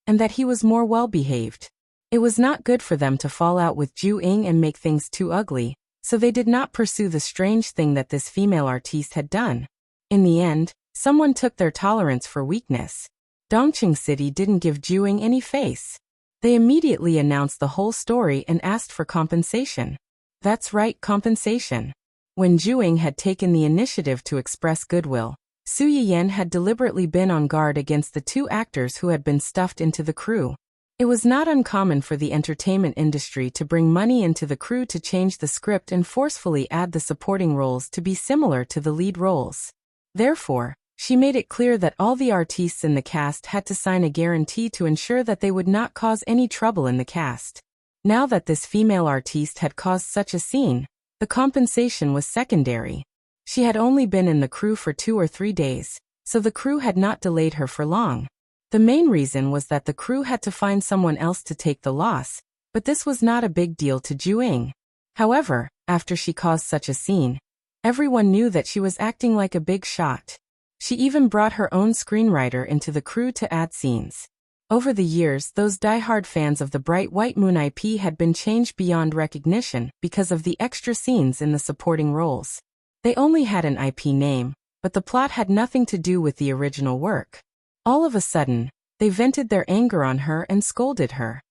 and that he was more well-behaved. It was not good for them to fall out with Juing and make things too ugly, so they did not pursue the strange thing that this female artiste had done. In the end, someone took their tolerance for weakness. Dongcheng City didn't give Juing any face. They immediately announced the whole story and asked for compensation. That's right, compensation. When Juing had taken the initiative to express goodwill, Su Yiyan had deliberately been on guard against the 2 actors who had been stuffed into the crew. It was not uncommon for the entertainment industry to bring money into the crew to change the script and forcefully add the supporting roles to be similar to the lead roles. Therefore, she made it clear that all the artistes in the cast had to sign a guarantee to ensure that they would not cause any trouble in the cast. Now that this female artiste had caused such a scene, the compensation was secondary. She had only been in the crew for 2 or 3 days, so the crew had not delayed her for long. The main reason was that the crew had to find someone else to take the loss, but this was not a big deal to Juing. However, after she caused such a scene, everyone knew that she was acting like a big shot. She even brought her own screenwriter into the crew to add scenes. Over the years, those die-hard fans of the Bright White Moon IP had been changed beyond recognition because of the extra scenes in the supporting roles. They only had an IP name, but the plot had nothing to do with the original work. All of a sudden, they vented their anger on her and scolded her.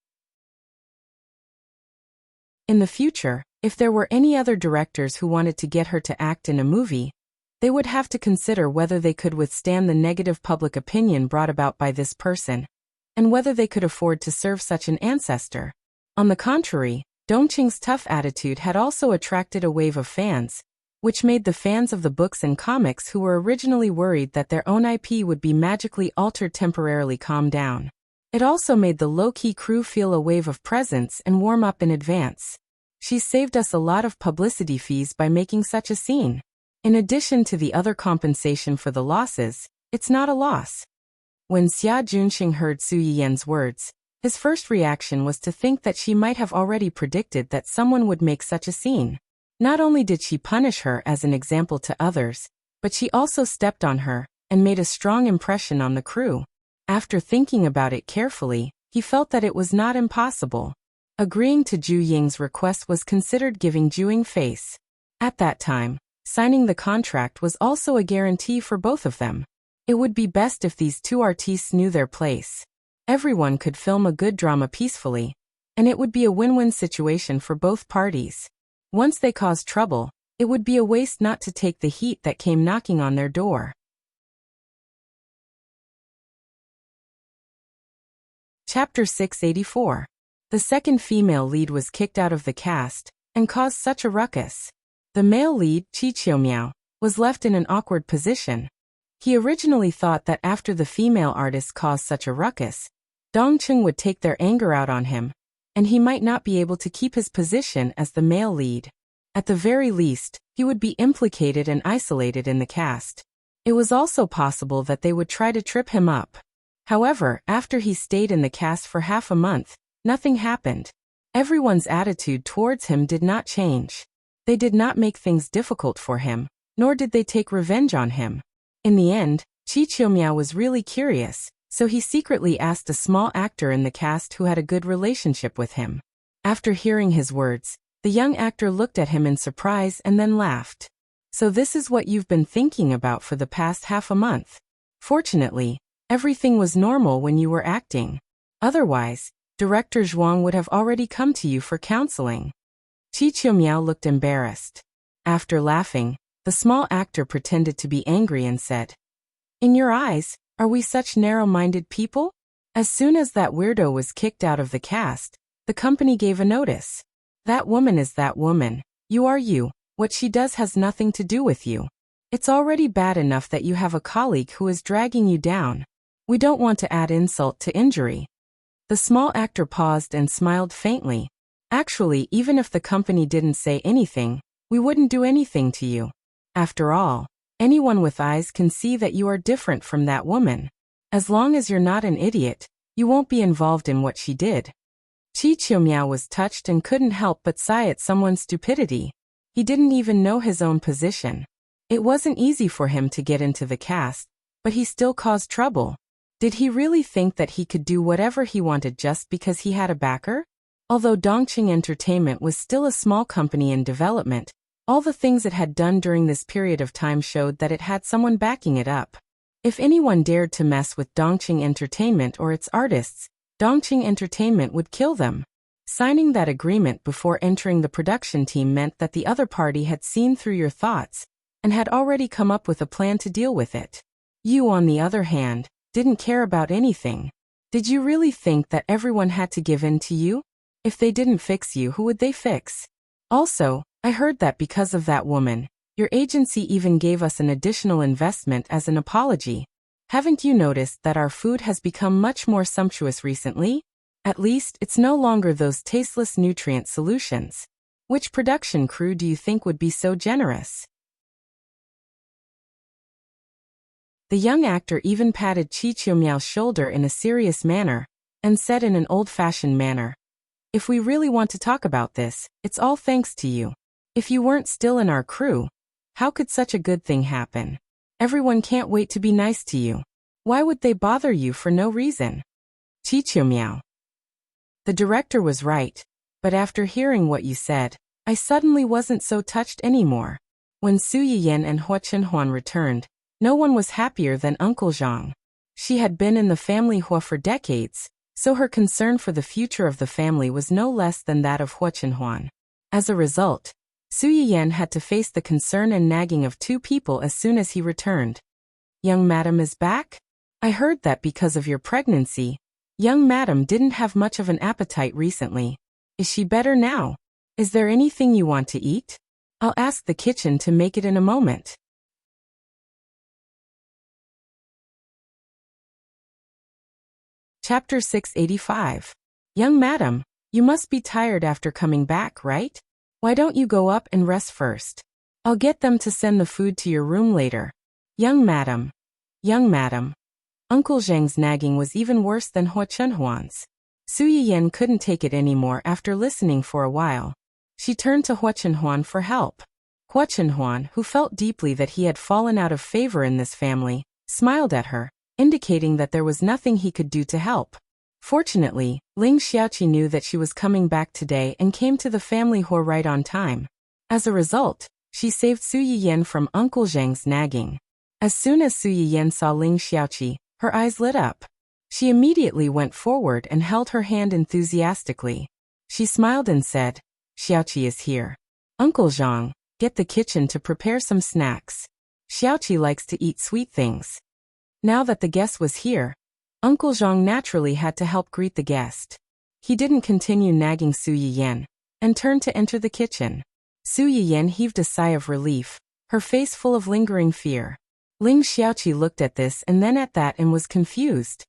In the future, if there were any other directors who wanted to get her to act in a movie, they would have to consider whether they could withstand the negative public opinion brought about by this person, and whether they could afford to serve such an ancestor. On the contrary, Dongqing's tough attitude had also attracted a wave of fans, which made the fans of the books and comics who were originally worried that their own IP would be magically altered temporarily calm down. It also made the low-key crew feel a wave of presence and warm up in advance. She saved us a lot of publicity fees by making such a scene. In addition to the other compensation for the losses, it's not a loss. When Xia Junxing heard Su Yiyan's words, his first reaction was to think that she might have already predicted that someone would make such a scene. Not only did she punish her as an example to others, but she also stepped on her and made a strong impression on the crew. After thinking about it carefully, he felt that it was not impossible. Agreeing to Zhu Ying's request was considered giving Zhu Ying face. At that time, signing the contract was also a guarantee for both of them. It would be best if these two artistes knew their place. Everyone could film a good drama peacefully, and it would be a win-win situation for both parties. Once they caused trouble, it would be a waste not to take the heat that came knocking on their door. Chapter 684. The second female lead was kicked out of the cast, and caused such a ruckus. The male lead, Qi Qiumiao, was left in an awkward position. He originally thought that after the female artist caused such a ruckus, Dongqing would take their anger out on him, and he might not be able to keep his position as the male lead. At the very least, he would be implicated and isolated in the cast. It was also possible that they would try to trip him up. However, after he stayed in the cast for half a month, nothing happened. Everyone's attitude towards him did not change. They did not make things difficult for him, nor did they take revenge on him. In the end, Qi Qiumiao was really curious, so he secretly asked a small actor in the cast who had a good relationship with him. After hearing his words, the young actor looked at him in surprise and then laughed. "So this is what you've been thinking about for the past half a month. Fortunately, everything was normal when you were acting. Otherwise, Director Zhuang would have already come to you for counseling." Qi Qiumiao looked embarrassed. After laughing, the small actor pretended to be angry and said, "In your eyes, are we such narrow-minded people?" As soon as that weirdo was kicked out of the cast, the company gave a notice. "That woman is that woman. You are you. What she does has nothing to do with you. It's already bad enough that you have a colleague who is dragging you down. We don't want to add insult to injury." The small actor paused and smiled faintly. "Actually, even if the company didn't say anything, we wouldn't do anything to you. After all, anyone with eyes can see that you are different from that woman. As long as you're not an idiot, you won't be involved in what she did." Qi Qiumiao was touched and couldn't help but sigh at someone's stupidity. He didn't even know his own position. It wasn't easy for him to get into the cast, but he still caused trouble. Did he really think that he could do whatever he wanted just because he had a backer? Although Dongqing Entertainment was still a small company in development, all the things it had done during this period of time showed that it had someone backing it up. If anyone dared to mess with Dongqing Entertainment or its artists, Dongqing Entertainment would kill them. Signing that agreement before entering the production team meant that the other party had seen through your thoughts and had already come up with a plan to deal with it. You, on the other hand, didn't care about anything. Did you really think that everyone had to give in to you? If they didn't fix you, who would they fix? Also, I heard that because of that woman, your agency even gave us an additional investment as an apology. Haven't you noticed that our food has become much more sumptuous recently? At least, it's no longer those tasteless nutrient solutions. Which production crew do you think would be so generous?" The young actor even patted Qi Qiumiao's shoulder in a serious manner, and said in an old-fashioned manner, "If we really want to talk about this, it's all thanks to you. If you weren't still in our crew, how could such a good thing happen? Everyone can't wait to be nice to you. Why would they bother you for no reason?" Qi Qiumiao: "The director was right, but after hearing what you said, I suddenly wasn't so touched anymore." When Su Yiyan and Hua Chenhuan returned, No one was happier than Uncle Zhang. She had been in the family Hua for decades, so her concern for the future of the family was no less than that of Hua Chenhuan. As a result, Su Yiyan had to face the concern and nagging of two people as soon as he returned. "Young madam is back? I heard that because of your pregnancy, young madam didn't have much of an appetite recently. Is she better now? Is there anything you want to eat? I'll ask the kitchen to make it in a moment." Chapter 685. "Young madam, you must be tired after coming back, right? Why don't you go up and rest first? I'll get them to send the food to your room later." "Young madam. Young madam." Uncle Zhang's nagging was even worse than Hua Chenhuan's. Su Yiyan couldn't take it anymore after listening for a while. She turned to Hua Chenhuan for help. Hua Chenhuan, who felt deeply that he had fallen out of favor in this family, smiled at her, indicating that there was nothing he could do to help. Fortunately, Ling Xiaoqi knew that she was coming back today and came to the family Hua right on time. As a result, she saved Su Yiyan from Uncle Zhang's nagging. As soon as Su Yiyan saw Ling Xiaoqi, her eyes lit up. She immediately went forward and held her hand enthusiastically. She smiled and said, "Xiaoqi is here. Uncle Zhang, get the kitchen to prepare some snacks. Xiaoqi likes to eat sweet things." Now that the guest was here, Uncle Zhang naturally had to help greet the guest. He didn't continue nagging Su Yiyan, and turned to enter the kitchen. Su Yiyan heaved a sigh of relief, her face full of lingering fear. Ling Xiaoqi looked at this and then at that and was confused.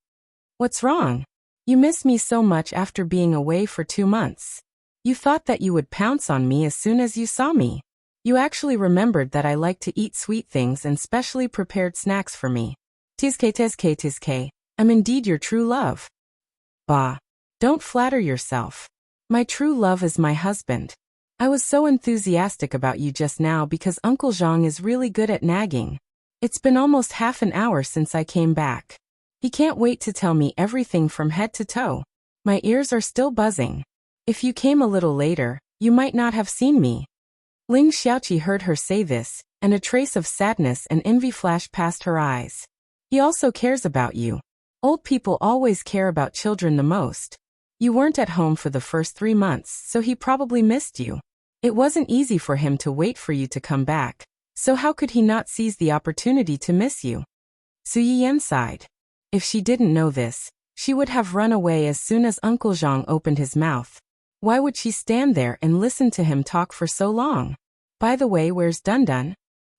"What's wrong? You miss me so much after being away for 2 months. You thought that you would pounce on me as soon as you saw me. You actually remembered that I like to eat sweet things and specially prepared snacks for me. Tizke, I'm indeed your true love." "Bah, don't flatter yourself. My true love is my husband. I was so enthusiastic about you just now because Uncle Zhang is really good at nagging. It's been almost half an hour since I came back. He can't wait to tell me everything from head to toe. My ears are still buzzing. If you came a little later, you might not have seen me." Ling Xiaoqi heard her say this, and a trace of sadness and envy flashed past her eyes. "He also cares about you. Old people always care about children the most. You weren't at home for the first 3 months, so he probably missed you. It wasn't easy for him to wait for you to come back, so how could he not seize the opportunity to miss you?" Su Yiyan sighed. If she didn't know this, she would have run away as soon as Uncle Zhang opened his mouth. Why would she stand there and listen to him talk for so long? "By the way, where's Dundun?"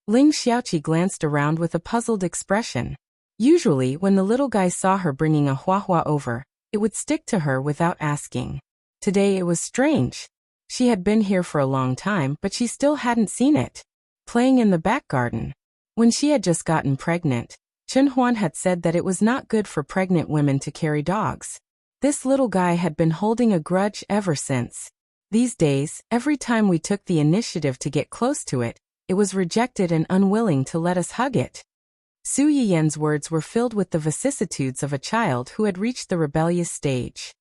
Ling Xiaoqi glanced around with a puzzled expression. Usually, when the little guy saw her bringing a Hua over, it would stick to her without asking. Today it was strange. She had been here for a long time, but she still hadn't seen it. Playing in the back garden. When she had just gotten pregnant, Chen Huan had said that it was not good for pregnant women to carry dogs. This little guy had been holding a grudge ever since. These days, every time we took the initiative to get close to it, it was rejected and unwilling to let us hug it. Su Yiyan's words were filled with the vicissitudes of a child who had reached the rebellious stage.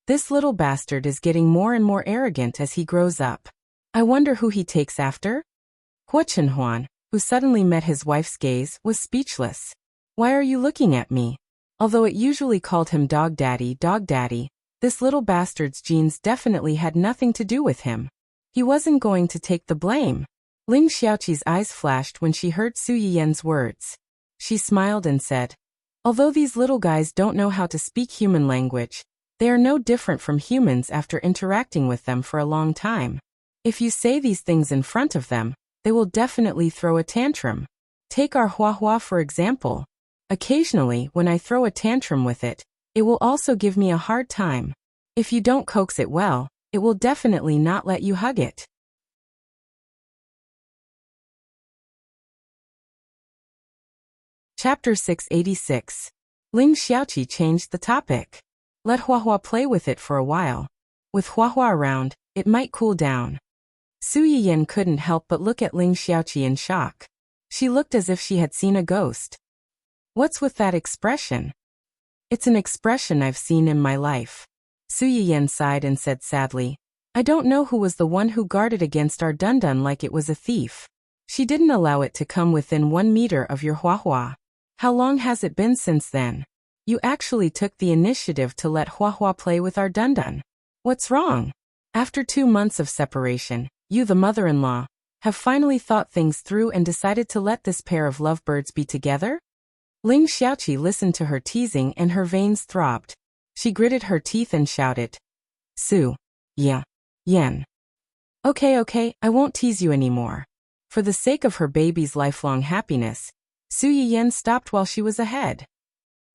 This little bastard is getting more and more arrogant as he grows up. I wonder who he takes after? Hua Chenhuan, who suddenly met his wife's gaze, was speechless. "Why are you looking at me?" Although it usually called him dog daddy, this little bastard's genes definitely had nothing to do with him. He wasn't going to take the blame. Ling Xiaoqi's eyes flashed when she heard Su Yiyan's words. She smiled and said, "Although these little guys don't know how to speak human language, they are no different from humans after interacting with them for a long time. If you say these things in front of them, they will definitely throw a tantrum. Take our Hua for example. Occasionally, when I throw a tantrum with it, it will also give me a hard time. If you don't coax it well, it will definitely not let you hug it." Chapter 686. Ling Xiaoqi changed the topic. Let Hua play with it for a while. With Hua around, it might cool down. Su Yiyan couldn't help but look at Ling Xiaoqi in shock. She looked as if she had seen a ghost. "What's with that expression?" "It's an expression I've seen in my life." Su Yiyan sighed and said sadly, "I don't know who was the one who guarded against our Dundun like it was a thief. She didn't allow it to come within 1 meter of your Huahua. How long has it been since then? You actually took the initiative to let Huahua play with our Dundun. What's wrong? After 2 months of separation, you, the mother-in-law, have finally thought things through and decided to let this pair of lovebirds be together? Ling Xiaoqi listened to her teasing and her veins throbbed. She gritted her teeth and shouted, Su. Yeah. Yan. Okay, I won't tease you anymore. For the sake of her baby's lifelong happiness, Su Yiyan stopped while she was ahead.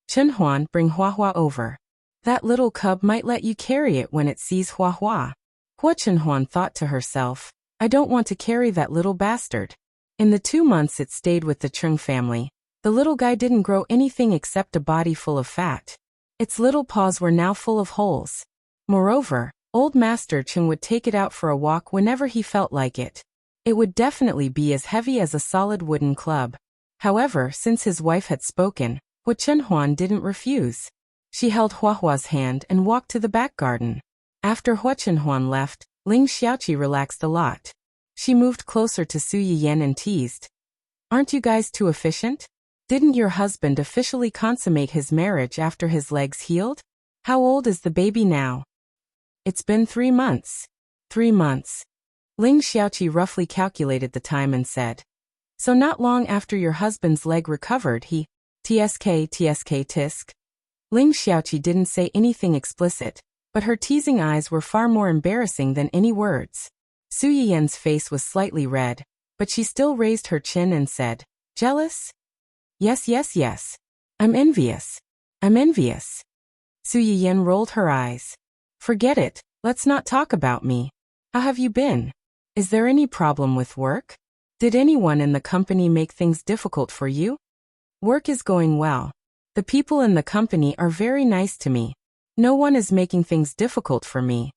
Chenhuan, bring Huahua over. That little cub might let you carry it when it sees Huahua. Hua Chenhuan thought to herself, I don't want to carry that little bastard. In the 2 months it stayed with the Chung family, the little guy didn't grow anything except a body full of fat. Its little paws were now full of holes. Moreover, old Master Chung would take it out for a walk whenever he felt like it. It would definitely be as heavy as a solid wooden club. However, since his wife had spoken, Hua Chenhuan didn't refuse. She held Huahua's hand and walked to the back garden. After Hua Chenhuan left, Ling Xiaoqi relaxed a lot. She moved closer to Su Yiyan and teased. Aren't you guys too efficient? Didn't your husband officially consummate his marriage after his legs healed? How old is the baby now? It's been 3 months. 3 months. Ling Xiaoqi roughly calculated the time and said. So not long after your husband's leg recovered he, tsk tisk. Ling Xiaoqi didn't say anything explicit, but her teasing eyes were far more embarrassing than any words. Su Yiyan's face was slightly red, but she still raised her chin and said, Jealous? Yes. I'm envious. Su Yiyan rolled her eyes. Forget it, let's not talk about me. How have you been? Is there any problem with work? Did anyone in the company make things difficult for you? Work is going well. The people in the company are very nice to me. No one is making things difficult for me.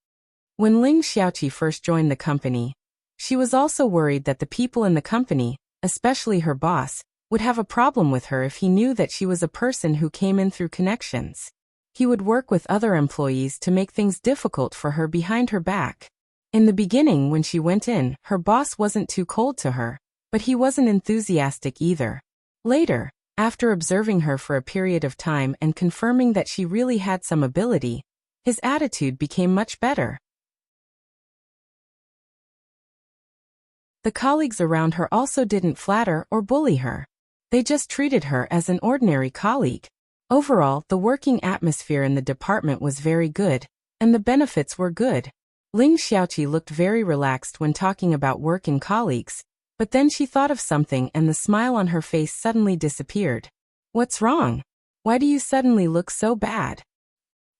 When Ling Xiaoqi first joined the company, she was also worried that the people in the company, especially her boss, would have a problem with her if he knew that she was a person who came in through connections. He would work with other employees to make things difficult for her behind her back. In the beginning when she went in, her boss wasn't too cold to her, but he wasn't enthusiastic either. Later, after observing her for a period of time and confirming that she really had some ability, his attitude became much better. The colleagues around her also didn't flatter or bully her. They just treated her as an ordinary colleague. Overall, the working atmosphere in the department was very good, and the benefits were good. Ling Xiaoqi looked very relaxed when talking about work and colleagues, but then she thought of something and the smile on her face suddenly disappeared. What's wrong? Why do you suddenly look so bad?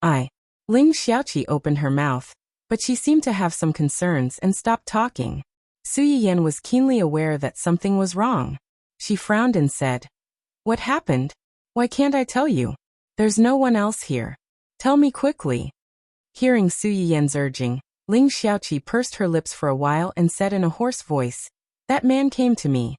Ling Xiaoqi opened her mouth, but she seemed to have some concerns and stopped talking. Su Yiyan was keenly aware that something was wrong. She frowned and said, What happened? Why can't I tell you? There's no one else here. Tell me quickly. Hearing Su Yiyan's urging, Ling Xiaoqi pursed her lips for a while and said in a hoarse voice, That man came to me.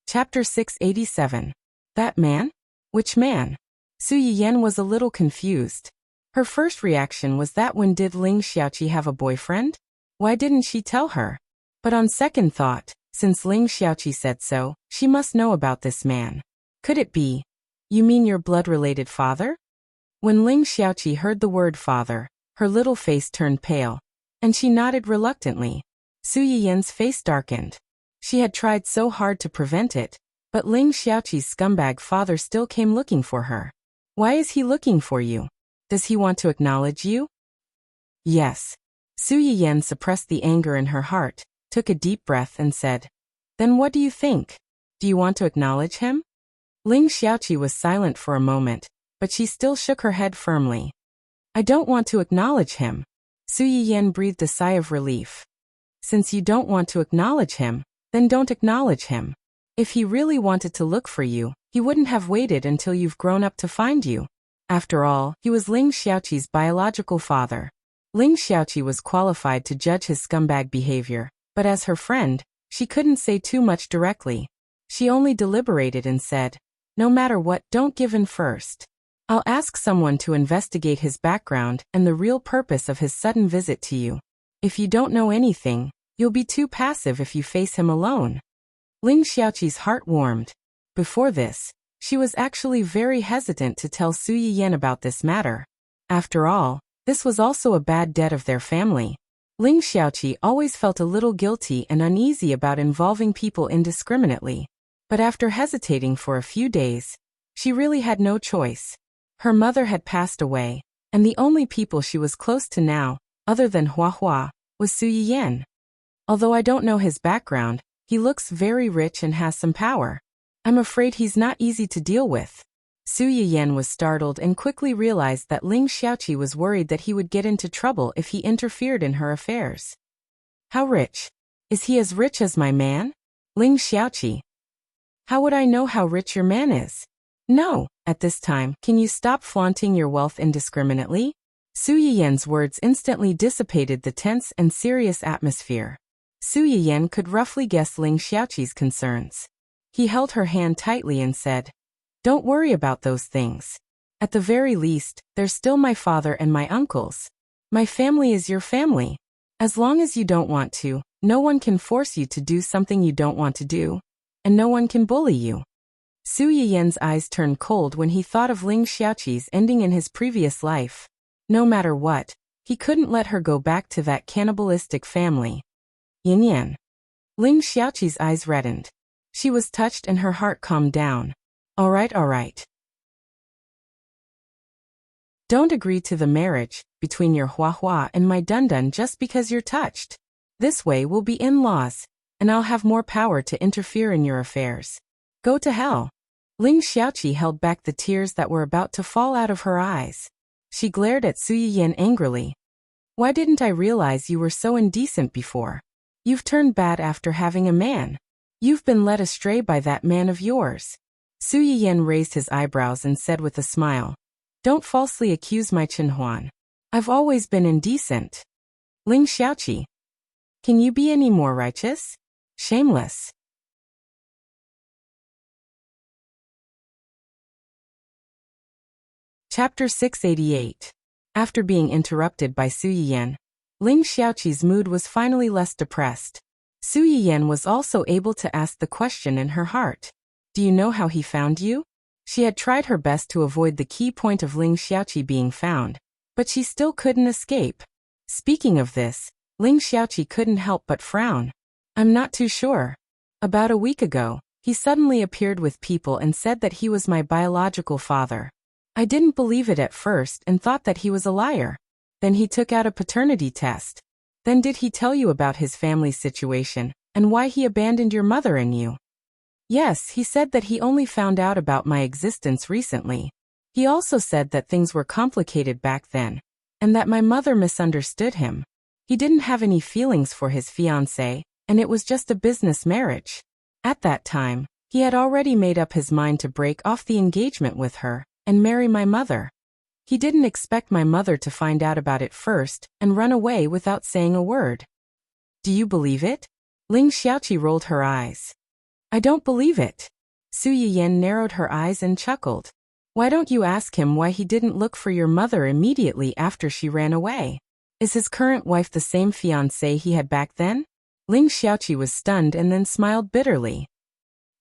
Chapter 687. That man? Which man? Su Yiyan was a little confused. Her first reaction was that when did Ling Xiaoqi have a boyfriend? Why didn't she tell her? But on second thought, since Ling Xiaoqi said so, she must know about this man. Could it be? You mean your blood-related father? When Ling Xiaoqi heard the word father, her little face turned pale, and she nodded reluctantly. Su Yiyan's face darkened. She had tried so hard to prevent it, but Ling Xiaoqi's scumbag father still came looking for her. Why is he looking for you? Does he want to acknowledge you? Yes. Su Yiyan suppressed the anger in her heart, took a deep breath and said, Then what do you think? Do you want to acknowledge him? Ling Xiaoqi was silent for a moment, but she still shook her head firmly. I don't want to acknowledge him. Su Yiyan breathed a sigh of relief. Since you don't want to acknowledge him, then don't acknowledge him. If he really wanted to look for you, he wouldn't have waited until you've grown up to find you. After all, he was Ling Xiaoqi's biological father. Ling Xiaoqi was qualified to judge his scumbag behavior, but as her friend, she couldn't say too much directly. She only deliberated and said, No matter what, don't give in first. I'll ask someone to investigate his background and the real purpose of his sudden visit to you. If you don't know anything, you'll be too passive if you face him alone." Ling Xiaoqi's heart warmed. Before this, she was actually very hesitant to tell Su Yiyan about this matter. After all, this was also a bad debt of their family. Ling Xiaoqi always felt a little guilty and uneasy about involving people indiscriminately. But after hesitating for a few days, she really had no choice. Her mother had passed away, and the only people she was close to now, other than Hua Hua, was Su Yiyan. Although I don't know his background, he looks very rich and has some power. I'm afraid he's not easy to deal with. Su Yiyan was startled and quickly realized that Ling Xiaoqi was worried that he would get into trouble if he interfered in her affairs. "How rich? Is he as rich as my man?" "Ling Xiaoqi. How would I know how rich your man is?" "No, at this time, can you stop flaunting your wealth indiscriminately?" Su Yiyan's words instantly dissipated the tense and serious atmosphere. Su Yiyan could roughly guess Ling Xiaoqi's concerns. He held her hand tightly and said, "Don't worry about those things. At the very least, there's still my father and my uncles. My family is your family. As long as you don't want to, no one can force you to do something you don't want to do, and no one can bully you." Su Yiyan's eyes turned cold when he thought of Ling Xiaoqi's ending in his previous life. No matter what, he couldn't let her go back to that cannibalistic family. "Yin Yan." Ling Xiaoqi's eyes reddened. She was touched and her heart calmed down. All right. Don't agree to the marriage between your Hua Hua and my Dundun just because you're touched. This way we'll be in-laws, and I'll have more power to interfere in your affairs. Go to hell." Ling Xiaoqi held back the tears that were about to fall out of her eyes. She glared at Su Yiyan angrily. "Why didn't I realize you were so indecent before? You've turned bad after having a man. You've been led astray by that man of yours." Su Yiyan raised his eyebrows and said with a smile, "Don't falsely accuse my Chen Huan. I've always been indecent." "Ling Xiaoqi, can you be any more righteous? Shameless." Chapter 688. After being interrupted by Su Yiyan, Ling Xiaoqi's mood was finally less depressed. Su Yiyan was also able to ask the question in her heart. "Do you know how he found you?" She had tried her best to avoid the key point of Ling Xiaoqi being found, but she still couldn't escape. Speaking of this, Ling Xiaoqi couldn't help but frown. "I'm not too sure. About a week ago, he suddenly appeared with people and said that he was my biological father. I didn't believe it at first and thought that he was a liar. Then he took out a paternity test. Then did he tell you about his family's situation and why he abandoned your mother and you?" "Yes, he said that he only found out about my existence recently. He also said that things were complicated back then, and that my mother misunderstood him. He didn't have any feelings for his fiancée, and it was just a business marriage. At that time, he had already made up his mind to break off the engagement with her and marry my mother. He didn't expect my mother to find out about it first and run away without saying a word." "Do you believe it?" Ling Xiaoqi rolled her eyes. "I don't believe it." Su Yiyan narrowed her eyes and chuckled. "Why don't you ask him why he didn't look for your mother immediately after she ran away? Is his current wife the same fiancée he had back then?" Ling Xiaoqi was stunned and then smiled bitterly.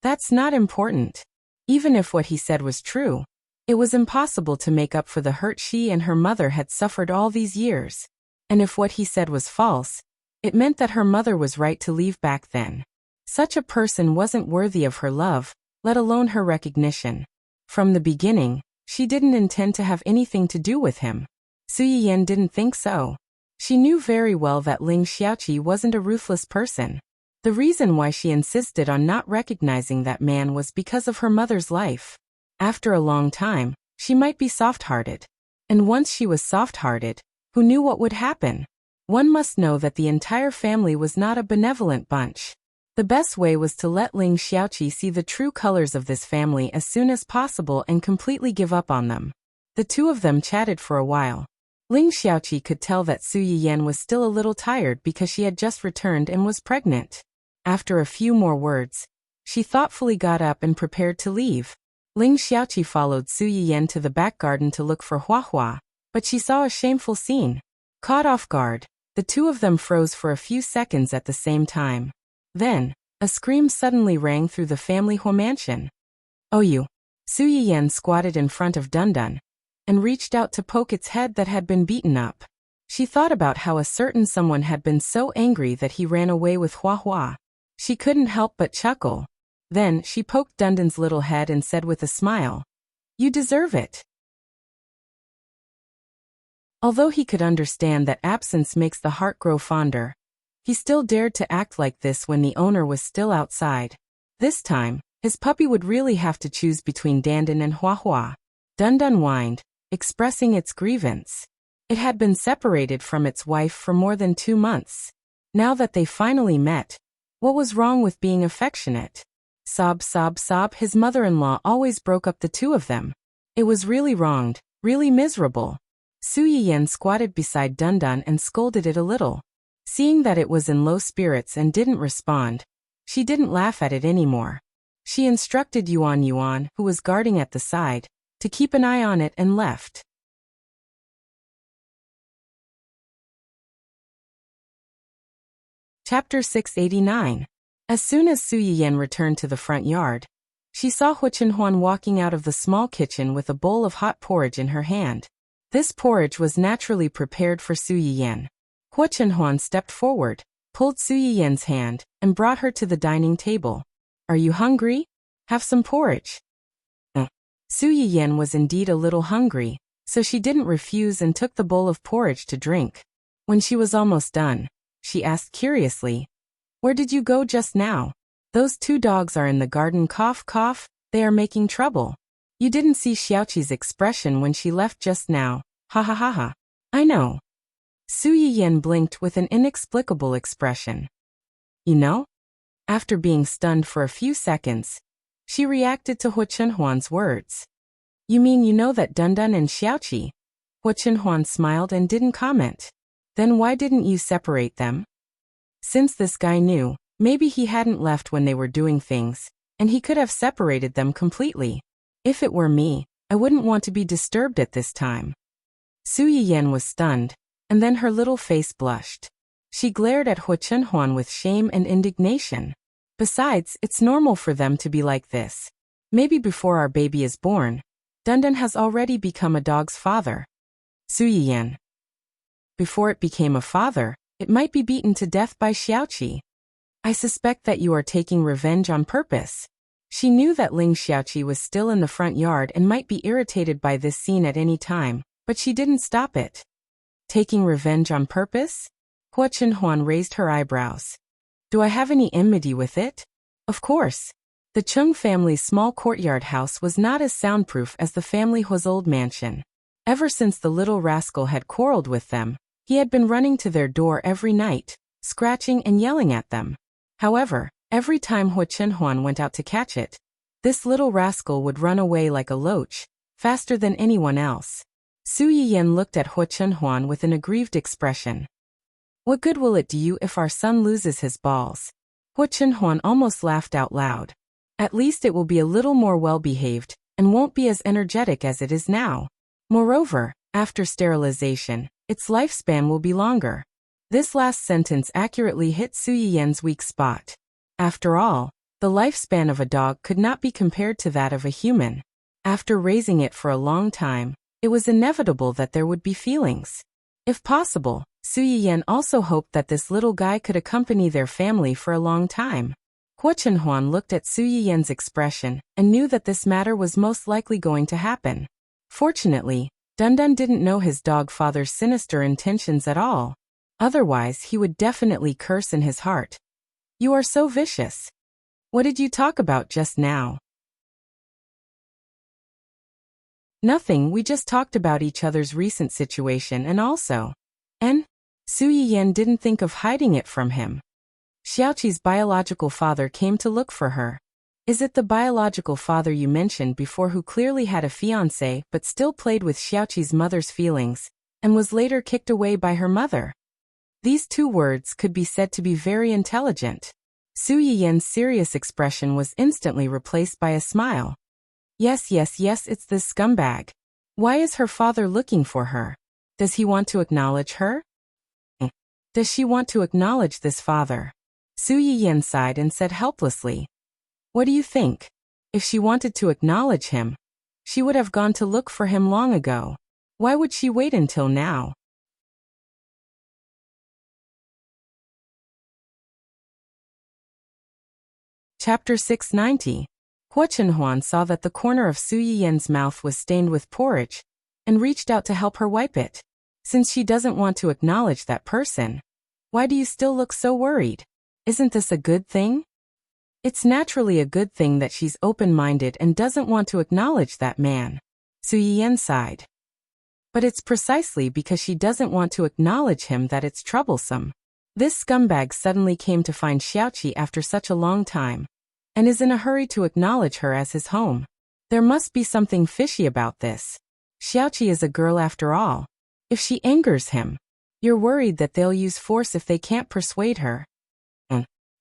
"That's not important. Even if what he said was true, it was impossible to make up for the hurt she and her mother had suffered all these years. And if what he said was false, it meant that her mother was right to leave back then. Such a person wasn't worthy of her love, let alone her recognition. From the beginning, she didn't intend to have anything to do with him." Su Yiyan didn't think so. She knew very well that Ling Xiaoqi wasn't a ruthless person. The reason why she insisted on not recognizing that man was because of her mother's life. After a long time, she might be soft-hearted. And once she was soft-hearted, who knew what would happen? One must know that the entire family was not a benevolent bunch. The best way was to let Ling Xiaoqi see the true colors of this family as soon as possible and completely give up on them. The two of them chatted for a while. Ling Xiaoqi could tell that Su Yiyan was still a little tired because she had just returned and was pregnant. After a few more words, she thoughtfully got up and prepared to leave. Ling Xiaoqi followed Su Yiyan to the back garden to look for Hua Hua, but she saw a shameful scene. Caught off guard, the two of them froze for a few seconds at the same time. Then, a scream suddenly rang through the family Hua mansion. "Oh you!" Su Yiyan squatted in front of Dundun and reached out to poke its head that had been beaten up. She thought about how a certain someone had been so angry that he ran away with Hua Hua. She couldn't help but chuckle. Then, she poked Dundun's little head and said with a smile, "You deserve it." Although he could understand that absence makes the heart grow fonder, he still dared to act like this when the owner was still outside. This time, his puppy would really have to choose between Dandun and Hua Hua. Dundun whined, expressing its grievance. It had been separated from its wife for more than 2 months. Now that they finally met, what was wrong with being affectionate? Sob, sob, sob, his mother-in-law always broke up the two of them. It was really wronged, really miserable. Su Yiyan squatted beside Dundun and scolded it a little. Seeing that it was in low spirits and didn't respond, she didn't laugh at it anymore. She instructed Yuan, who was guarding at the side, to keep an eye on it and left. Chapter 689. As soon as Su Yiyan returned to the front yard, she saw Hu Chenhuan walking out of the small kitchen with a bowl of hot porridge in her hand. This porridge was naturally prepared for Su Yiyan. Hu Chenhuan stepped forward, pulled Su Yiyan's hand, and brought her to the dining table. "Are you hungry? Have some porridge." Su Yiyan was indeed a little hungry, so she didn't refuse and took the bowl of porridge to drink. When she was almost done, she asked curiously, "Where did you go just now? Those 2 dogs are in the garden, cough cough, they are making trouble. You didn't see Xiaoqi's expression when she left just now, ha ha ha ha." "I know." Su Yiyan blinked with an inexplicable expression. "You know?" After being stunned for a few seconds, she reacted to Hu Chenhuan's words. "You mean you know that Dundun and Xiaoqi?" Hu Chenhuan smiled and didn't comment. "Then why didn't you separate them?" Since this guy knew, maybe he hadn't left when they were doing things, and he could have separated them completely. "If it were me, I wouldn't want to be disturbed at this time." Su Yiyan was stunned, and then her little face blushed. She glared at Hu Chenhuan with shame and indignation. "Besides, it's normal for them to be like this. Maybe before our baby is born, Dundun has already become a dog's father." Su Yiyan. "Before it became a father, it might be beaten to death by Xiaoqi. I suspect that you are taking revenge on purpose." She knew that Ling Xiaoqi was still in the front yard and might be irritated by this scene at any time, but she didn't stop it. "Taking revenge on purpose?" Hu Chenhuan raised her eyebrows. "Do I have any enmity with it?" Of course. The Chung family's small courtyard house was not as soundproof as the family Hua's old mansion. Ever since the little rascal had quarreled with them, he had been running to their door every night, scratching and yelling at them. However, every time Hu Chenhuan went out to catch it, this little rascal would run away like a loach, faster than anyone else. Su Yiyan looked at Hu Chenhuan with an aggrieved expression. "What good will it do you if our son loses his balls?" Hu Chenhuan almost laughed out loud. "At least it will be a little more well-behaved, and won't be as energetic as it is now. Moreover, after sterilization, its lifespan will be longer." This last sentence accurately hit Su Yiyan's weak spot. After all, the lifespan of a dog could not be compared to that of a human. After raising it for a long time, it was inevitable that there would be feelings. If possible, Su Yiyan also hoped that this little guy could accompany their family for a long time. Hu Chenhuan looked at Su Yiyan's expression and knew that this matter was most likely going to happen. Fortunately, Dundun didn't know his dog father's sinister intentions at all. Otherwise, he would definitely curse in his heart. "You are so vicious. What did you talk about just now?" "Nothing, we just talked about each other's recent situation and also." "And?" Su Yiyan didn't think of hiding it from him. "Xiaoqi's biological father came to look for her." "Is it the biological father you mentioned before who clearly had a fiancé but still played with Xiaoqi's mother's feelings, and was later kicked away by her mother?" These 2 words could be said to be very intelligent. Su Yiyan's serious expression was instantly replaced by a smile. Yes, yes, yes, it's this scumbag. Why is her father looking for her? Does he want to acknowledge her? Does she want to acknowledge this father? Su Yiyan sighed and said helplessly. What do you think? If she wanted to acknowledge him, she would have gone to look for him long ago. Why would she wait until now? Chapter 690. Hua Chenhuan saw that the corner of Su Yiyan's mouth was stained with porridge, and reached out to help her wipe it. Since she doesn't want to acknowledge that person, why do you still look so worried? Isn't this a good thing? It's naturally a good thing that she's open-minded and doesn't want to acknowledge that man. Su Yiyan sighed. But it's precisely because she doesn't want to acknowledge him that it's troublesome. This scumbag suddenly came to find Xiaoqi after such a long time, and is in a hurry to acknowledge her as his home. There must be something fishy about this. Xiaoqi is a girl after all. If she angers him, you're worried that they'll use force if they can't persuade her.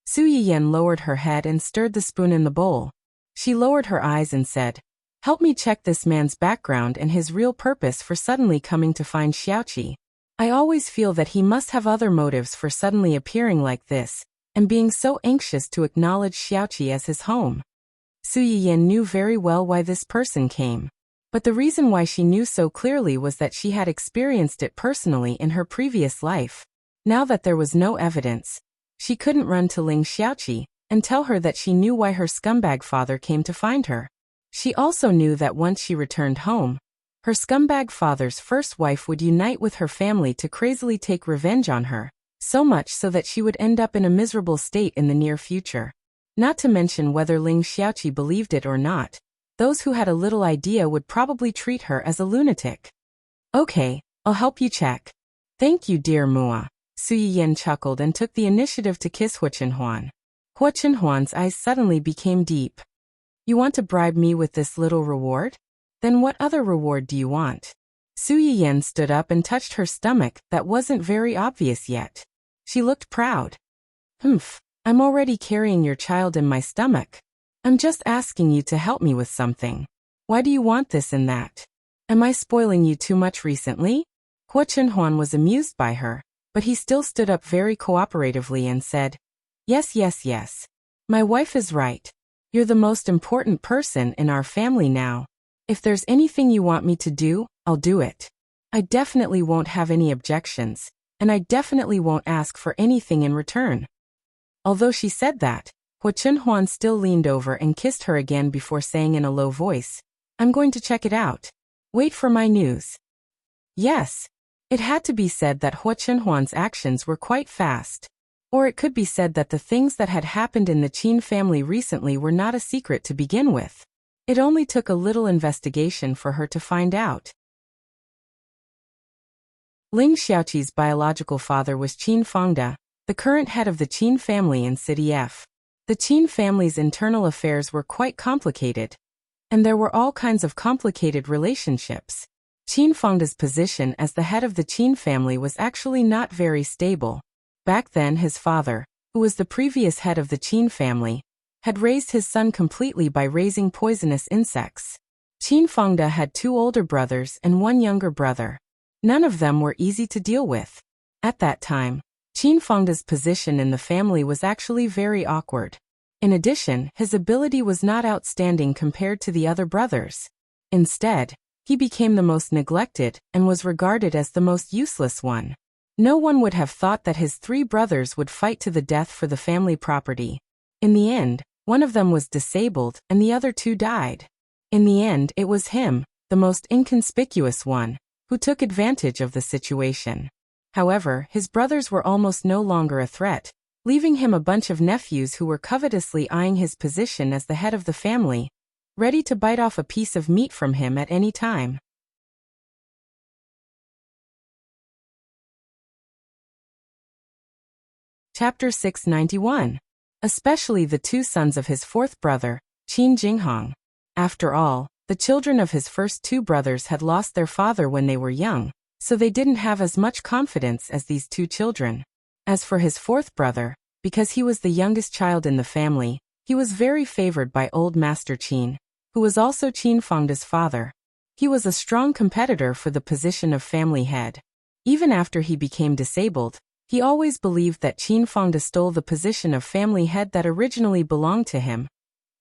Su Yiyan lowered her head and stirred the spoon in the bowl. She lowered her eyes and said, help me check this man's background and his real purpose for suddenly coming to find Xiaoqi. I always feel that he must have other motives for suddenly appearing like this, and being so anxious to acknowledge Xiaoqi as his home. Su Yiyan knew very well why this person came. But the reason why she knew so clearly was that she had experienced it personally in her previous life. Now that there was no evidence, she couldn't run to Ling Xiaoqi and tell her that she knew why her scumbag father came to find her. She also knew that once she returned home, her scumbag father's first wife would unite with her family to crazily take revenge on her, so much so that she would end up in a miserable state in the near future. Not to mention whether Ling Xiaoqi believed it or not, those who had a little idea would probably treat her as a lunatic. Okay, I'll help you check. Thank you, dear Mua. Su Yiyan chuckled and took the initiative to kiss Hua Chenhuan. Hua Chenhuan's eyes suddenly became deep. You want to bribe me with this little reward? Then what other reward do you want? Su Yiyan stood up and touched her stomach that wasn't very obvious yet. She looked proud. I'm already carrying your child in my stomach. I'm just asking you to help me with something. Why do you want this and that? Am I spoiling you too much recently? Hua Chenhuan was amused by her, but he still stood up very cooperatively and said, Yes, yes, yes. My wife is right. You're the most important person in our family now. If there's anything you want me to do, I'll do it. I definitely won't have any objections, and I definitely won't ask for anything in return. Although she said that, Hua Chenhuan still leaned over and kissed her again before saying in a low voice, I'm going to check it out. Wait for my news. Yes. It had to be said that Hua Chenhuan's actions were quite fast. Or it could be said that the things that had happened in the Qin family recently were not a secret to begin with. It only took a little investigation for her to find out. Ling Xiaoqi's biological father was Qin Fangde, the current head of the Qin family in City F. The Qin family's internal affairs were quite complicated, and there were all kinds of complicated relationships. Qin Fangde's position as the head of the Qin family was actually not very stable. Back then his father, who was the previous head of the Qin family, had raised his son completely by raising poisonous insects. Qin Fangde had 2 older brothers and 1 younger brother. None of them were easy to deal with. At that time, Qin Fangde's position in the family was actually very awkward. In addition, his ability was not outstanding compared to the other brothers. Instead, he became the most neglected and was regarded as the most useless one. No one would have thought that his 3 brothers would fight to the death for the family property. In the end, one of them was disabled and the other 2 died. In the end, it was him, the most inconspicuous one, who took advantage of the situation. However, his brothers were almost no longer a threat, leaving him a bunch of nephews who were covetously eyeing his position as the head of the family, ready to bite off a piece of meat from him at any time. Chapter 691. Especially the 2 sons of his 4th brother, Qin Jinghong. After all, the children of his first 2 brothers had lost their father when they were young, so they didn't have as much confidence as these 2 children. As for his 4th brother, because he was the youngest child in the family, he was very favored by old Master Qin. who was also Qin Fangda's father. He was a strong competitor for the position of family head. Even after he became disabled, he always believed that Qin Fangda stole the position of family head that originally belonged to him,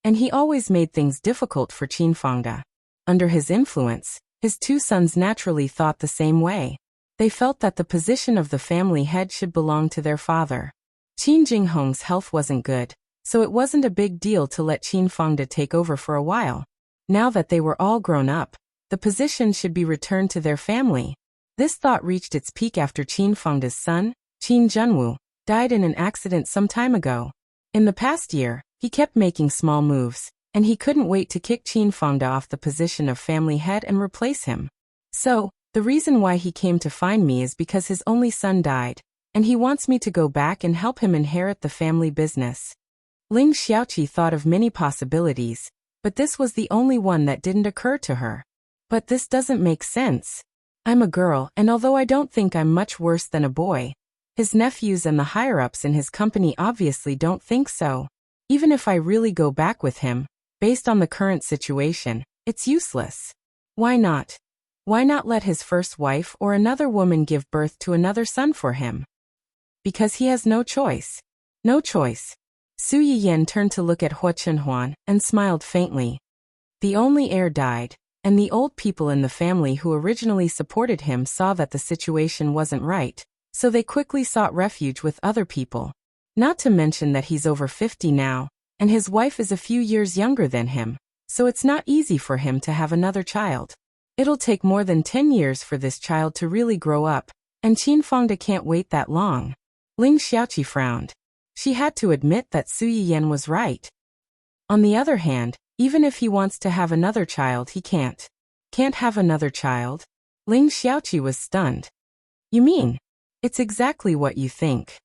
and he always made things difficult for Qin Fangda. Under his influence, his two sons naturally thought the same way. They felt that the position of the family head should belong to their father. Qin Jinghong's health wasn't good, so it wasn't a big deal to let Qin Fangda take over for a while. Now that they were all grown up, the position should be returned to their family. This thought reached its peak after Qin Fangda's son, Qin Junwu, died in an accident some time ago. In the past year, he kept making small moves, and he couldn't wait to kick Qin Fangda off the position of family head and replace him. So, the reason why he came to find me is because his only son died, and he wants me to go back and help him inherit the family business. Ling Xiaoqi thought of many possibilities, but this was the only one that didn't occur to her. But this doesn't make sense. I'm a girl, and although I don't think I'm much worse than a boy, his nephews and the higher-ups in his company obviously don't think so. Even if I really go back with him, based on the current situation, it's useless. Why not? Why not let his first wife or another woman give birth to another son for him? Because he has no choice. No choice. Su Yiyan turned to look at Hua Chenhuan and smiled faintly. The only heir died, and the old people in the family who originally supported him saw that the situation wasn't right, so they quickly sought refuge with other people. Not to mention that he's over 50 now, and his wife is a few years younger than him, so it's not easy for him to have another child. It'll take more than 10 years for this child to really grow up, and Qin Fangda can't wait that long. Ling Xiaoqi frowned. She had to admit that Su Yiyan was right. On the other hand, even if he wants to have another child, he can't. Can't have another child? Ling Xiaoqi was stunned. You mean? It's exactly what you think.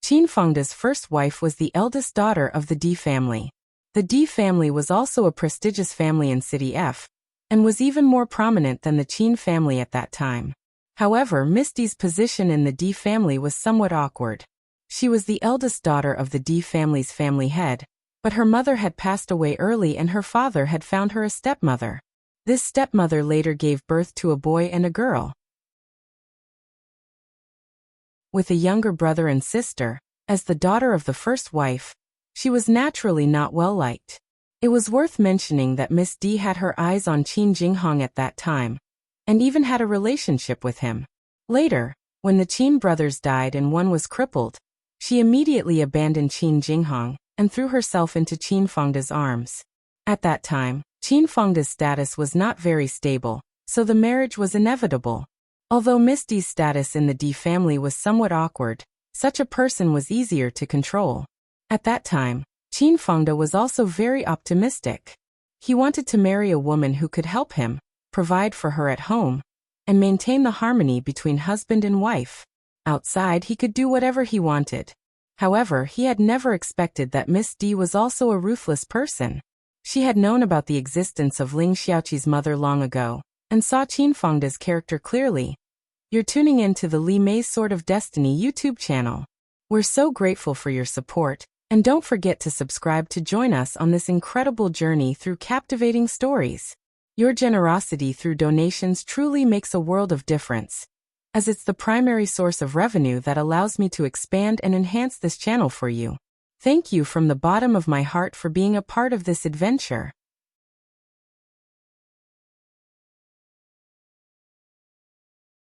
Qin Fangda's first wife was the eldest daughter of the D family. The D family was also a prestigious family in City F, and was even more prominent than the Qin family at that time. However, Misty's position in the D family was somewhat awkward. She was the eldest daughter of the D family's family head, but her mother had passed away early and her father had found her a stepmother. This stepmother later gave birth to a boy and a girl. With a younger brother and sister, as the daughter of the first wife, she was naturally not well liked. It was worth mentioning that Miss D had her eyes on Qin Jinghong at that time, and even had a relationship with him. Later, when the Qin brothers died and one was crippled, she immediately abandoned Qin Jinghong and threw herself into Qin Fangda's arms. At that time, Qin Fangda's status was not very stable, so the marriage was inevitable. Although Misty's status in the D family was somewhat awkward, such a person was easier to control. At that time, Qin Fangda was also very optimistic. He wanted to marry a woman who could help him, provide for her at home, and maintain the harmony between husband and wife. Outside, he could do whatever he wanted. However, he had never expected that Miss D was also a ruthless person. She had known about the existence of Ling Xiaoqi's mother long ago, and saw Qin Fangda's character clearly. You're tuning in to the Li Mei's Sword of Destiny YouTube channel. We're so grateful for your support, and don't forget to subscribe to join us on this incredible journey through captivating stories. Your generosity through donations truly makes a world of difference, as it's the primary source of revenue that allows me to expand and enhance this channel for you. Thank you from the bottom of my heart for being a part of this adventure.